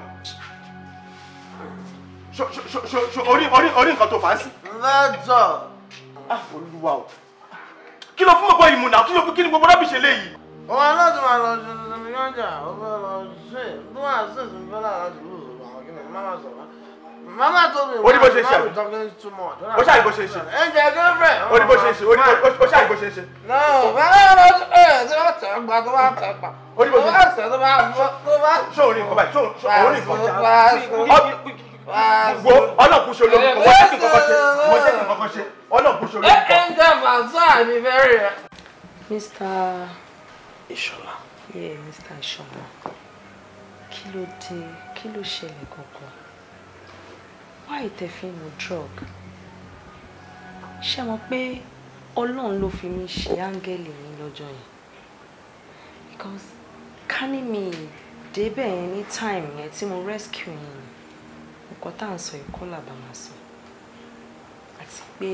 Orí nǹkan tó fà á sí. Lẹ́jọ̀. Olúwa o. Kí ló fún bọ̀bọ̀ yìí mú náà? Kí ni gbogbo rábì ṣe léyìí? Ọmọ aláàtí máa lọ ṣe ṣe yọjà, ó fẹ́ lọ ṣe tó máa ṣe ṣe fẹ́ láti lù ú àwọn kí ni máma sọ̀rọ̀. Máma tó mi Ó ní bó ṣe ṣe. Ó ṣàrí bó ṣe ṣe. Ẹ jẹ́ girlfriend. Ó ní bó ṣe ṣe. Ó ṣàrí bó ṣe ṣe. Náà bẹ́ẹ̀ lọ sí ẹ̀ tí wọ́n tẹ̀ gba tó bá tẹ̀ pa. Ó ní bó ṣe ṣe. Tó bá ṣé orin nǹkan báyìí? Ṣé orin nǹkan wo ọlọ́kùnṣe olórúkọ wọ́n jẹ́ kí nǹkan ṣe ọlọ́kùnṣe olórúkọ. Ẹ ń jẹ́ fàṣà ní fẹ́rẹ̀ rẹ̀. Mr. Ìṣọ̀lá. Yeah, Mr. Ìṣọ̀lá. Kí ló dé? Kí ló ṣẹlẹ̀ gangan? Why tẹ́ fi mu drug? Ṣé mọ̀ pé Ọlọ́run ló fi mí ṣe áńgẹ́lì mi lọ́jọ́ yẹn? Because ká ní mi débẹ̀ yẹn ní time yẹn tí mo rescue yẹn, nǹkan tá à ń sọ ìkọ́ làbá máa sọ. Àti pé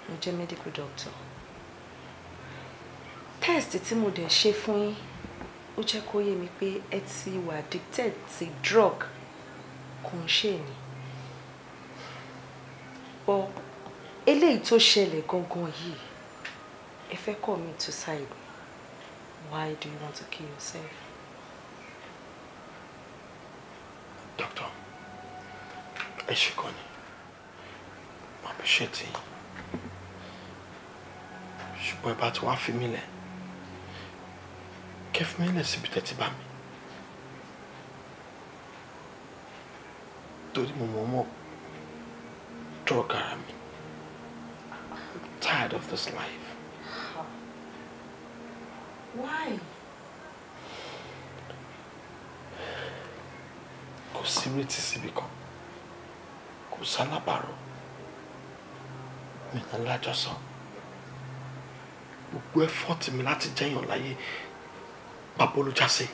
mo jẹ́ medical doctor. Test tí mo dẹ̀ ṣe fún yín ó jẹ́ kó yé mi pé ẹ ti wà addicted sí drug kò ń ṣe ni. But eléyìí tó ṣẹlẹ̀ gangan yìí ẹ fẹ́ commit suicide. Why do you want to kill yourself? Doctor, ẹ ṣe kàn ní. Mo appreciate yín. Ṣùgbọ́n ẹ bá ti wá fi mí lẹ̀. Kẹ́ fi mí lẹ̀ síbi tẹ́ ti bá mi. Torí mo mọ̀ drug ara mi. I'm tired of this life. Why? Kò sí retí síbi kan. Kò sálábàárò. Mi náà lájọsọ. Gbogbo effort mi láti jẹ́yàn láyé pàbó ló já sí.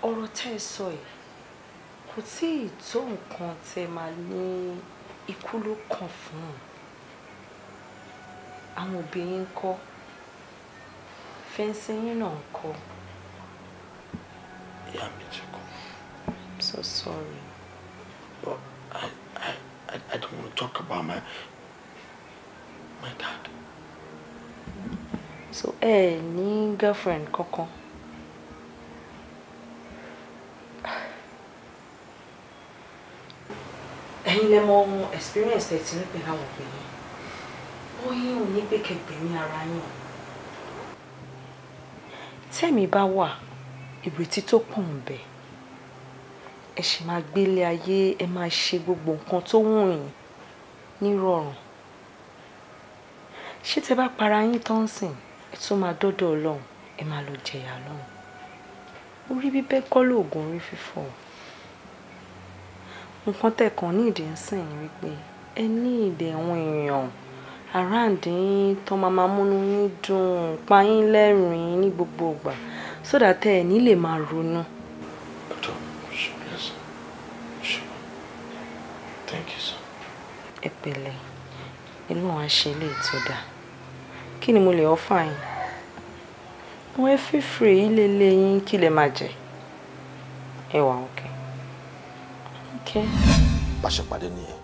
Ọ̀rọ̀ tẹ́ ẹ sọ yìí kò tí ì tó nǹkan tẹ́ máa ní ikú ló kàn fún un. Àwọn òbí yín ń kọ́, fẹ́ǹsì yín náà ń kọ́. Ìyá mi ti kú. I'm so sorry. But I don't want to talk about my dad. So, ní girlfriend kankan? Ẹ̀yin lẹ mọ experience tẹ́ ti ní pé àwọn obìnrin. Ó yín ò ní pé kẹgbẹ́ ní ara yín. Tẹ́mi bá wà, ìrètí tó pọ̀ ń bẹ. Ẹ sì máa gbélé ayé, ẹ máa ṣe gbogbo nǹkan tó wù yín nírọ̀rùn. Ṣé tẹ́ bá para yín tán sìn, ẹ tún máa dọ́dọ̀ Ọlọ́run, ẹ máa lọ jẹ̀yà lọ́run. Orí bíbẹ́ kọ́ lóògùn orí fífọ́. Nǹkan tẹ̀kàn ní ìdí ń sìn wípé ẹ ní ìdè àwọn èèyàn aráàndín tó máa múnú yín dùn, pa yín lẹ́rìn-ín ní gbogbo ìgbà so that ẹ ní lè máa ronú. Thank you, sir. Ẹ pẹ̀lẹ́, inú wa ṣe lè tó dáa. Kí ni mo lè offer yín? Wọ́n fi free ilé ilé yín kí lè máa jẹ. Ẹ wà okay. Okay. Bá ṣe pàdé nìyẹn.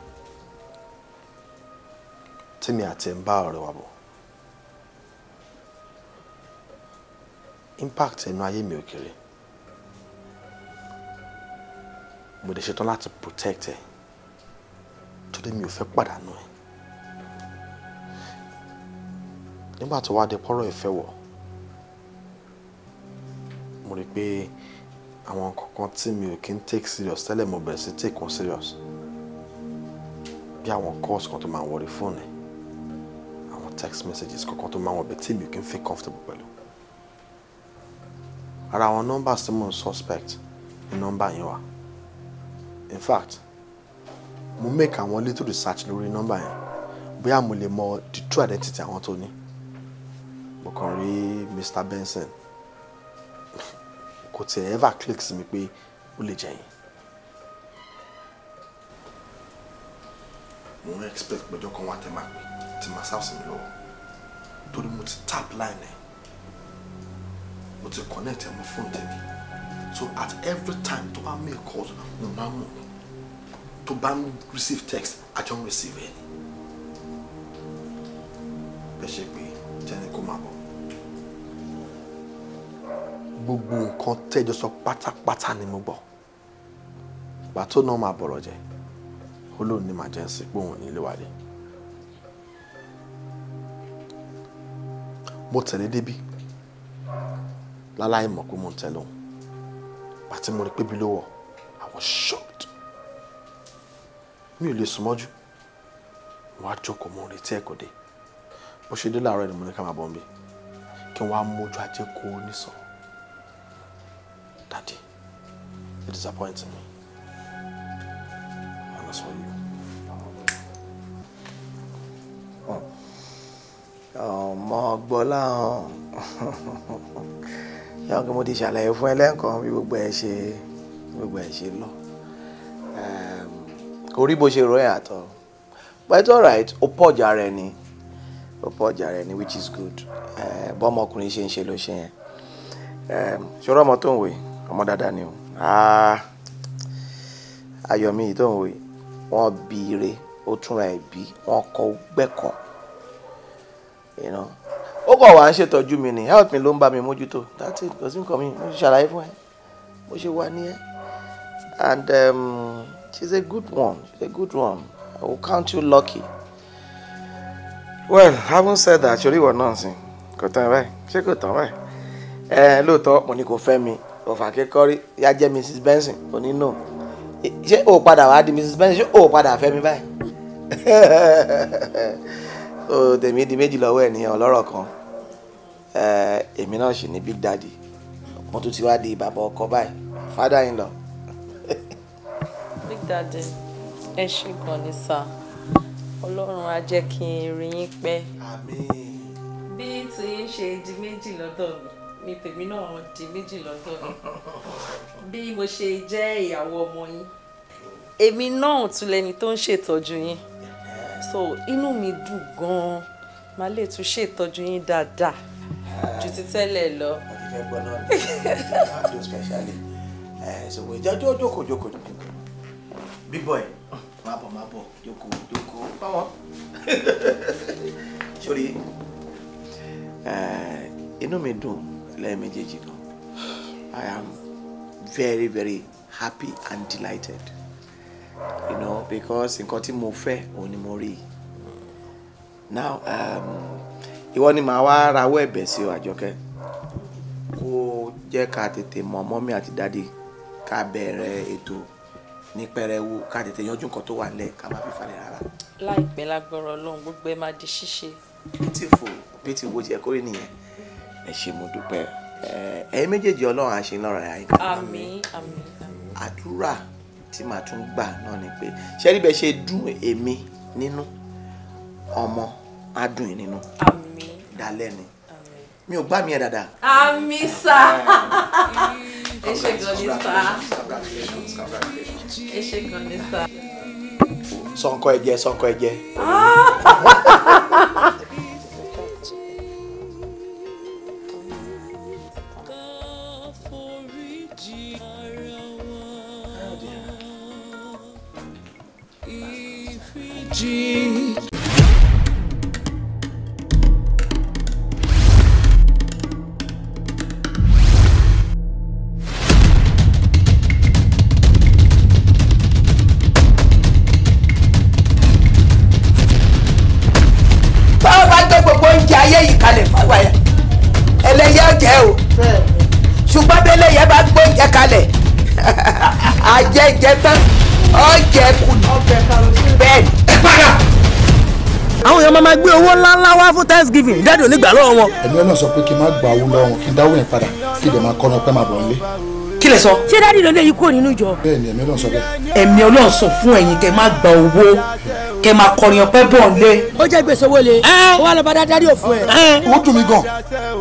Tí mi àti ẹ̀ ń bá ọ̀rẹ́ wa bọ̀. Impact ẹnu ayé mi ò kéré. Mo dẹ̀ ṣetán láti protect ẹ. Torí mi ò fẹ́ pàdánù ẹ. Nígbà tó wá dé pọ́rọ̀ ìfẹ́ wọ̀, mo rí pé àwọn kankan tí mi ò kí ń take serious tẹ́lẹ̀ mo bẹ̀rẹ̀ sí take one serious. Bí àwọn calls kan tó máa ń wọrí fóònù ẹ̀, àwọn text messages kankan tó máa ń wọbẹ̀ tí mi ò kí ń feel comfortable pẹ̀lú. Ara àwọn numbers tí mo ń suspect ní number yẹn wà. In fact, mo make àwọn little research lórí number yẹn bóyá mo lè mọ the true identity àwọn tó ní. Mo kàn rí Mr. Benson. Kò tiẹ̀ ever click sí mi pé ó lè jẹ́ yín. Mo ń expect pé ọjọ́ kan wá tẹ́ máa pè tí máa sáà sí mi lọ́wọ́. Torí mo ti tap line ẹ̀. Mo ti connect ẹ̀ mọ́ phone tèmi. So at every time tó bá make calls, mo máa mọ̀. Tó bá receive text, I don't receive any. Bẹ́ẹ̀ ṣe pé jẹ́ni kó máa bọ̀. Gbogbo nǹkan tẹ́jọ sọ pátápátá ni mo gbọ́. Ìgbà tó náà máa bọ̀rọ̀ jẹ́. Ó lóun ní emergency pé òun ní ilé wa dé. Mo tẹ̀lé débí. Láláì mọ̀ pé mo ń tẹ̀lé òun. Bàtí mo rí pé bí ló wọ̀, I was shocked. Mi ò lè sùn mọ́jú. Mo wá jókòó mo retí ẹ̀ kò dé. Bó ṣe dé láàárọ̀ ni mo ní ká máa bọ̀ níbí. Kí n wá mójú ajé kó o ní sọ. Daddy, you disappointed me. And that's for you. Ọmọ gbọ́lá hàn. Yàrá kí mo ti ṣàlàyé fún ẹ lẹ́ǹkan bí gbogbo ẹ ṣe lọ. Kò rí bó ṣe ròyìn àtọ̀. But it's alright, ó pọ̀jà rẹ̀ ni. Which is good. Bọ́mọkùnrin ṣe ń ṣe ló ṣe yẹn. Ṣòro ọmọ tó ń wò yìí, ọmọ dáadáa ni o. Ayọ̀mí yìí tó ń wò yìí, wọ́n bí ire, ó túnra ẹ̀ bí, wọ́n kọ́ gbẹ́kọ̀. Ó kọ̀ wá ń ṣètọ́jú mi ni, health mi ló ń bá mi mójútó. That's it, kò sí nǹkan mi, mo ṣe ṣàlàyé fún ẹ. Bó ṣe wà ní ẹ. And she's a good one. I will count you lucky. Well, having said that, ṣorí ìwọ náà sìn, kò tán báyìí, ṣé kò tán báyìí? Lóòótọ́ mo ní kò fẹ́ mi, òfà kékọ́rí, yá jẹ́ Mrs. Benson, kò ní no. Ṣé o padà wá di Mrs. Benson, ṣé o padà fẹ́ mi báyìí? So tèmi di méjì lọ́wọ́ ẹ̀ ní ọlọ́rọ̀ kan. Èmi náà sì ní Big Daddy. Mo tún ti wá di bàbá ọkọ báyìí, father in law. Big Daddy, ẹ ṣé gan ni sá. Ọlọ́run á jẹ́ kí n rí yín pẹ́. Àmín. Bí tí ń ṣe di méjì lọ́dọ̀ mi, ni tèmi náà di méjì lọ́dọ̀ mi. Bí mo ṣe jẹ́ ìyàwó ọmọ yín, èmi náà tún lẹni tó ń ṣètọ́jú yín. So inú mi dùn gan-an, màá lè tún ṣètọ́jú yín dáadáa ju ti tẹ́lẹ̀ lọ. Mo ti fẹ́ gbọ́ náà ní ìdájọ́ especially. So we jókòó. Big boy, má bọ̀, jókòó. Báwo? Sorry. Inú mi dùn lẹ́ẹ̀mejì gan. I am very, very happy and delighted. You know, because nǹkan tí mo fẹ́ òun ni mo rí. Now, ìwọ ni màá wá rawọ́ ẹ̀bẹ̀ sí o Àjọkẹ́. Kó jẹ́ ká tètè mọ mọ́mí àti dádì ká bẹ̀rẹ̀ ètò ní pẹrẹwu ká tètè yanjú nǹkan tó wà nílẹ̀ ká má fi falẹ̀ rárá. Láìpẹ́ lágbára Ọlọ́run gbogbo ẹ máa di ṣíṣe. Beautiful jẹ́ kórè nìyẹn. Ẹ ṣé mo dúpẹ́. Ẹ̀yin méjèèjì Ọlọ́run á ṣe lọ́rọ̀ ayé. Àmín. Àdúrà tí màá tún gbà náà ni pé ṣé rí bẹ́ẹ̀ ṣe dùn èmi nínú ọmọ á dùn yín nínú. Àmín. Dalẹ́ ni. Mi ò gbá mi ẹ̀ dáadáa. Àmín sá. Ẹ ṣé gan ni sá. Ẹ ṣé gan ni sá. Sọ́nkọ́ ẹ̀jẹ̀. Ajẹ́jẹ́ tán ọ̀jẹ̀ kù bẹ́ẹ̀. Àwọn èèyàn máa gbé owó ńláńlá wá fún Thanksgiving dáàdì onígbà lọ́wọ́ wọn. Ẹ̀mí Ọlọ́run sọ pé kí n má gba owó lọ́wọ́ wọn kí n dáwọ́ yẹn padà kí ìdẹ̀ máa kọ́nà pẹ́ máa bọ̀ nílé. Kí lẹ sọ? Ṣé dáàdì ló lé yìí kúrò nínú ìjọ? Bẹ́ẹ̀ni Ẹ̀mí Ọlọ́run sọ bẹ́ẹ̀. Ẹ̀mí Ọlọ́run sọ fún ẹ̀yin kẹ́ má gba owó kẹ́ máa kọrin ọpẹ́ bọ̀ nílé. Ó jẹ́ gbèsè owó le. Ó wà lọ bá dáàdì òfin ẹ̀. Ó dùn mí gan.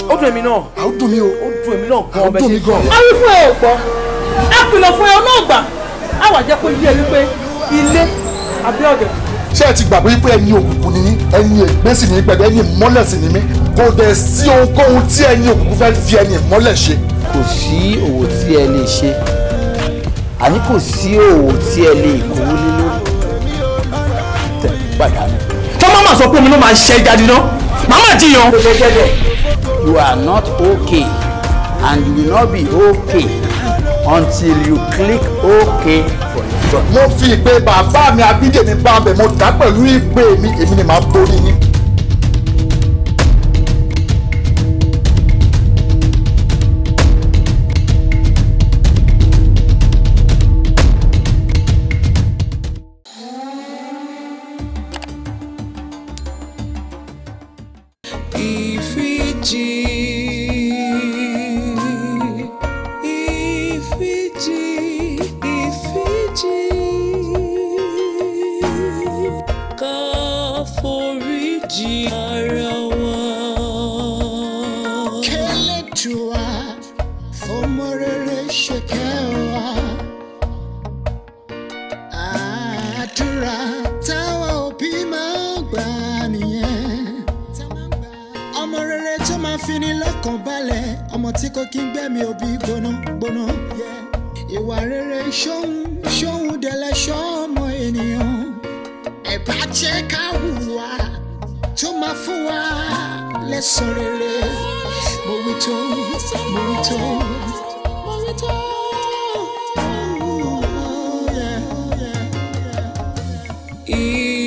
Ó dùn èmi náà. Ó dùn mí o. Ó dùn èmi náà gan. Ó dùn mí gan. A wí fún ẹ ò gbọ́. A kìlọ̀ fún ẹ ọ náà gbà. A wà jẹ́ kó yé ẹ wípé ilé àbí ọ̀dẹ̀. Ṣé ẹ ti gbàgbé wípé ẹni òkùnkùn ni mí ẹni ègbé sì ní pẹ̀lú ẹni ìmọ́lẹ̀ sì ni mí kò dẹ̀ sí ohunkóhun tí ẹni òkùnkùn fẹ́ fi ẹni ìmọ́lẹ̀ ṣe. Kò sí òwò tí ẹ lè ṣe àní kò sí òwò tí ẹ lè kówó lé lórí tẹ̀ pàdánù. Tó má mà sọ pé omi ló máa ṣe jáde náà màmá jiyàn. You are not okay and you will not be okay until you click okay for yourself. Mo fi ìpè bàbá mi Abídèmí bá bẹ̀ mo dá pẹ̀lú ìpè mi èmi ni màá borí yín. If